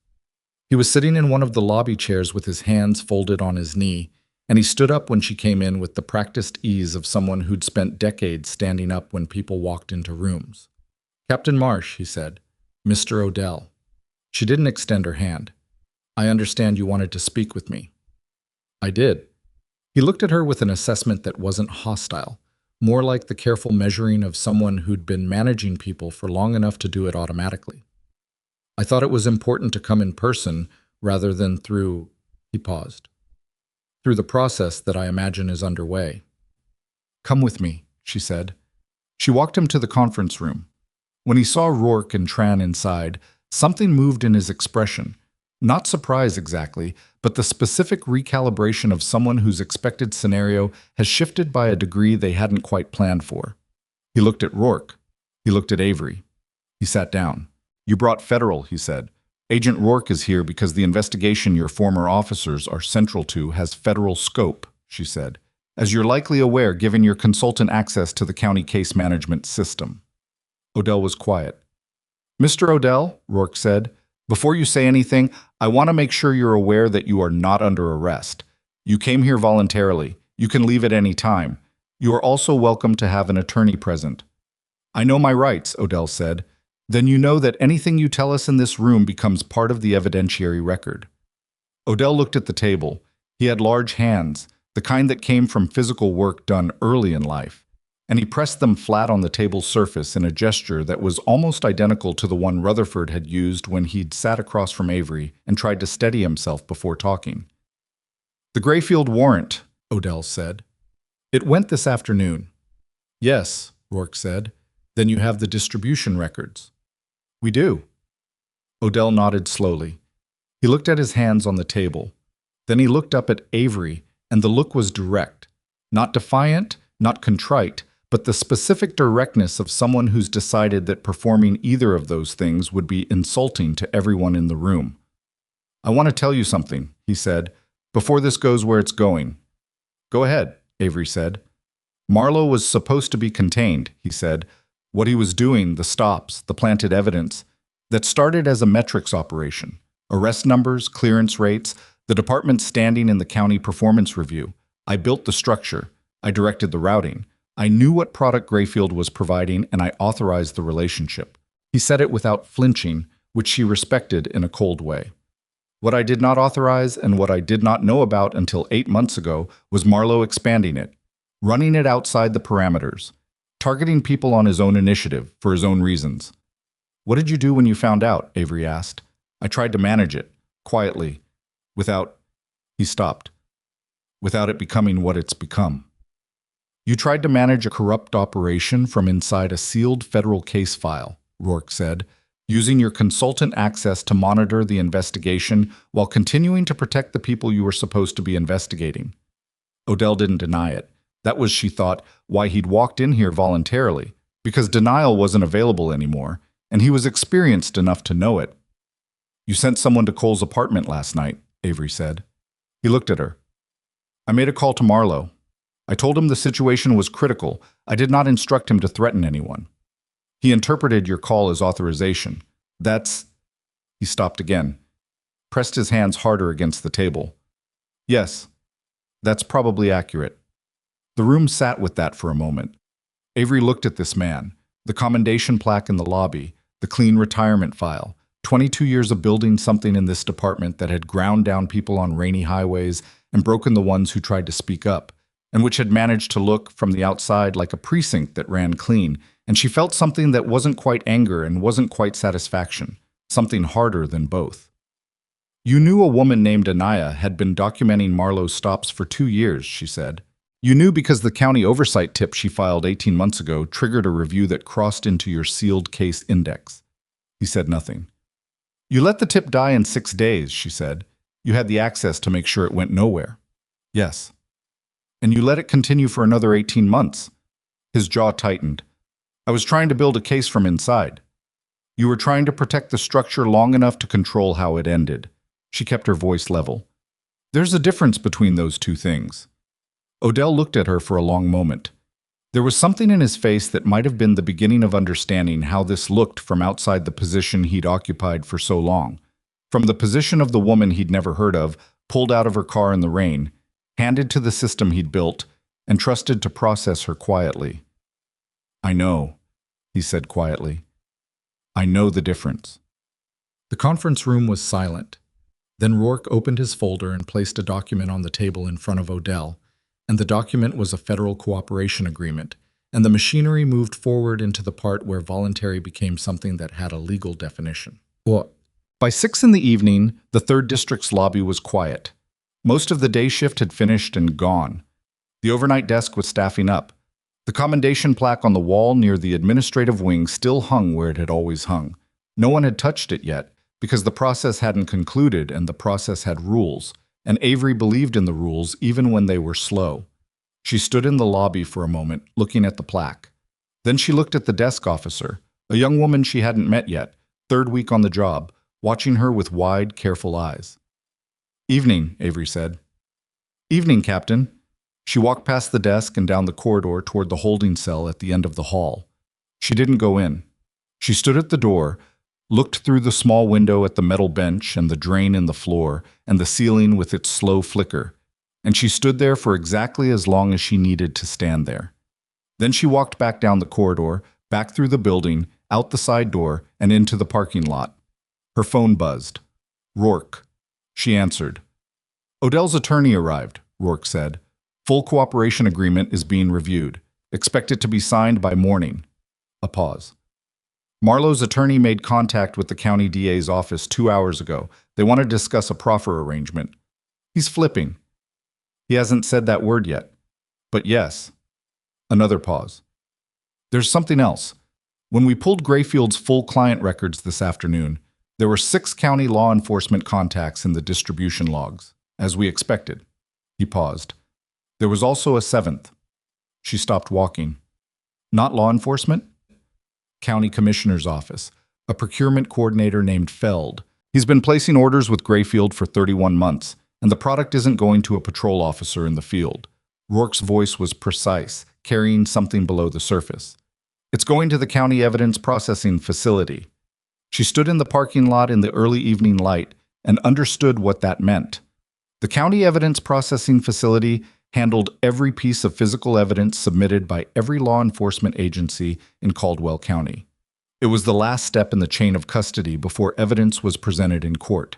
He was sitting in one of the lobby chairs with his hands folded on his knee, and he stood up when she came in with the practiced ease of someone who'd spent decades standing up when people walked into rooms. Captain Marsh, he said. Mr. Odell. She didn't extend her hand. I understand you wanted to speak with me. I did. He looked at her with an assessment that wasn't hostile, more like the careful measuring of someone who'd been managing people for long enough to do it automatically. I thought it was important to come in person rather than through, he paused, through the process that I imagine is underway. Come with me, she said. She walked him to the conference room. When he saw Rourke and Tran inside, something moved in his expression. Not surprise exactly, but the specific recalibration of someone whose expected scenario has shifted by a degree they hadn't quite planned for. He looked at Rourke. He looked at Avery. He sat down. You brought federal, he said. Agent Rourke is here because the investigation your former officers are central to has federal scope, she said, as you're likely aware given your consultant access to the county case management system. Odell was quiet. Mr. Odell, Rourke said, before you say anything, I want to make sure you're aware that you are not under arrest. You came here voluntarily. You can leave at any time. You are also welcome to have an attorney present. I know my rights, Odell said. Then you know that anything you tell us in this room becomes part of the evidentiary record. Odell looked at the table. He had large hands, the kind that came from physical work done early in life. and he pressed them flat on the table's surface in a gesture that was almost identical to the one Rutherford had used when he'd sat across from Avery and tried to steady himself before talking. "The Grayfield warrant," Odell said. "It went this afternoon." "Yes," Rourke said. "Then you have the distribution records." "We do." Odell nodded slowly. He looked at his hands on the table. Then he looked up at Avery, and the look was direct. Not defiant, not contrite, but the specific directness of someone who's decided that performing either of those things would be insulting to everyone in the room. "I want to tell you something," he said, "before this goes where it's going." "Go ahead," Avery said. "Marlow was supposed to be contained," he said. "What he was doing, the stops, the planted evidence, that started as a metrics operation. Arrest numbers, clearance rates, the department standing in the county performance review. I built the structure. I directed the routing. I knew what product Grayfield was providing, and I authorized the relationship." He said it without flinching, which she respected in a cold way. "What I did not authorize and what I did not know about until 8 months ago was Marlow expanding it, running it outside the parameters, targeting people on his own initiative for his own reasons." "What did you do when you found out?" Avery asked. "I tried to manage it, quietly, without—" He stopped. "Without it becoming what it's become." "You tried to manage a corrupt operation from inside a sealed federal case file," Rourke said, "using your consultant access to monitor the investigation while continuing to protect the people you were supposed to be investigating." Odell didn't deny it. That was, she thought, why he'd walked in here voluntarily, because denial wasn't available anymore, and he was experienced enough to know it. "You sent someone to Cole's apartment last night," Avery said. He looked at her. "I made a call to Marlow. I told him the situation was critical. I did not instruct him to threaten anyone. He interpreted your call as authorization. That's—" He stopped again, pressed his hands harder against the table. "Yes, that's probably accurate." The room sat with that for a moment. Avery looked at this man, the commendation plaque in the lobby, the clean retirement file, 22 years of building something in this department that had ground down people on rainy highways and broken the ones who tried to speak up, and which had managed to look, from the outside, like a precinct that ran clean, and she felt something that wasn't quite anger and wasn't quite satisfaction, something harder than both. "You knew a woman named Anaya had been documenting Marlow's stops for 2 years, she said. You knew because the county oversight tip she filed 18 months ago triggered a review that crossed into your sealed case index." He said nothing. "You let the tip die in 6 days, she said. You had the access to make sure it went nowhere." "Yes." "And you let it continue for another 18 months. His jaw tightened. "I was trying to build a case from inside." "You were trying to protect the structure long enough to control how it ended." She kept her voice level. "There's a difference between those two things." Odell looked at her for a long moment. There was something in his face that might have been the beginning of understanding how this looked from outside the position he'd occupied for so long. From the position of the woman he'd never heard of, pulled out of her car in the rain, handed to the system he'd built, and trusted to process her quietly. "I know," he said quietly. "I know the difference." The conference room was silent. Then Rourke opened his folder and placed a document on the table in front of Odell, and the document was a federal cooperation agreement, and the machinery moved forward into the part where voluntary became something that had a legal definition. By 6 in the evening, the 3rd District's lobby was quiet. Most of the day shift had finished and gone. The overnight desk was staffing up. The commendation plaque on the wall near the administrative wing still hung where it had always hung. No one had touched it yet, because the process hadn't concluded and the process had rules, and Avery believed in the rules even when they were slow. She stood in the lobby for a moment, looking at the plaque. Then she looked at the desk officer, a young woman she hadn't met yet, 3rd week on the job, watching her with wide, careful eyes. "Evening," Avery said. "Evening, Captain." She walked past the desk and down the corridor toward the holding cell at the end of the hall. She didn't go in. She stood at the door, looked through the small window at the metal bench and the drain in the floor and the ceiling with its slow flicker, and she stood there for exactly as long as she needed to stand there. Then she walked back down the corridor, back through the building, out the side door, and into the parking lot. Her phone buzzed. "Rourke." She answered. "Odell's attorney arrived," Rourke said. "Full cooperation agreement is being reviewed. Expect it to be signed by morning. A pause. Marlow's attorney made contact with the county DA's office 2 hours ago. They want to discuss a proffer arrangement. He's flipping. He hasn't said that word yet. But yes. Another pause. There's something else. When we pulled Grayfield's full client records this afternoon, there were 6 county law enforcement contacts in the distribution logs, as we expected. He paused. There was also a 7th. She stopped walking. Not law enforcement? County Commissioner's Office, a procurement coordinator named Feld. He's been placing orders with Grayfield for 31 months, and the product isn't going to a patrol officer in the field. Rourke's voice was precise, carrying something below the surface. It's going to the county evidence processing facility. She stood in the parking lot in the early evening light and understood what that meant. The county evidence processing facility handled every piece of physical evidence submitted by every law enforcement agency in Caldwell County. It was the last step in the chain of custody before evidence was presented in court.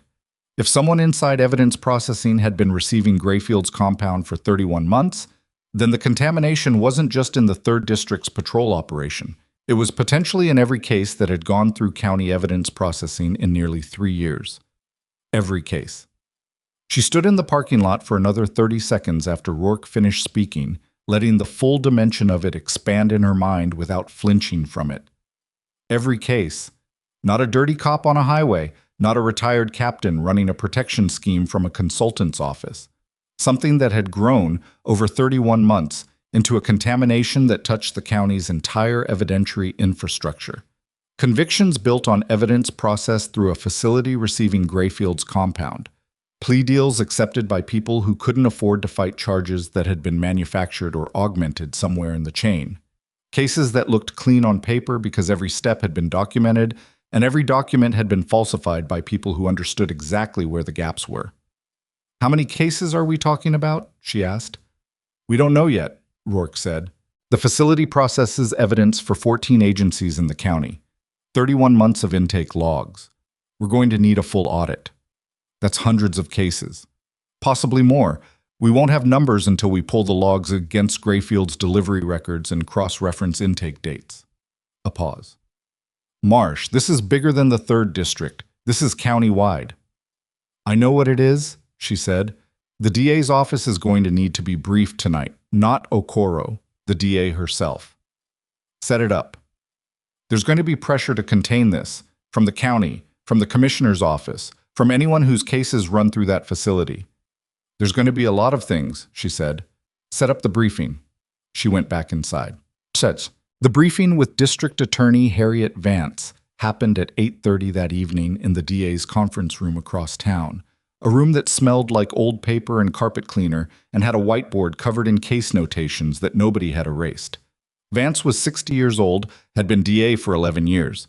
If someone inside evidence processing had been receiving Grayfield's compound for 31 months, then the contamination wasn't just in the 3rd District's patrol operation. It was potentially in every case that had gone through county evidence processing in nearly 3 years. Every case. She stood in the parking lot for another 30 seconds after Rourke finished speaking, letting the full dimension of it expand in her mind without flinching from it. Every case. Not a dirty cop on a highway, not a retired captain running a protection scheme from a consultant's office. Something that had grown over 31 months into a contamination that touched the county's entire evidentiary infrastructure. Convictions built on evidence processed through a facility receiving Grayfield's compound. Plea deals accepted by people who couldn't afford to fight charges that had been manufactured or augmented somewhere in the chain. Cases that looked clean on paper because every step had been documented, and every document had been falsified by people who understood exactly where the gaps were. How many cases are we talking about? She asked. We don't know yet, Rourke said. The facility processes evidence for 14 agencies in the county. 31 months of intake logs. We're going to need a full audit. That's hundreds of cases. Possibly more. We won't have numbers until we pull the logs against Grayfield's delivery records and cross-reference intake dates. A pause. Marsh, this is bigger than the 3rd District. This is county-wide. I know what it is, she said. The DA's office is going to need to be briefed tonight, not Okoro, the DA herself. Set it up. There's going to be pressure to contain this, from the county, from the commissioner's office, from anyone whose cases run through that facility. There's going to be a lot of things, she said. Set up the briefing. She went back inside. The briefing with District Attorney Harriet Vance happened at 8:30 that evening in the DA's conference room across town, a room that smelled like old paper and carpet cleaner and had a whiteboard covered in case notations that nobody had erased. Vance was 60 years old, had been DA for 11 years,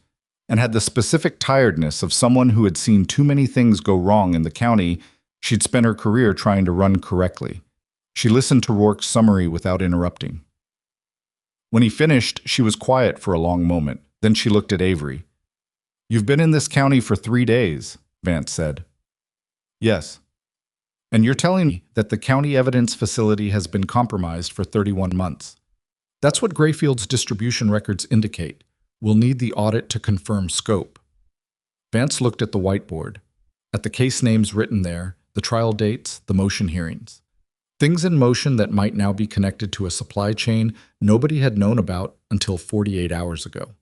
and had the specific tiredness of someone who had seen too many things go wrong in the county she'd spent her career trying to run correctly. She listened to Rourke's summary without interrupting. When he finished, she was quiet for a long moment. Then she looked at Avery. You've been in this county for 3 days, Vance said. Yes. And you're telling me that the county evidence facility has been compromised for 31 months. That's what Grayfield's distribution records indicate. We'll need the audit to confirm scope. Vance looked at the whiteboard, at the case names written there, the trial dates, the motion hearings. Things in motion that might now be connected to a supply chain nobody had known about until 48 hours ago.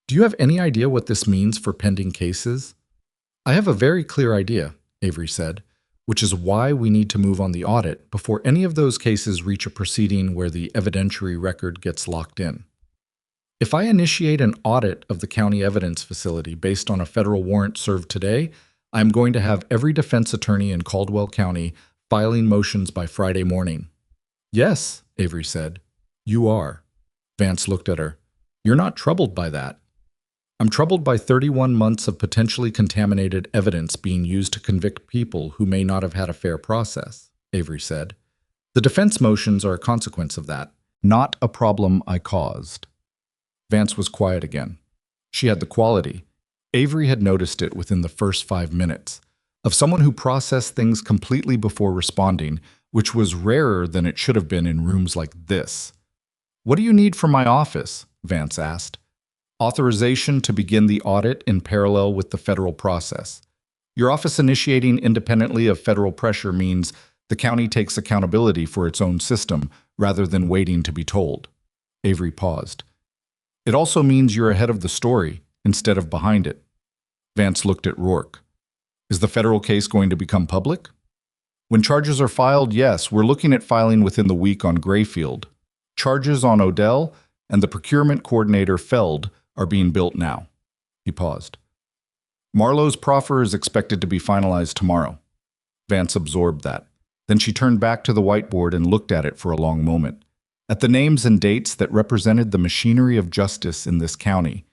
Do you have any idea what this means for pending cases? I have a very clear idea, Avery said, which is why we need to move on the audit before any of those cases reach a proceeding where the evidentiary record gets locked in. If I initiate an audit of the county evidence facility based on a federal warrant served today, I'm going to have every defense attorney in Caldwell County filing motions by Friday morning. Yes, Avery said. You are. Vance looked at her. You're not troubled by that. I'm troubled by 31 months of potentially contaminated evidence being used to convict people who may not have had a fair process, Avery said. The defense motions are a consequence of that, not a problem I caused. Vance was quiet again. She had the quality. Avery had noticed it within the first 5 minutes, of someone who processed things completely before responding, which was rarer than it should have been in rooms like this. "What do you need from my office?" Vance asked. "Authorization to begin the audit in parallel with the federal process. Your office initiating independently of federal pressure means the county takes accountability for its own system rather than waiting to be told." Avery paused. "It also means you're ahead of the story instead of behind it." Vance looked at Rourke. "Is the federal case going to become public?" "When charges are filed, yes. We're looking at filing within the week on Grayfield. Charges on Odell and the procurement coordinator Feld are being built now." He paused. "Marlow's proffer is expected to be finalized tomorrow." Vance absorbed that. Then she turned back to the whiteboard and looked at it for a long moment, at the names and dates that represented the machinery of justice in this county.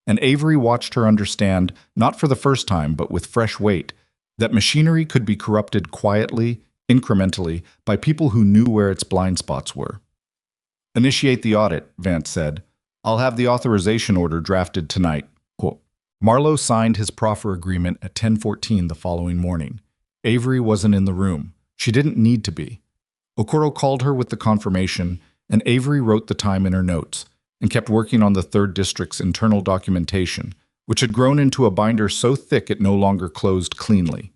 And Avery watched her understand, not for the first time but with fresh weight, that machinery could be corrupted quietly, incrementally, by people who knew where its blind spots were. "Initiate the audit," Vance said. "I'll have the authorization order drafted tonight." Quote. Marlow signed his proffer agreement at 10:14 the following morning. Avery wasn't in the room. She didn't need to be. Okoro called her with the confirmation, and Avery wrote the time in her notes and kept working on the 3rd District's internal documentation, which had grown into a binder so thick it no longer closed cleanly.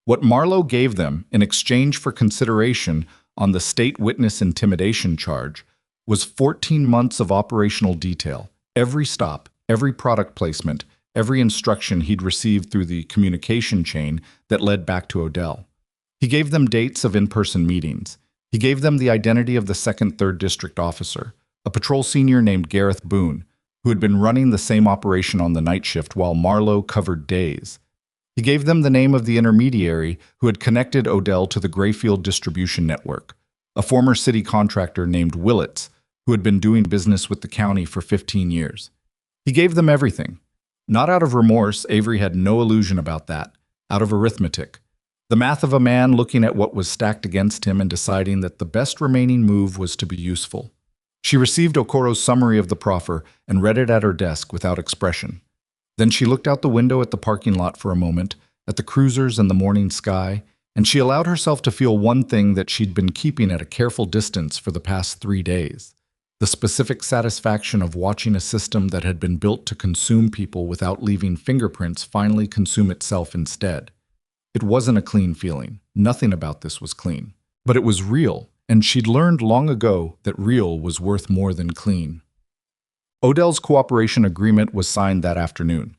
What Marlow gave them in exchange for consideration on the state witness intimidation charge was 14 months of operational detail, every stop, every product placement, every instruction he'd received through the communication chain that led back to Odell. He gave them dates of in-person meetings. He gave them the identity of the 2nd 3rd District officer, a patrol senior named Gareth Boone, who had been running the same operation on the night shift while Marlow covered days. He gave them the name of the intermediary who had connected Odell to the Grayfield distribution network, a former city contractor named Willits, who had been doing business with the county for 15 years. He gave them everything. Not out of remorse, Avery had no illusion about that, out of arithmetic. The math of a man looking at what was stacked against him and deciding that the best remaining move was to be useful. She received Okoro's summary of the proffer and read it at her desk without expression. Then she looked out the window at the parking lot for a moment, at the cruisers and the morning sky, and she allowed herself to feel one thing that she'd been keeping at a careful distance for the past 3 days. The specific satisfaction of watching a system that had been built to consume people without leaving fingerprints finally consume itself instead. It wasn't a clean feeling. Nothing about this was clean. But it was real, and she'd learned long ago that real was worth more than clean. Odell's cooperation agreement was signed that afternoon.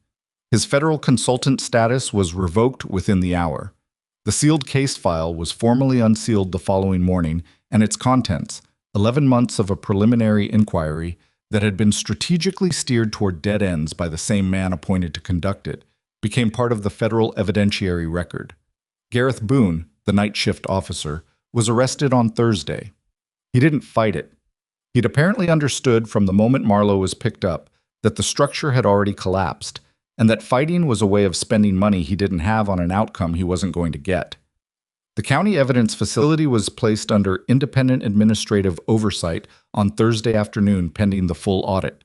His federal consultant status was revoked within the hour. The sealed case file was formally unsealed the following morning, and its contents, 11 months of a preliminary inquiry that had been strategically steered toward dead ends by the same man appointed to conduct it, became part of the federal evidentiary record. Gareth Boone, the night shift officer, was arrested on Thursday. He didn't fight it. He'd apparently understood from the moment Marlow was picked up that the structure had already collapsed, and that fighting was a way of spending money he didn't have on an outcome he wasn't going to get. The county evidence facility was placed under independent administrative oversight on Thursday afternoon pending the full audit.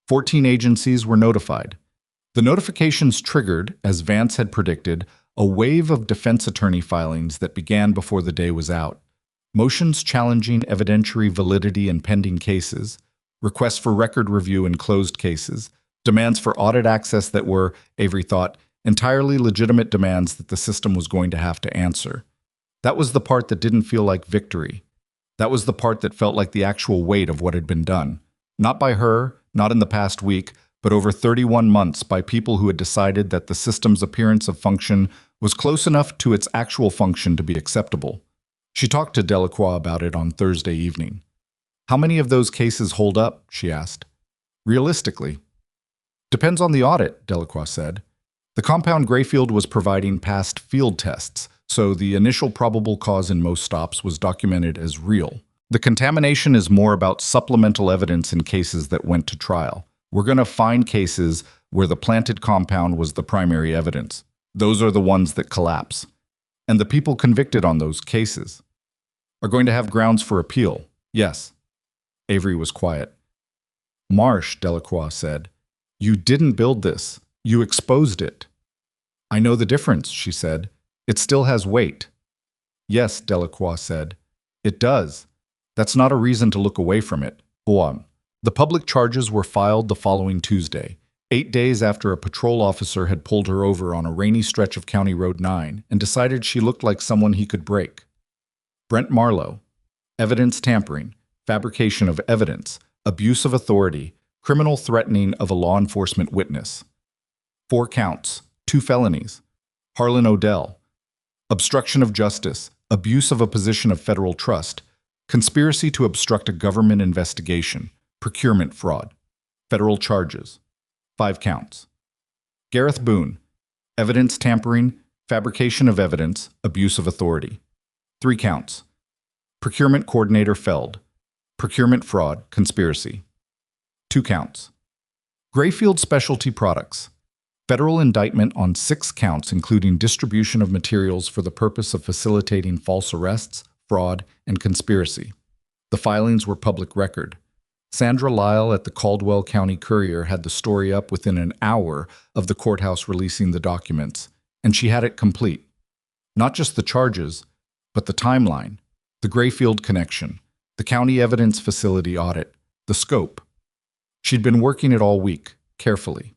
14 agencies were notified. The notifications triggered, as Vance had predicted, a wave of defense attorney filings that began before the day was out. Motions challenging evidentiary validity in pending cases, requests for record review in closed cases, demands for audit access that were, Avery thought, entirely legitimate demands that the system was going to have to answer. That was the part that didn't feel like victory. That was the part that felt like the actual weight of what had been done. Not by her, not in the past week, but over 31 months by people who had decided that the system's appearance of function was close enough to its actual function to be acceptable. She talked to Delacroix about it on Thursday evening. "How many of those cases hold up?" she asked. "Realistically." "Depends on the audit," Delacroix said. The compound Grayfield was providing past field tests, so the initial probable cause in most stops was documented as real. The contamination is more about supplemental evidence in cases that went to trial. We're going to find cases where the planted compound was the primary evidence. Those are the ones that collapse. And the people convicted on those cases are going to have grounds for appeal. Yes. Avery was quiet. "Marsh," Delacroix said, "you didn't build this. You exposed it." "I know the difference," she said. "It still has weight." "Yes," Delacroix said. "It does. That's not a reason to look away from it." The public charges were filed the following Tuesday, 8 days after a patrol officer had pulled her over on a rainy stretch of County Road 9 and decided she looked like someone he could break. Brent Marlow, evidence tampering, fabrication of evidence, abuse of authority, criminal threatening of a law enforcement witness. 4 counts, 2 felonies. Harlan Odell, obstruction of justice, abuse of a position of federal trust, conspiracy to obstruct a government investigation, procurement fraud. Federal charges. 5 counts. Gareth Boone, evidence tampering, fabrication of evidence, abuse of authority. 3 counts. Procurement coordinator Feld, procurement fraud, conspiracy. 2 counts. Grayfield Specialty Products, federal indictment on 6 counts including distribution of materials for the purpose of facilitating false arrests, fraud, and conspiracy. The filings were public record. Sandra Lyle at the Caldwell County Courier had the story up within an hour of the courthouse releasing the documents, and she had it complete. Not just the charges, but the timeline, the Grayfield connection, the county evidence facility audit, the scope. She'd been working it all week, carefully,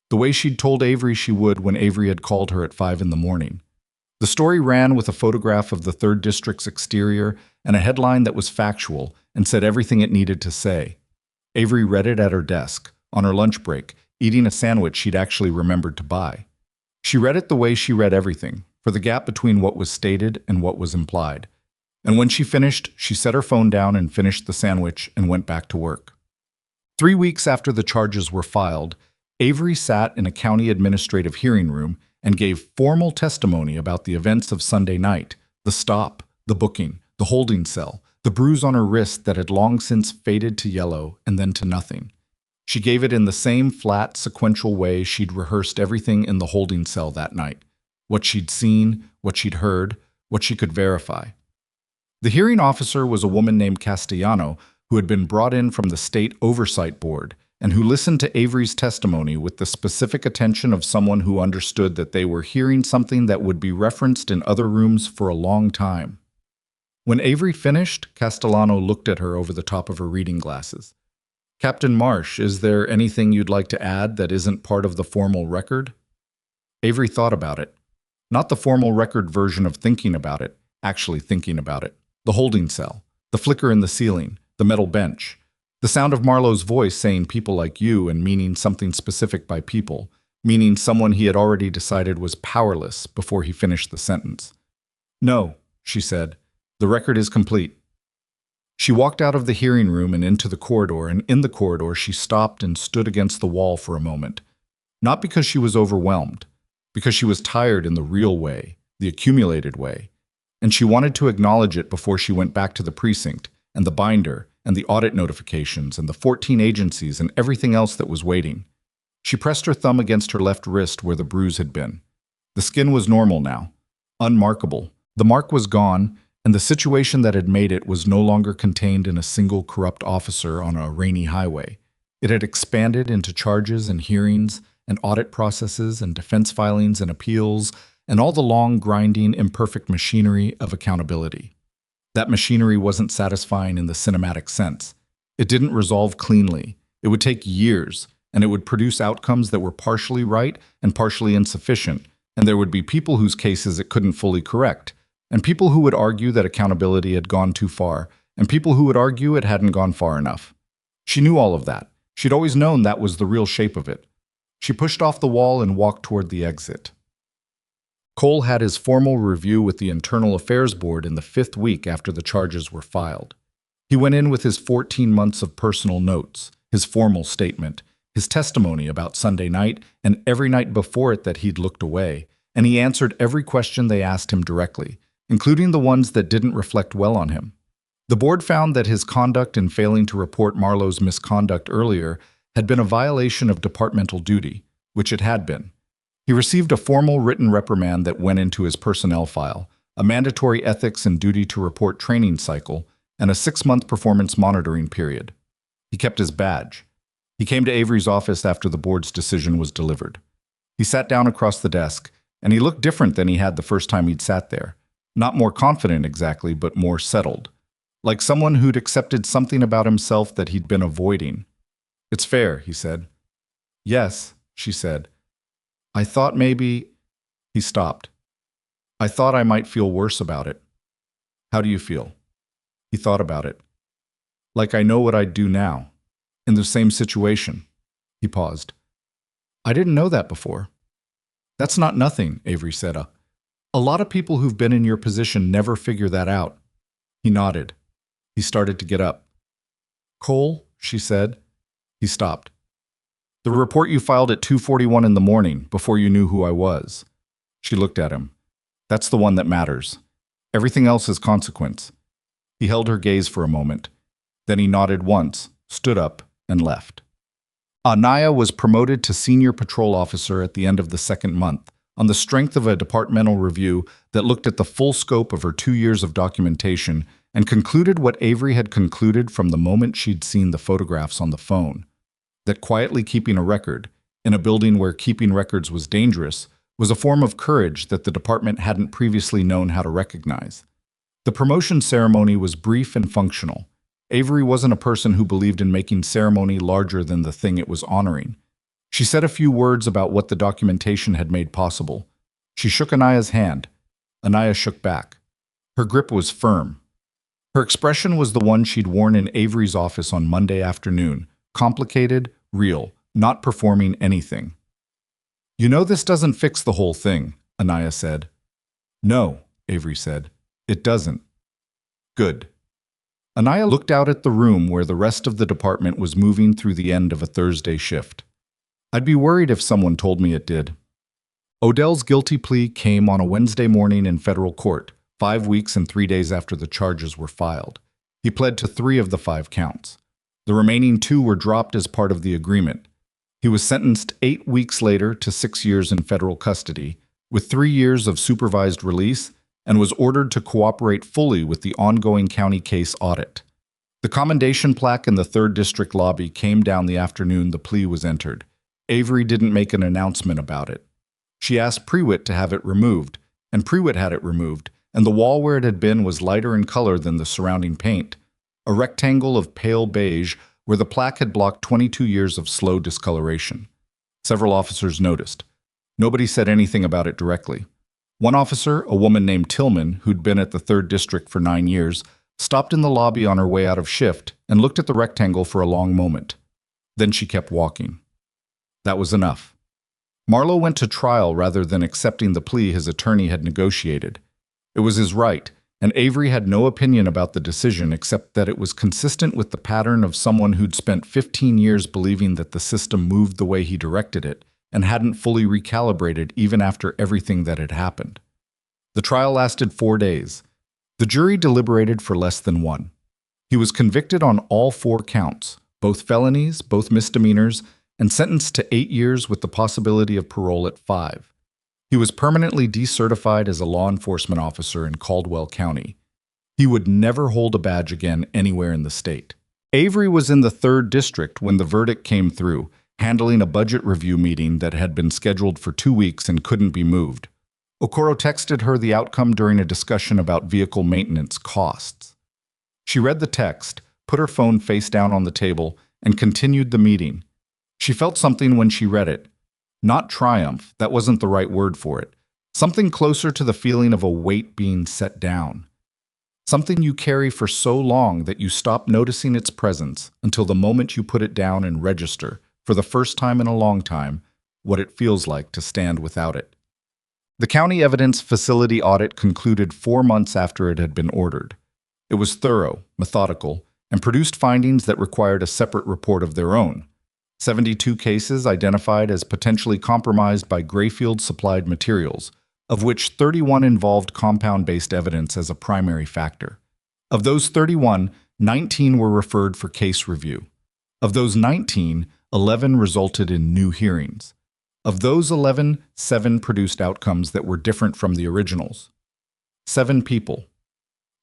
the way she'd told Avery she would when Avery had called her at 5 in the morning. The story ran with a photograph of the 3rd District's exterior and a headline that was factual and said everything it needed to say. Avery read it at her desk, on her lunch break, eating a sandwich she'd actually remembered to buy. She read it the way she read everything, for the gap between what was stated and what was implied. And when she finished, she set her phone down and finished the sandwich and went back to work. 3 weeks after the charges were filed, Avery sat in a county administrative hearing room and gave formal testimony about the events of Sunday night, the stop, the booking, the holding cell, the bruise on her wrist that had long since faded to yellow and then to nothing. She gave it in the same flat, sequential way she'd rehearsed everything in the holding cell that night, what she'd seen, what she'd heard, what she could verify. The hearing officer was a woman named Castellano who had been brought in from the State Oversight Board and who listened to Avery's testimony with the specific attention of someone who understood that they were hearing something that would be referenced in other rooms for a long time. When Avery finished, Castellano looked at her over the top of her reading glasses. "Captain Marsh, is there anything you'd like to add that isn't part of the formal record?" Avery thought about it. Not the formal record version of thinking about it, actually thinking about it. The holding cell, the flicker in the ceiling, the metal bench, the sound of Marlow's voice saying people like you and meaning something specific by people, meaning someone he had already decided was powerless before he finished the sentence. "No," she said, "the record is complete." She walked out of the hearing room and into the corridor, and in the corridor she stopped and stood against the wall for a moment. Not because she was overwhelmed, because she was tired in the real way, the accumulated way, and she wanted to acknowledge it before she went back to the precinct, and the binder, and the audit notifications, and the 14 agencies, and everything else that was waiting. She pressed her thumb against her left wrist where the bruise had been. The skin was normal now, unmarkable. The mark was gone, and the situation that had made it was no longer contained in a single corrupt officer on a rainy highway. It had expanded into charges and hearings, and audit processes, and defense filings and appeals, and all the long, grinding, imperfect machinery of accountability. That machinery wasn't satisfying in the cinematic sense. It didn't resolve cleanly. It would take years, and it would produce outcomes that were partially right and partially insufficient, and there would be people whose cases it couldn't fully correct, and people who would argue that accountability had gone too far, and people who would argue it hadn't gone far enough. She knew all of that. She'd always known that was the real shape of it. She pushed off the wall and walked toward the exit. Cole had his formal review with the Internal Affairs Board in the 5th week after the charges were filed. He went in with his 14 months of personal notes, his formal statement, his testimony about Sunday night and every night before it that he'd looked away, and he answered every question they asked him directly, including the ones that didn't reflect well on him. The board found that his conduct in failing to report Marlow's misconduct earlier had been a violation of departmental duty, which it had been. He received a formal written reprimand that went into his personnel file, a mandatory ethics and duty to report training cycle, and a 6-month performance monitoring period. He kept his badge. He came to Avery's office after the board's decision was delivered. He sat down across the desk, and he looked different than he had the first time he'd sat there. Not more confident exactly, but more settled. Like someone who'd accepted something about himself that he'd been avoiding. It's fair, he said. Yes, she said. I thought maybe... He stopped. I thought I might feel worse about it. How do you feel? He thought about it. Like I know what I'd do now. In the same situation. He paused. I didn't know that before. That's not nothing, Avery said. A lot of people who've been in your position never figure that out. He nodded. He started to get up. Cole, she said. He stopped. The report you filed at 2:41 in the morning, before you knew who I was. She looked at him. That's the one that matters. Everything else is consequence. He held her gaze for a moment. Then he nodded once, stood up, and left. Anaya was promoted to senior patrol officer at the end of the second month, on the strength of a departmental review that looked at the full scope of her 2 years of documentation and concluded what Avery had concluded from the moment she'd seen the photographs on the phone. That quietly keeping a record, in a building where keeping records was dangerous, was a form of courage that the department hadn't previously known how to recognize. The promotion ceremony was brief and functional. Avery wasn't a person who believed in making ceremony larger than the thing it was honoring. She said a few words about what the documentation had made possible. She shook Anaya's hand. Anaya shook back. Her grip was firm. Her expression was the one she'd worn in Avery's office on Monday afternoon, complicated, real, not performing anything. You know this doesn't fix the whole thing, Anaya said. No, Avery said. It doesn't. Good. Anaya looked out at the room where the rest of the department was moving through the end of a Thursday shift. I'd be worried if someone told me it did. Odell's guilty plea came on a Wednesday morning in federal court, 5 weeks and 3 days after the charges were filed. He pled to 3 of the 5 counts. The remaining 2 were dropped as part of the agreement. He was sentenced 8 weeks later to 6 years in federal custody, with 3 years of supervised release, and was ordered to cooperate fully with the ongoing county case audit. The commendation plaque in the 3rd District lobby came down the afternoon the plea was entered. Avery didn't make an announcement about it. She asked Prewitt to have it removed, and Prewitt had it removed, and the wall where it had been was lighter in color than the surrounding paint, a rectangle of pale beige where the plaque had blocked 22 years of slow discoloration. Several officers noticed. Nobody said anything about it directly. One officer, a woman named Tillman, who'd been at the 3rd District for 9 years, stopped in the lobby on her way out of shift and looked at the rectangle for a long moment. Then she kept walking. That was enough. Marlow went to trial rather than accepting the plea his attorney had negotiated. It was his right, and Avery had no opinion about the decision except that it was consistent with the pattern of someone who'd spent 15 years believing that the system moved the way he directed it, and hadn't fully recalibrated even after everything that had happened. The trial lasted 4 days. The jury deliberated for less than 1. He was convicted on all 4 counts, both felonies, both misdemeanors, and sentenced to 8 years with the possibility of parole at 5. He was permanently decertified as a law enforcement officer in Caldwell County. He would never hold a badge again anywhere in the state. Avery was in the 3rd District when the verdict came through, handling a budget review meeting that had been scheduled for 2 weeks and couldn't be moved. Okoro texted her the outcome during a discussion about vehicle maintenance costs. She read the text, put her phone face down on the table, and continued the meeting. She felt something when she read it. Not triumph, that wasn't the right word for it. Something closer to the feeling of a weight being set down. Something you carry for so long that you stop noticing its presence until the moment you put it down and register, for the first time in a long time, what it feels like to stand without it. The county evidence facility audit concluded 4 months after it had been ordered. It was thorough, methodical, and produced findings that required a separate report of their own. 72 cases identified as potentially compromised by Grayfield-supplied materials, of which 31 involved compound-based evidence as a primary factor. Of those 31, 19 were referred for case review. Of those 19, 11 resulted in new hearings. Of those 11, 7 produced outcomes that were different from the originals. 7 people.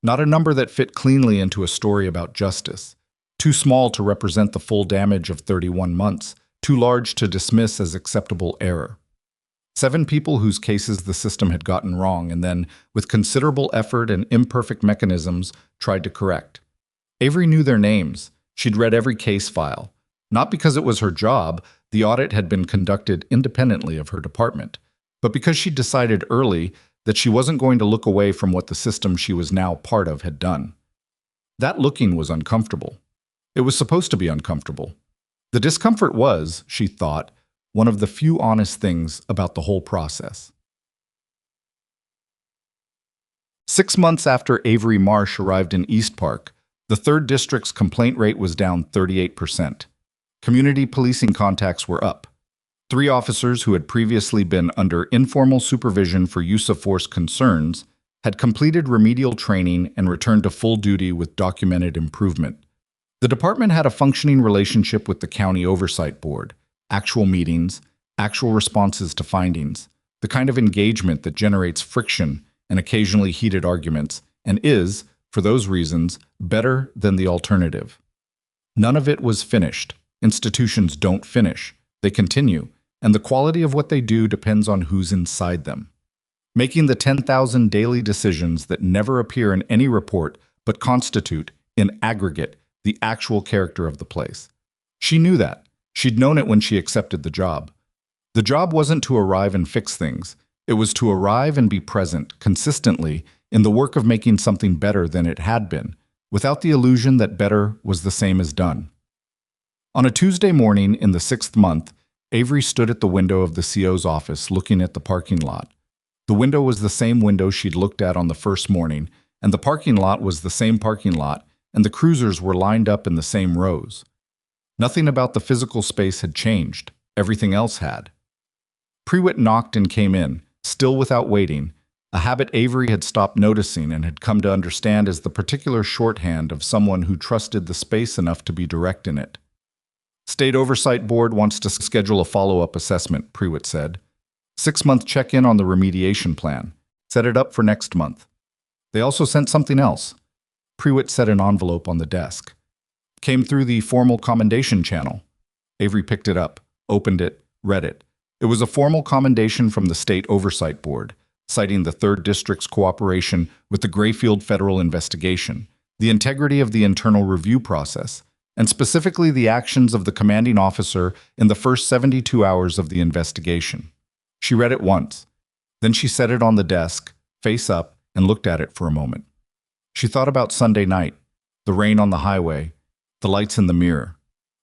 Not a number that fit cleanly into a story about justice. Too small to represent the full damage of 31 months, too large to dismiss as acceptable error. 7 people whose cases the system had gotten wrong and then, with considerable effort and imperfect mechanisms, tried to correct. Avery knew their names. She'd read every case file. Not because it was her job, the audit had been conducted independently of her department, but because she decided early that she wasn't going to look away from what the system she was now part of had done. That looking was uncomfortable. It was supposed to be uncomfortable. The discomfort was, she thought, one of the few honest things about the whole process. 6 months after Avery Marsh arrived in Eastpark, the 3rd District's complaint rate was down 38%. Community policing contacts were up. 3 officers who had previously been under informal supervision for use of force concerns had completed remedial training and returned to full duty with documented improvement. The department had a functioning relationship with the County Oversight Board, actual meetings, actual responses to findings, the kind of engagement that generates friction and occasionally heated arguments, and is, for those reasons, better than the alternative. None of it was finished. Institutions don't finish. They continue, and the quality of what they do depends on who's inside them. Making the 10,000 daily decisions that never appear in any report but constitute, in aggregate, the actual character of the place. She knew that. She'd known it when she accepted the job. The job wasn't to arrive and fix things. It was to arrive and be present, consistently, in the work of making something better than it had been, without the illusion that better was the same as done. On a Tuesday morning in the 6th month, Avery stood at the window of the CO's office looking at the parking lot. The window was the same window she'd looked at on the first morning, and the parking lot was the same parking lot, and the cruisers were lined up in the same rows. Nothing about the physical space had changed. Everything else had. Prewitt knocked and came in, still without waiting, a habit Avery had stopped noticing and had come to understand as the particular shorthand of someone who trusted the space enough to be direct in it. State Oversight Board wants to schedule a follow-up assessment, Prewitt said. 6-month check-in on the remediation plan. Set it up for next month. They also sent something else. Prewitt set an envelope on the desk. Came through the formal commendation channel. Avery picked it up, opened it, read it. It was a formal commendation from the State Oversight Board, citing the 3rd District's cooperation with the Grayfield federal investigation, the integrity of the internal review process, and specifically the actions of the commanding officer in the first 72 hours of the investigation. She read it once. Then she set it on the desk, face up, and looked at it for a moment. She thought about Sunday night, the rain on the highway, the lights in the mirror,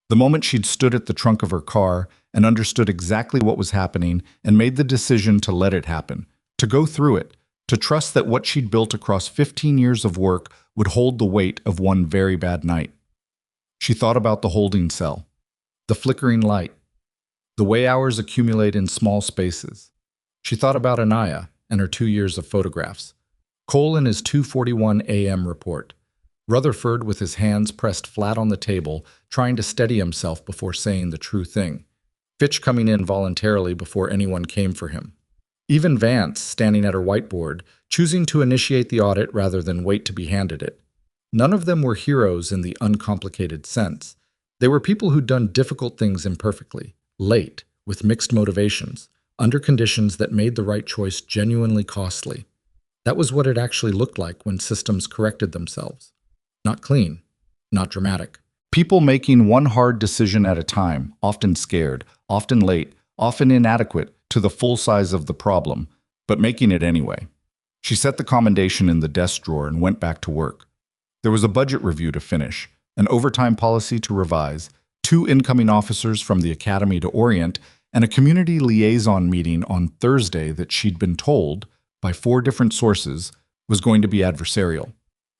the moment she'd stood at the trunk of her car and understood exactly what was happening and made the decision to let it happen, to go through it, to trust that what she'd built across 15 years of work would hold the weight of one very bad night. She thought about the holding cell, the flickering light, the way hours accumulate in small spaces. She thought about Anaya and her 2 years of photographs. Cole in his 2:41 a.m. report. Rutherford with his hands pressed flat on the table, trying to steady himself before saying the true thing. Fitch coming in voluntarily before anyone came for him. Even Vance standing at her whiteboard, choosing to initiate the audit rather than wait to be handed it. None of them were heroes in the uncomplicated sense. They were people who'd done difficult things imperfectly, late, with mixed motivations, under conditions that made the right choice genuinely costly. That was what it actually looked like when systems corrected themselves. Not clean, not dramatic. People making one hard decision at a time, often scared, often late, often inadequate to the full size of the problem, but making it anyway. She set the commendation in the desk drawer and went back to work. There was a budget review to finish, an overtime policy to revise, 2 incoming officers from the academy to orient, and a community liaison meeting on Thursday that she'd been told, by 4 different sources, was going to be adversarial.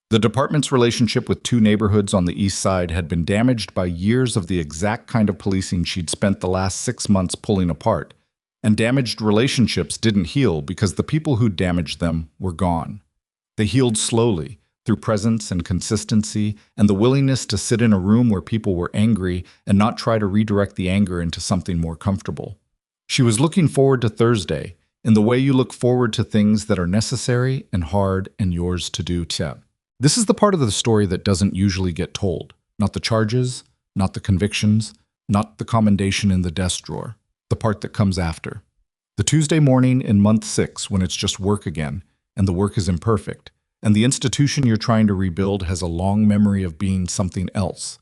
The department's relationship with 2 neighborhoods on the east side had been damaged by years of the exact kind of policing she'd spent the last 6 months pulling apart, and damaged relationships didn't heal because the people who'd damaged them were gone. They healed slowly, through presence and consistency and the willingness to sit in a room where people were angry and not try to redirect the anger into something more comfortable. She was looking forward to Thursday, in the way you look forward to things that are necessary and hard and yours to do too. This is the part of the story that doesn't usually get told. Not the charges, not the convictions, not the commendation in the desk drawer. The part that comes after. The Tuesday morning in month 6 when it's just work again, and the work is imperfect, and the institution you're trying to rebuild has a long memory of being something else.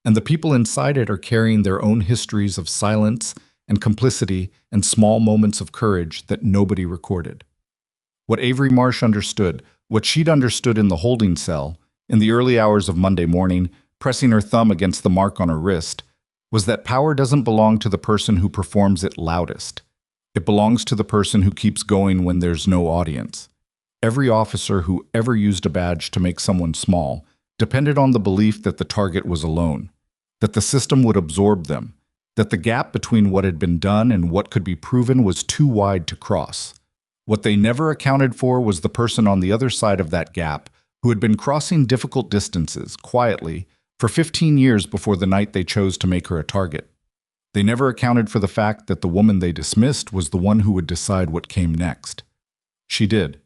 and the people inside it are carrying their own histories of silence and complicity and small moments of courage that nobody recorded. What Avery Marsh understood, what she'd understood in the holding cell, in the early hours of Monday morning, pressing her thumb against the mark on her wrist, was that power doesn't belong to the person who performs it loudest. It belongs to the person who keeps going when there's no audience. Every officer who ever used a badge to make someone small depended on the belief that the target was alone, that the system would absorb them, that the gap between what had been done and what could be proven was too wide to cross. What they never accounted for was the person on the other side of that gap who had been crossing difficult distances, quietly, for 15 years before the night they chose to make her a target. They never accounted for the fact that the woman they dismissed was the one who would decide what came next. She did.